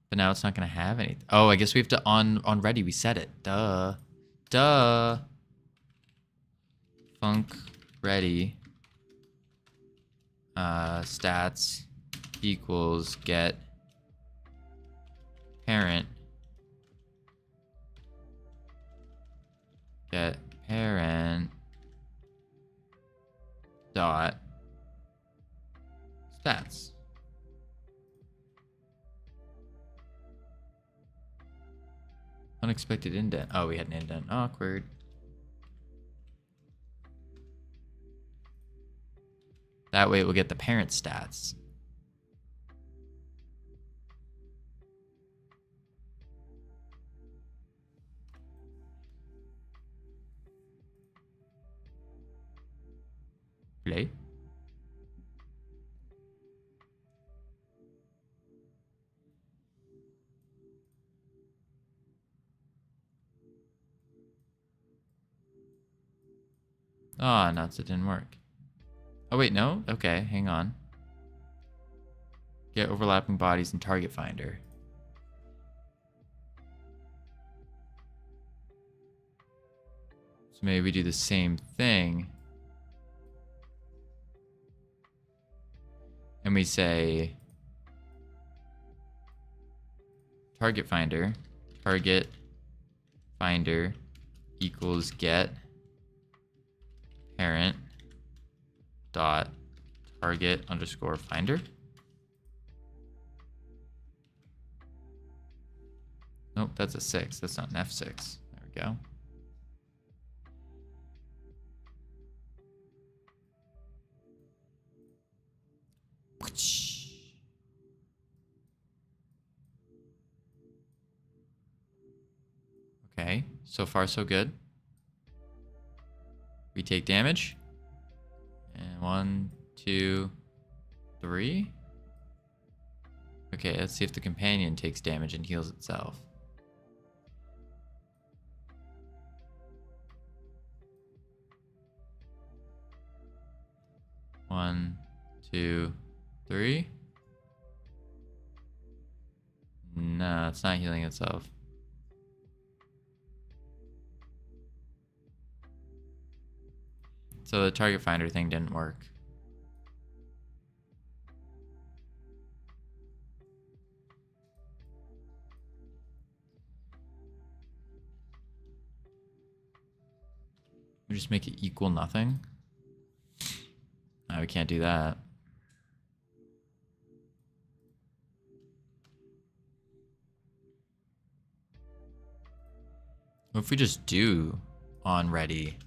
But now it's not going to have anything. Oh, I guess we have to on ready. We set it. Duh. Func ready. Stats equals get parent. Get parent dot stats. Unexpected indent. Oh, we had an indent. Awkward. That way we'll get the parent stats. Play. Oh, nuts, it didn't work. Oh, wait, no? Okay, hang on. Get overlapping bodies in target finder. So maybe we do the same thing. And we say target finder equals get parent dot target underscore finder. Nope, that's a 6. That's not an F6. There we go. Okay, so far so good. We take damage. And 1, 2, 3. Okay, let's see if the companion takes damage and heals itself. One, 2, 3. No, it's not healing itself. So the target finder thing didn't work. We just make it equal nothing. No, we can't do that. What if we just do on ready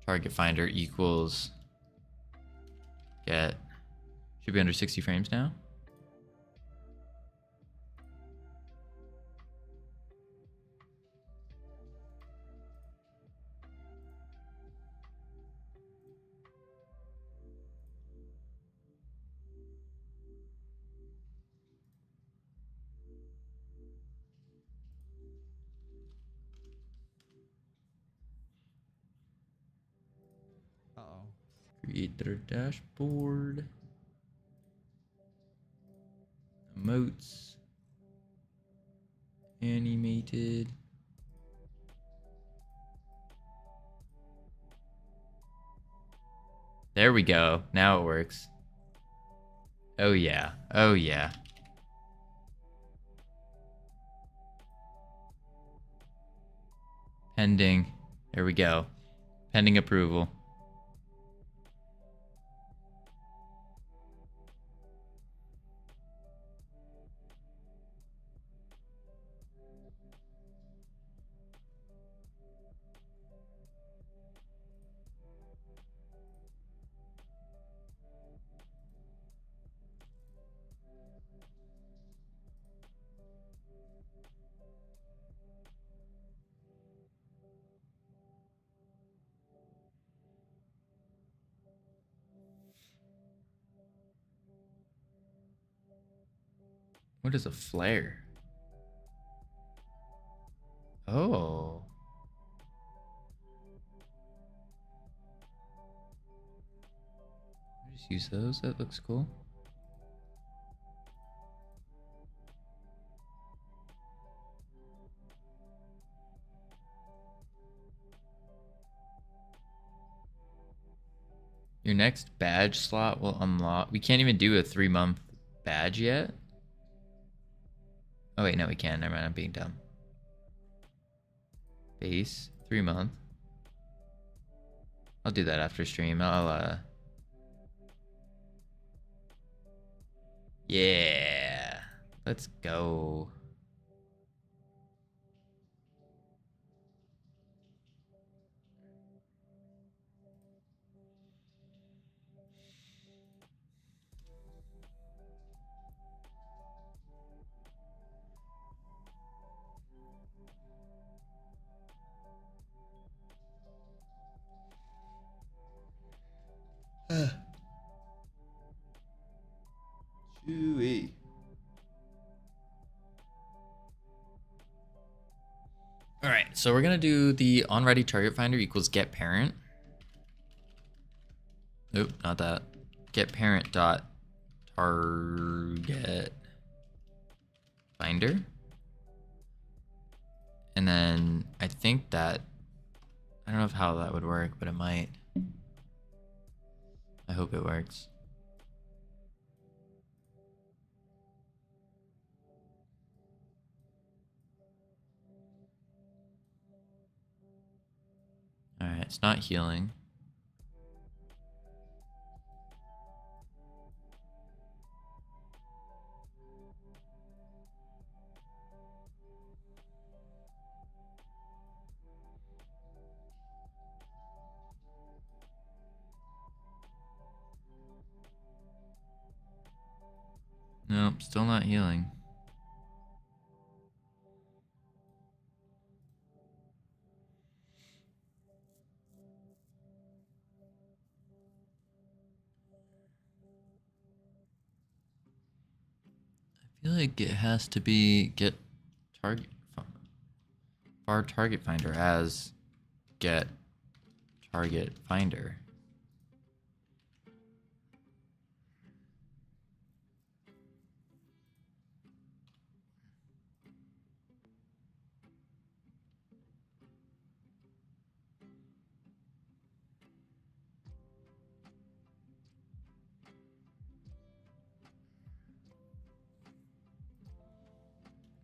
target finder equals get, should be under 60 frames now. Creator dashboard. Emotes. Animated. There we go. Now it works. Oh yeah. Oh yeah. Pending. There we go. Pending approval. What is a flare? Oh. Just use those. That looks cool. Your next badge slot will unlock. We can't even do a 3-month badge yet. Oh wait, no, we can. Never mind, I'm being dumb. Base 3-month. I'll do that after stream. Yeah. Let's go. Chewy. All right, so we're gonna do the onReady target finder equals get parent. Nope, not that. Get parent dot target finder. And then I think that, I don't know how that would work, but it might. I hope it works. All right, it's not healing. Nope, still not healing. I feel like it has to be get target bar target finder as get target finder.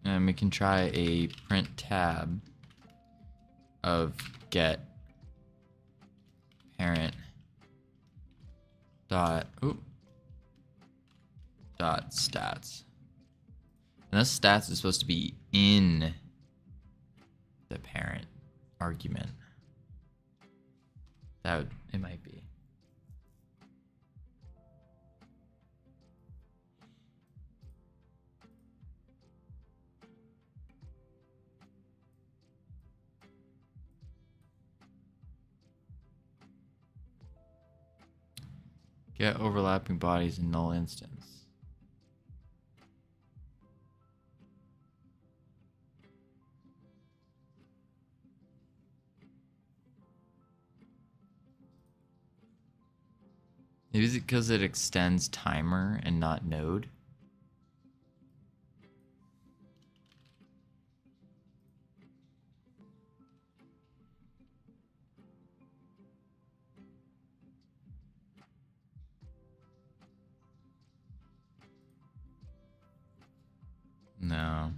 And we can try a print tab of get parent dot dot stats. And this stats is supposed to be in the parent argument. It might be. Get overlapping bodies in null instance. Maybe it's because it extends timer and not node. No.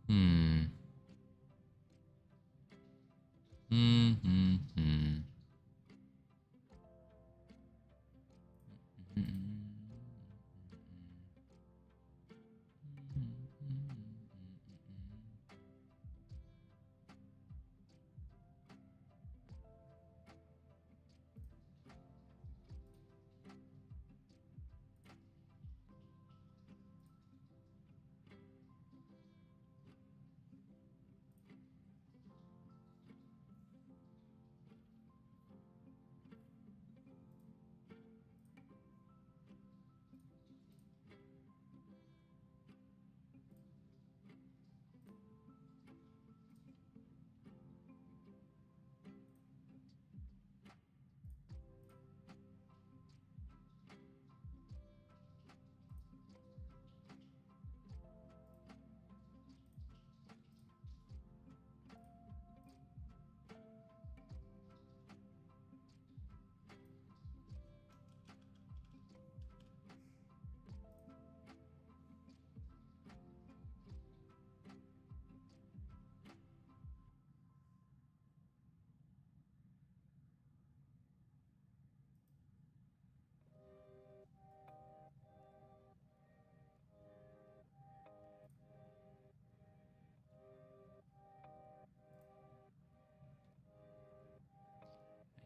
Hmm. Hmm.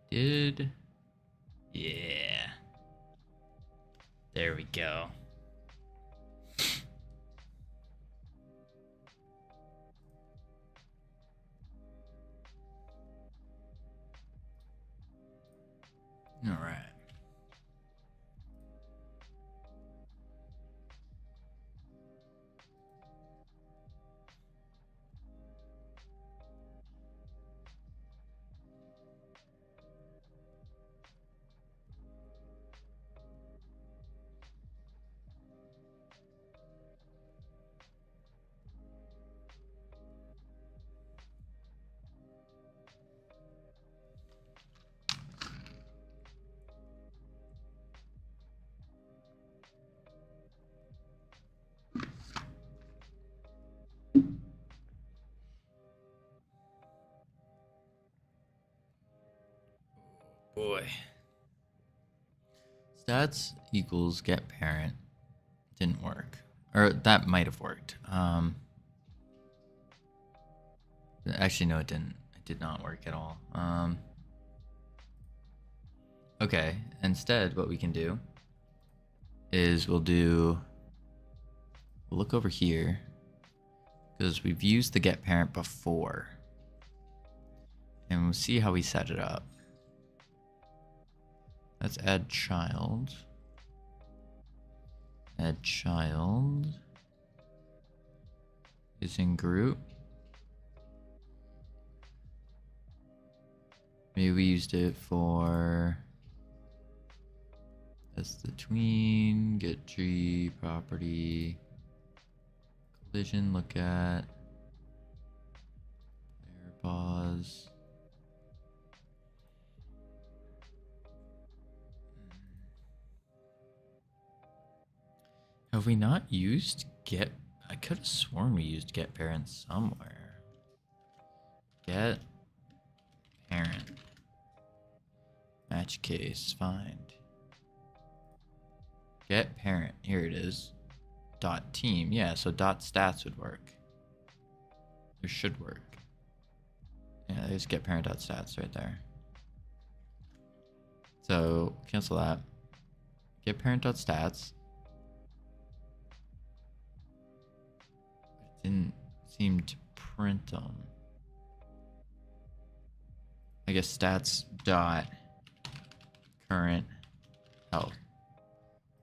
Did. Yeah. There we go. All right. Boy. Stats equals get parent didn't work, or that might have worked. Actually, no, it didn't. It did not work at all. Okay, instead, what we can do is we'll look over here because we've used the get parent before, and we'll see how we set it up. Let's add child. Add child is in group. Maybe we used it for that's the tween, get tree, property, collision, look at, player pause. Have we not used get? I could have sworn we used get parent somewhere. Get parent. Match case, find. Get parent, here it is. Dot team, yeah, so dot stats would work. It should work. Yeah, there's get parent dot stats right there. So cancel that. Get parent dot stats. It didn't seem to print them. I guess stats dot current health.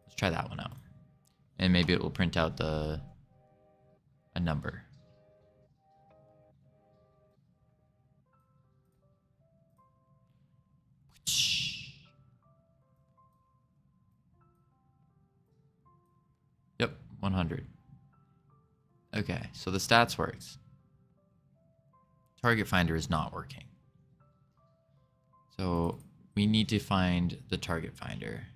Let's try that one out. And maybe it will print out a number. Yep, 100. Okay, so the stats works. Target finder is not working. So we need to find the target finder.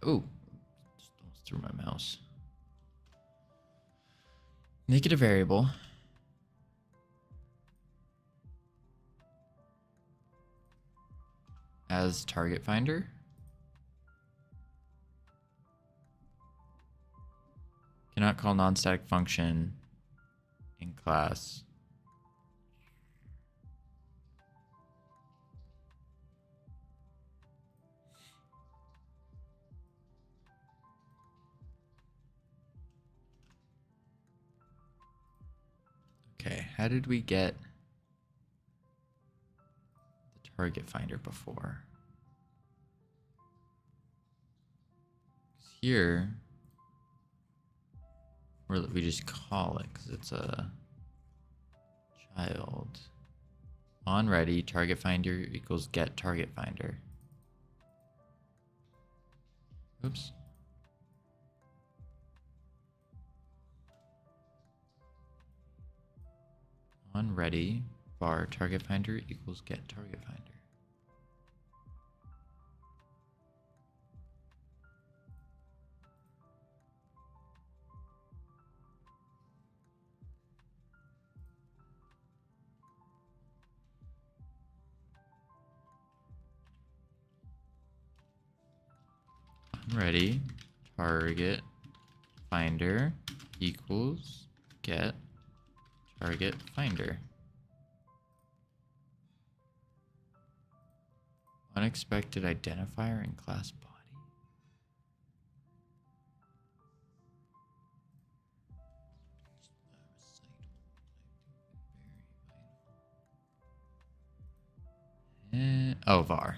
Oh, just almost threw my mouse. Make it a variable. As target finder. Cannot call non-static function in class. Okay, how did we get the target finder before? Here, we just call it because it's a child. On ready, target finder equals get target finder. Oops. On ready, var target finder equals get target finder. On ready, target finder equals get target finder. Unexpected identifier in class body. Oh, var.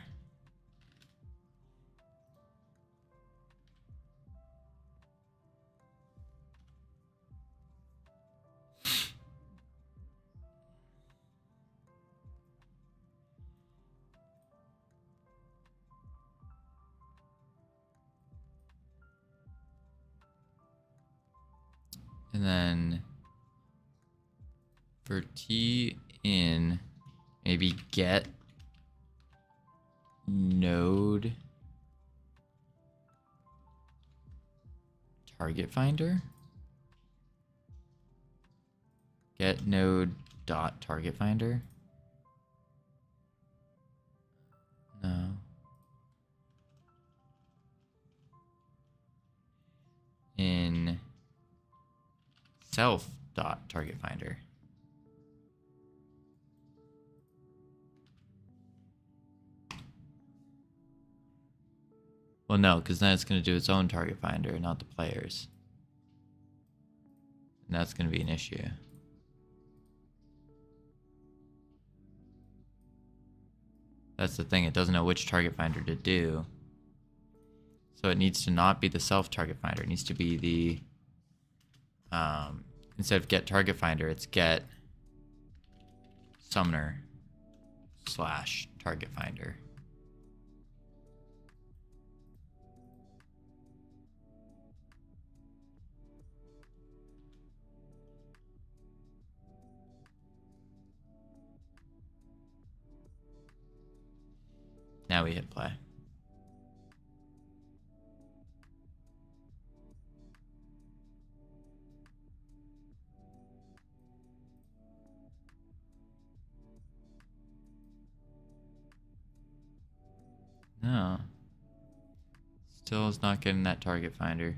And then for T in, maybe get node target finder. Get node dot target finder. No. In self dot target finder. Well, no, because then it's going to do its own target finder, not the player's. And that's going to be an issue. That's the thing, it doesn't know which target finder to do. So it needs to not be the self target finder. It needs to be the, instead of get target finder, it's get summoner slash target finder. Now we hit play. No. Still is not getting that target finder.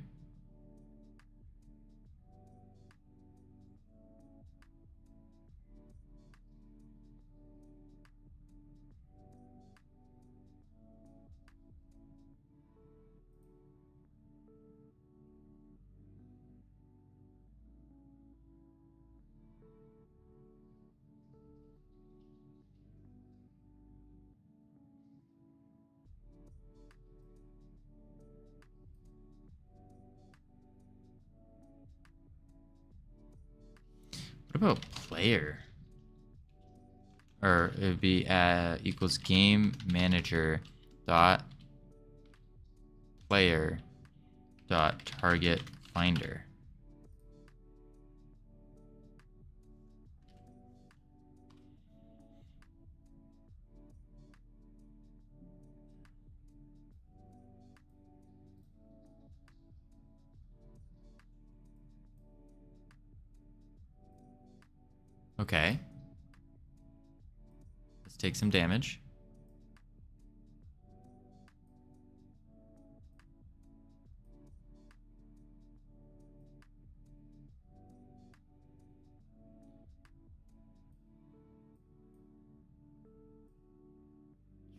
What about player? Or it would be equals game manager dot player dot target finder. Okay. Let's take some damage.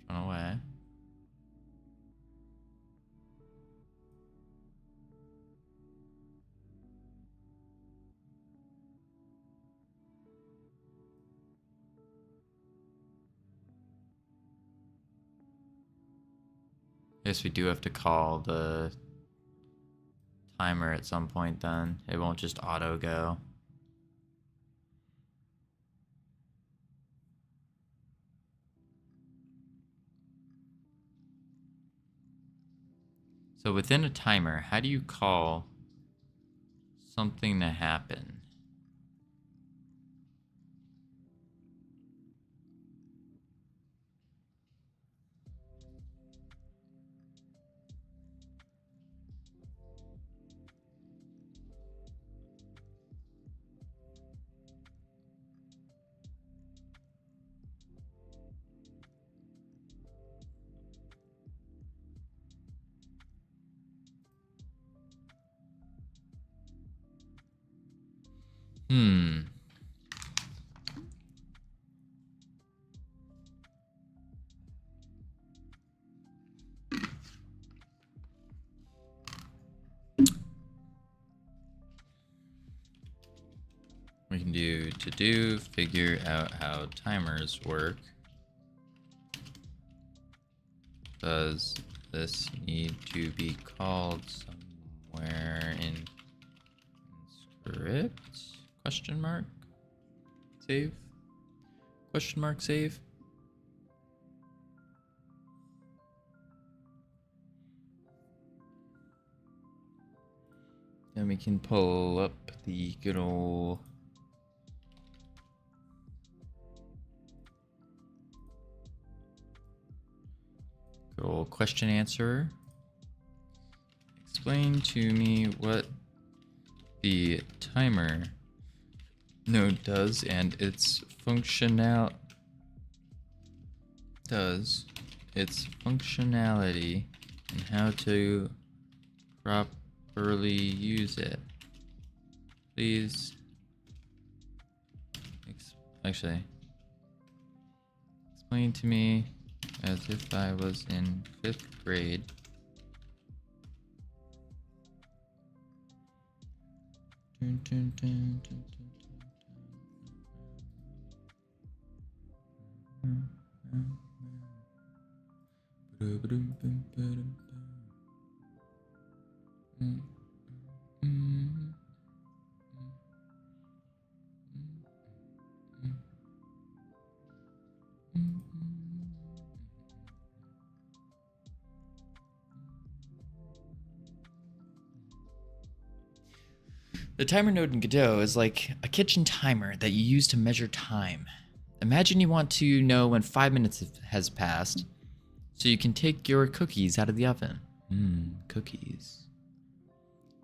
Let's run away. Guess we do have to call the timer at some point then. It won't just auto go. So within a timer, how do you call something to happen? We can do to do, figure out how timers work. Does this need to be called somewhere in script? Question mark? Save? Question mark save? Then we can pull up the good old question answer. Explain to me what the timer node does and its functionality and how to properly use it. Please actually explain to me as if I was in 5th grade. Dun, dun, dun, dun, dun, dun, dun. The timer node in Godot is like a kitchen timer that you use to measure time. Imagine you want to know when 5 minutes has passed, so you can take your cookies out of the oven. Cookies.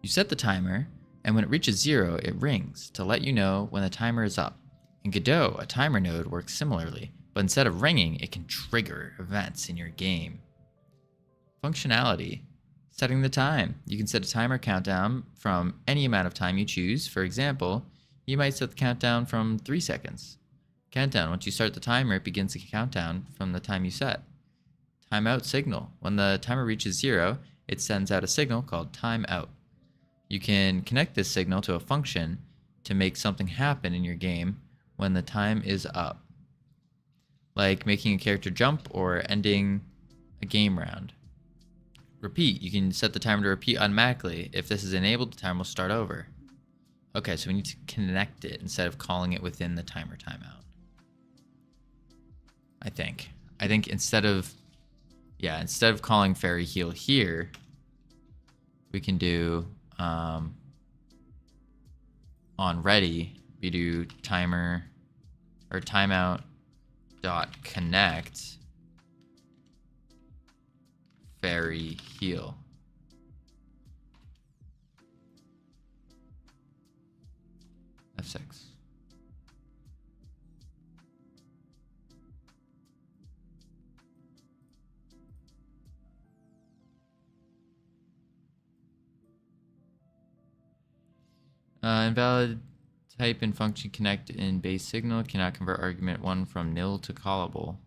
You set the timer, and when it reaches 0, it rings to let you know when the timer is up. In Godot, a timer node works similarly, but instead of ringing, it can trigger events in your game. Functionality. Setting the time. You can set a timer countdown from any amount of time you choose. For example, you might set the countdown from 3 seconds. Countdown. Once you start the timer, it begins the countdown from the time you set. Timeout signal. When the timer reaches 0, it sends out a signal called timeout. You can connect this signal to a function to make something happen in your game when the time is up, like making a character jump or ending a game round. Repeat. You can set the timer to repeat automatically. If this is enabled, the timer will start over. Okay, so we need to connect it instead of calling it within the timer timeout. I think instead of calling fairy heal here, we can do on ready, we do timer or timeout dot connect fairy heal. F6. Invalid type and function connect in base signal cannot convert argument 1 from nil to callable.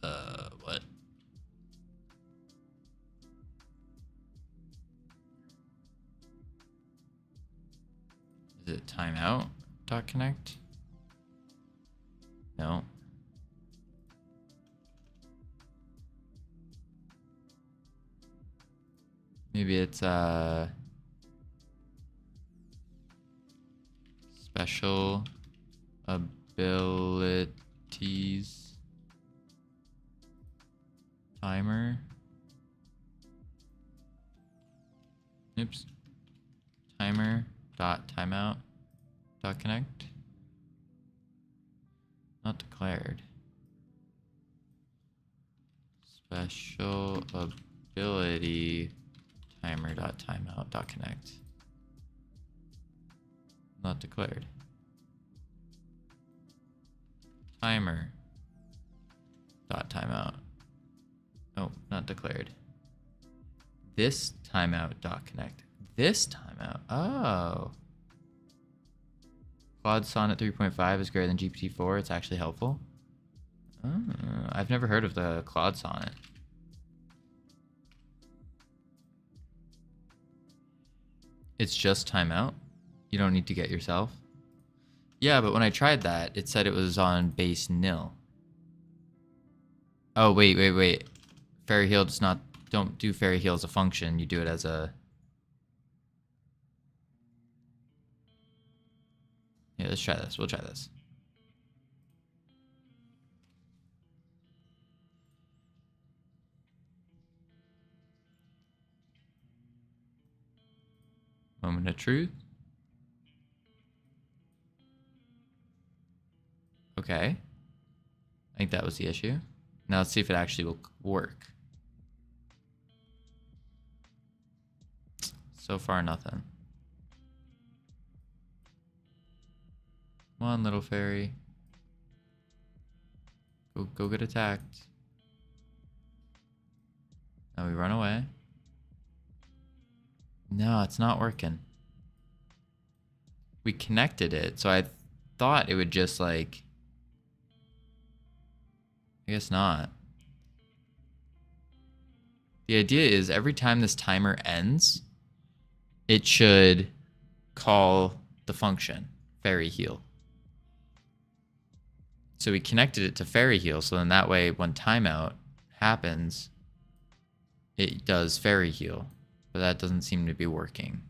What? Is it timeout dot connect? No. Maybe it's special abilities timer. Oops. Timer dot timeout dot connect. Not declared. Special ability timer dot timeout dot connect. Not declared. Timer dot timeout. Oh, not declared. This timeout dot connect. This timeout. Oh. Claude Sonnet 3.5 is greater than GPT-4. It's actually helpful. Oh, I've never heard of the Claude Sonnet. It's just timeout. You don't need to get yourself. Yeah, but when I tried that, it said it was on base nil. Oh, wait. Fairy heal does not, don't do fairy heal as a function. You do it as a... Yeah, let's try this. We'll try this. Moment of truth. Okay. I think that was the issue. Now let's see if it actually will work. So far, nothing. Come on, little fairy. Go get attacked. Now we run away. No, it's not working. We connected it, so I thought it would just like... I guess not. The idea is every time this timer ends, it should call the function, fairy heal. So we connected it to fairy heal, so then that way when timeout happens, it does fairy heal. But that doesn't seem to be working.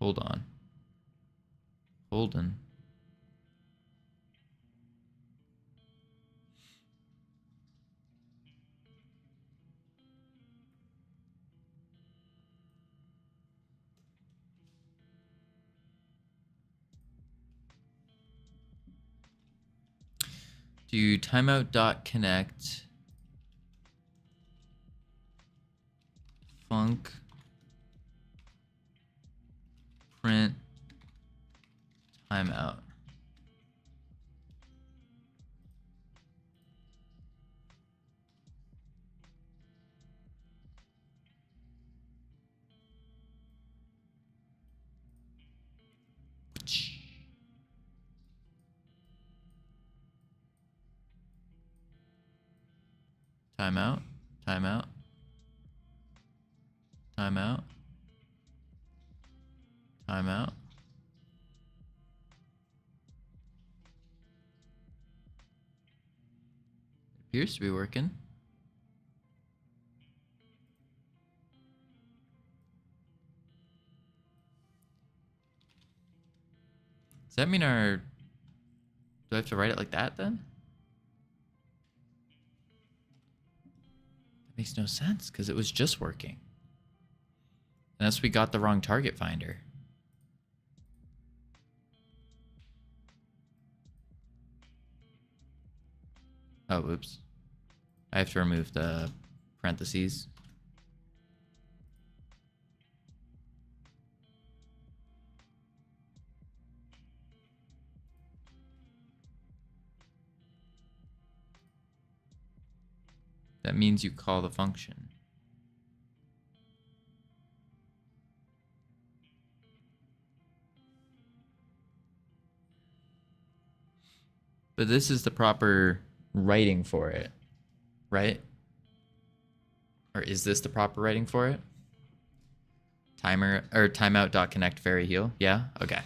Hold on. Holden. Do timeout.connect func print timeout. Timeout, timeout, timeout, timeout. Appears to be working. Does that mean our... Do I have to write it like that then? That makes no sense because it was just working. Unless we got the wrong target finder. Oh, oops. I have to remove the parentheses. That means you call the function. But this is the proper writing for it, right? Or is this the proper writing for it? Timer or timeout.connect fairy heal. Yeah, okay.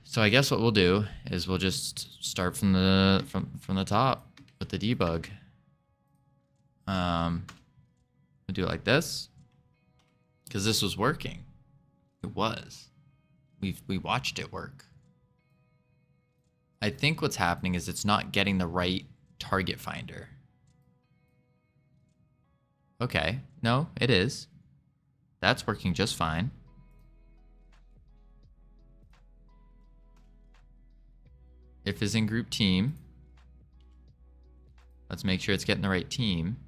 So I guess what we'll do is we'll just start from the top with the debug. We'll do it like this because this was working. It was. We watched it work. I think what's happening is it's not getting the right target finder. Okay, no, it is. That's working just fine. If is in group team. Let's make sure it's getting the right team.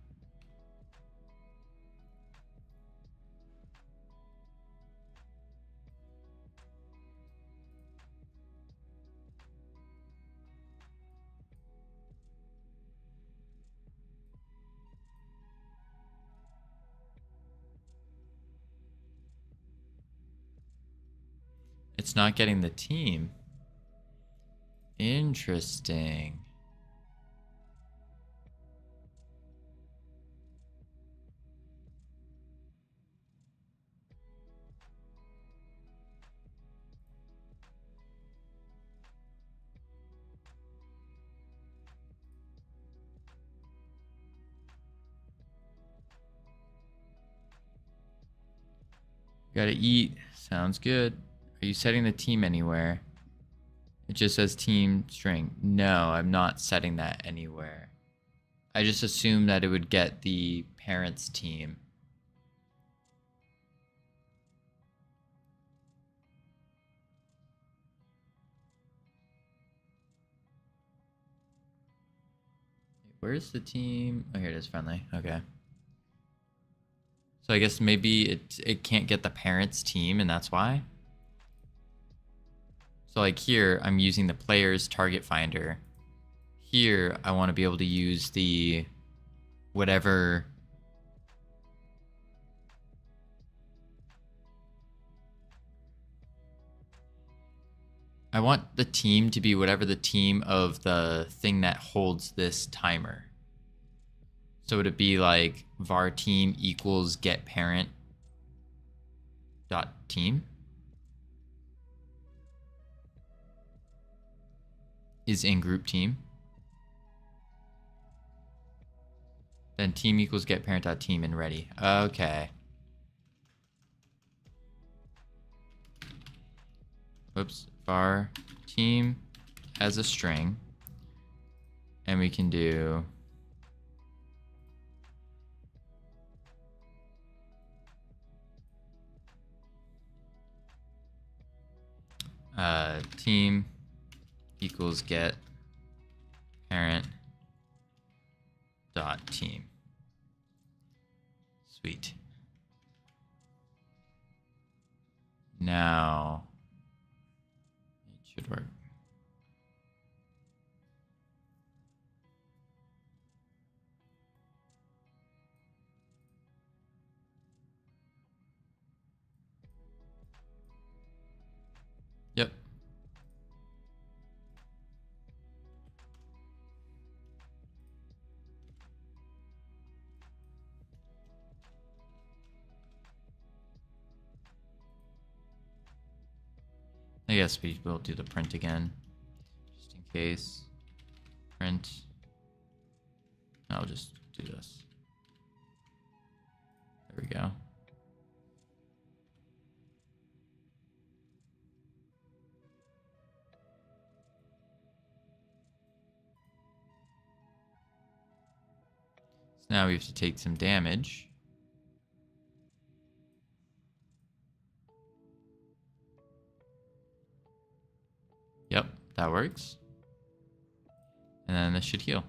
It's not getting the team. Interesting. Gotta eat. Sounds good. Are you setting the team anywhere? It just says team string. No, I'm not setting that anywhere. I just assumed that it would get the parents' team. Where's the team? Oh, here it is, friendly. Okay. So I guess maybe it can't get the parents' team, and that's why. So like here, I'm using the player's target finder. Here, I want to be able to use the whatever. I want the team to be whatever the team of the thing that holds this timer. So would it be like var team equals get parent dot team? Is in group team. Then team equals get parent dot team and ready. Okay. Whoops. Var team as a string. And we can do team equals get parent dot team. Sweet. Now it should work. Yep. I guess we will do the print again, just in case. Print. I'll just do this. There we go. So now we have to take some damage. Yep, that works. And then this should heal.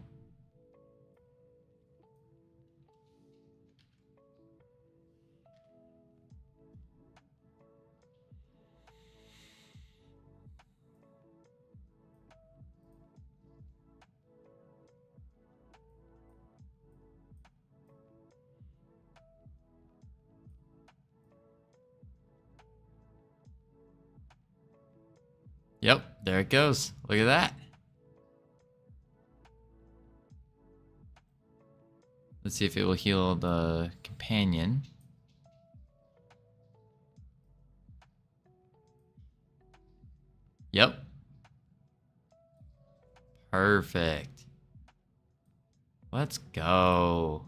Yep, there it goes. Look at that. Let's see if it will heal the companion. Yep. Perfect. Let's go.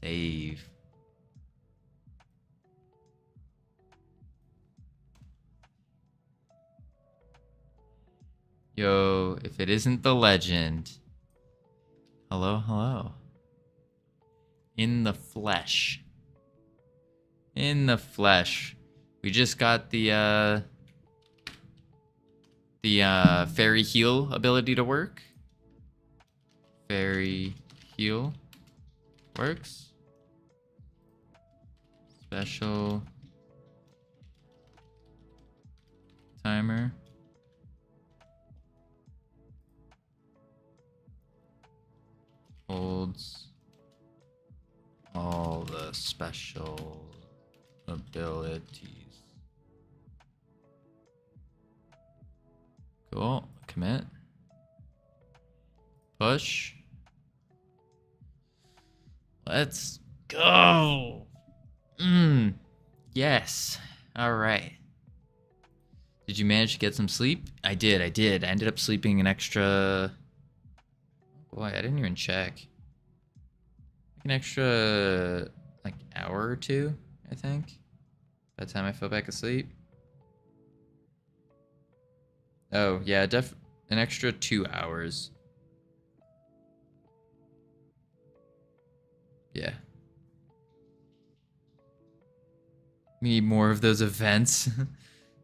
Save. Yo, if it isn't the legend. Hello, hello. In the flesh. In the flesh. We just got the fairy heal ability to work. Fairy heal works. Special timer. Holds all the special abilities. Cool. Commit. Push. Let's go. Yes. All right. Did you manage to get some sleep? I did. I ended up sleeping an extra. Boy, I didn't even check. An extra, like, hour or two, I think. By the time I fell back asleep. Oh, yeah, an extra 2 hours. Yeah. Need more of those events.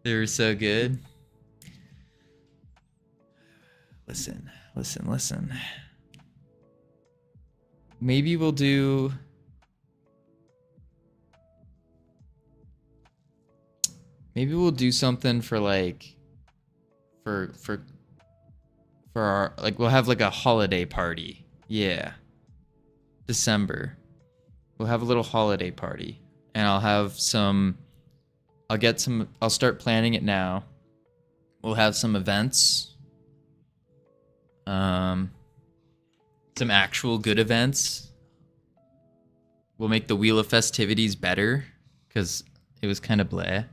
They were so good. Listen. maybe we'll do. Maybe we'll do something for like, for our, like, we'll have like a holiday party. Yeah. December. We'll have a little holiday party. And I'll start planning it now. We'll have some events. Some actual good events. We'll make the Wheel of Festivities better, because it was kind of bleh.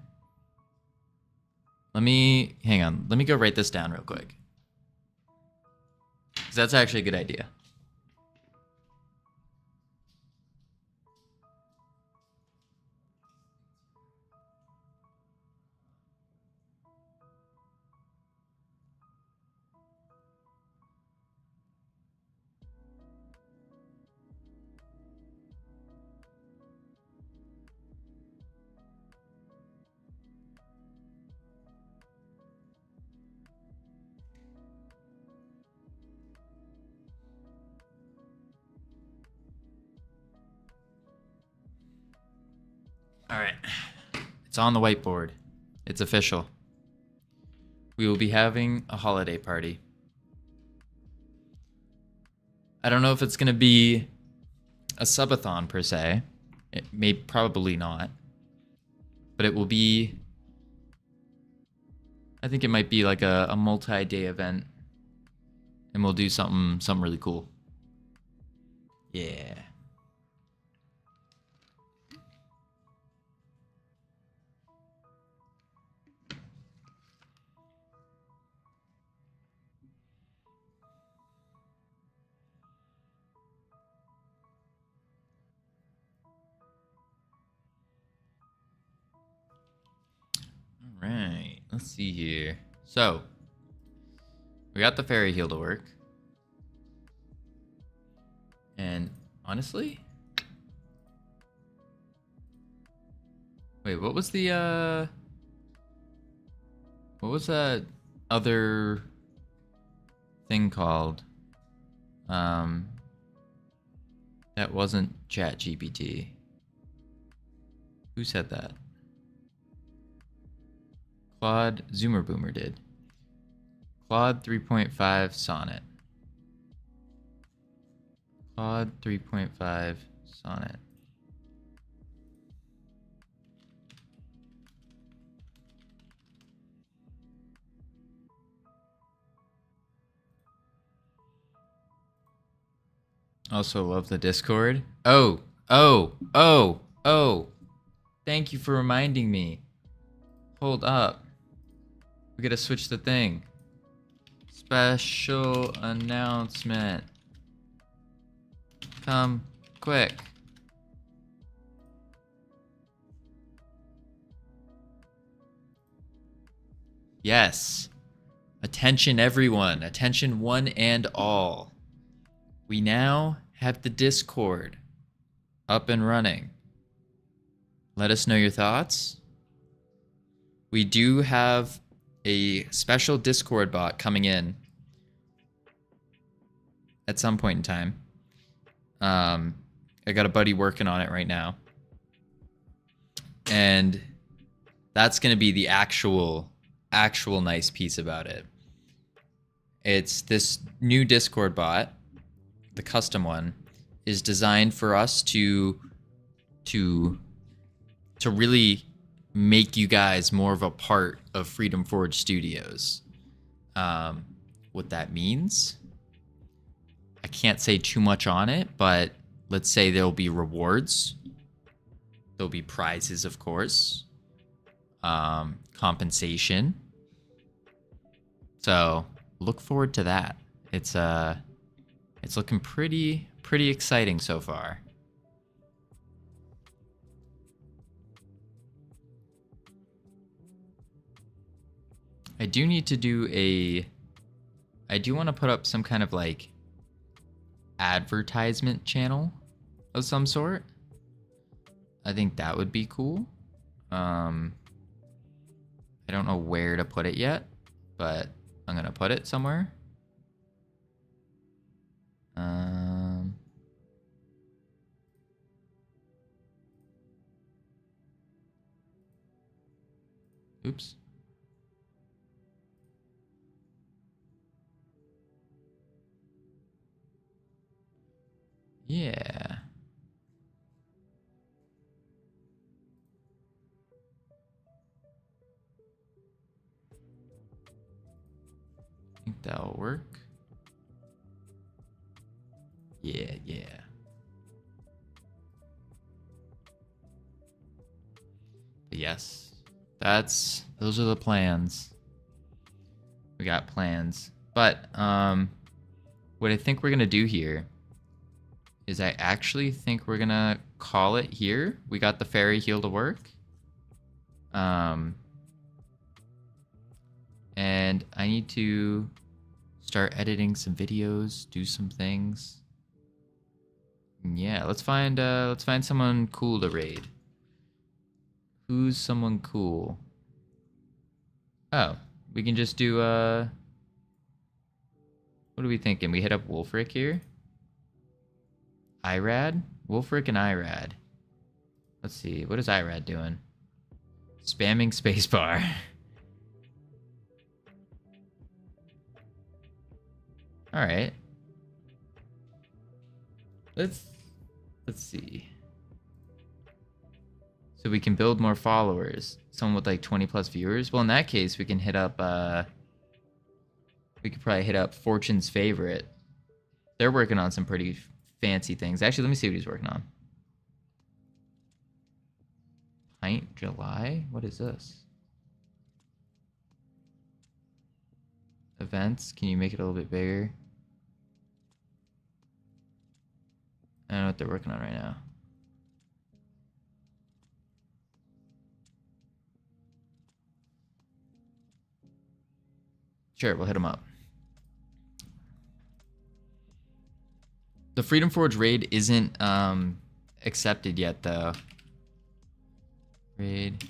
Hang on. Let me go write this down real quick. Because that's actually a good idea. All right. It's on the whiteboard. It's official. We will be having a holiday party. I don't know if it's going to be a subathon per se. It may probably not. But it will be, I think it might be like a multi-day event. And we'll do something really cool. Yeah. Right, let's see here. So, we got the fairy heal to work. And honestly, wait, what was that other thing called? That wasn't ChatGPT. Who said that? Claude Zoomer Boomer did. Claude 3.5 Sonnet. Claude 3.5 Sonnet. Also love the Discord. Oh. Thank you for reminding me. Hold up. We gotta switch the thing. Special announcement. Come quick. Yes. Attention everyone. Attention one and all. We now have the Discord up and running. Let us know your thoughts. We do have a special Discord bot coming in at some point in time. I got a buddy working on it right now. And that's going to be the actual nice piece about it. It's this new Discord bot, the custom one, is designed for us to really make you guys more of a part of Freedom Forge Studios. What that means, I can't say too much on it, but let's say there'll be rewards. There'll be prizes, of course. Compensation. So look forward to that. It's looking pretty exciting so far. I do need to do I do want to put up some kind of like advertisement channel of some sort. I think that would be cool. I don't know where to put it yet, but I'm gonna put it somewhere. Oops. Yeah. I think that'll work. Yeah, yeah. But yes, those are the plans. We got plans. But what I think we're gonna do here is I actually think we're gonna call it here. We got the fairy heal to work. And I need to start editing some videos, do some things. Yeah, let's find someone cool to raid. Who's someone cool? Oh, we can just do what are we thinking? We hit up Wolfric here? Irad? Wolfric and Irad. Let's see, what is Irad doing? Spamming spacebar. Alright. Let's see. So we can build more followers. Someone with like 20 plus viewers. Well, in that case, we can hit up we could probably hit up Fortune's Favorite. They're working on some pretty fancy things. Actually, let me see what he's working on. Pint July? What is this? Events? Can you make it a little bit bigger? I don't know what they're working on right now. Sure, we'll hit them up. The Freedom Forge raid isn't accepted yet, though. Raid.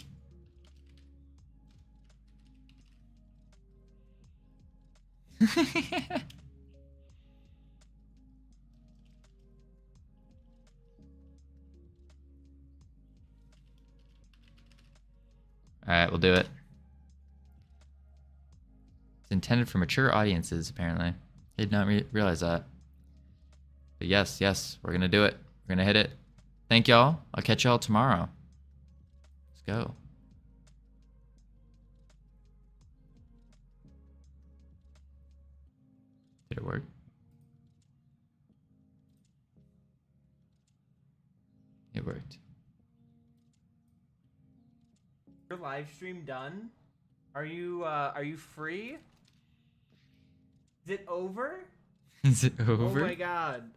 Alright, we'll do it. It's intended for mature audiences, apparently. Did not realize that. But yes, we're gonna do it. We're gonna hit it. Thank y'all. I'll catch y'all tomorrow. Let's go. Did it work? It worked. Your live stream done? Are you free? Is it over? Is it over? Oh my god.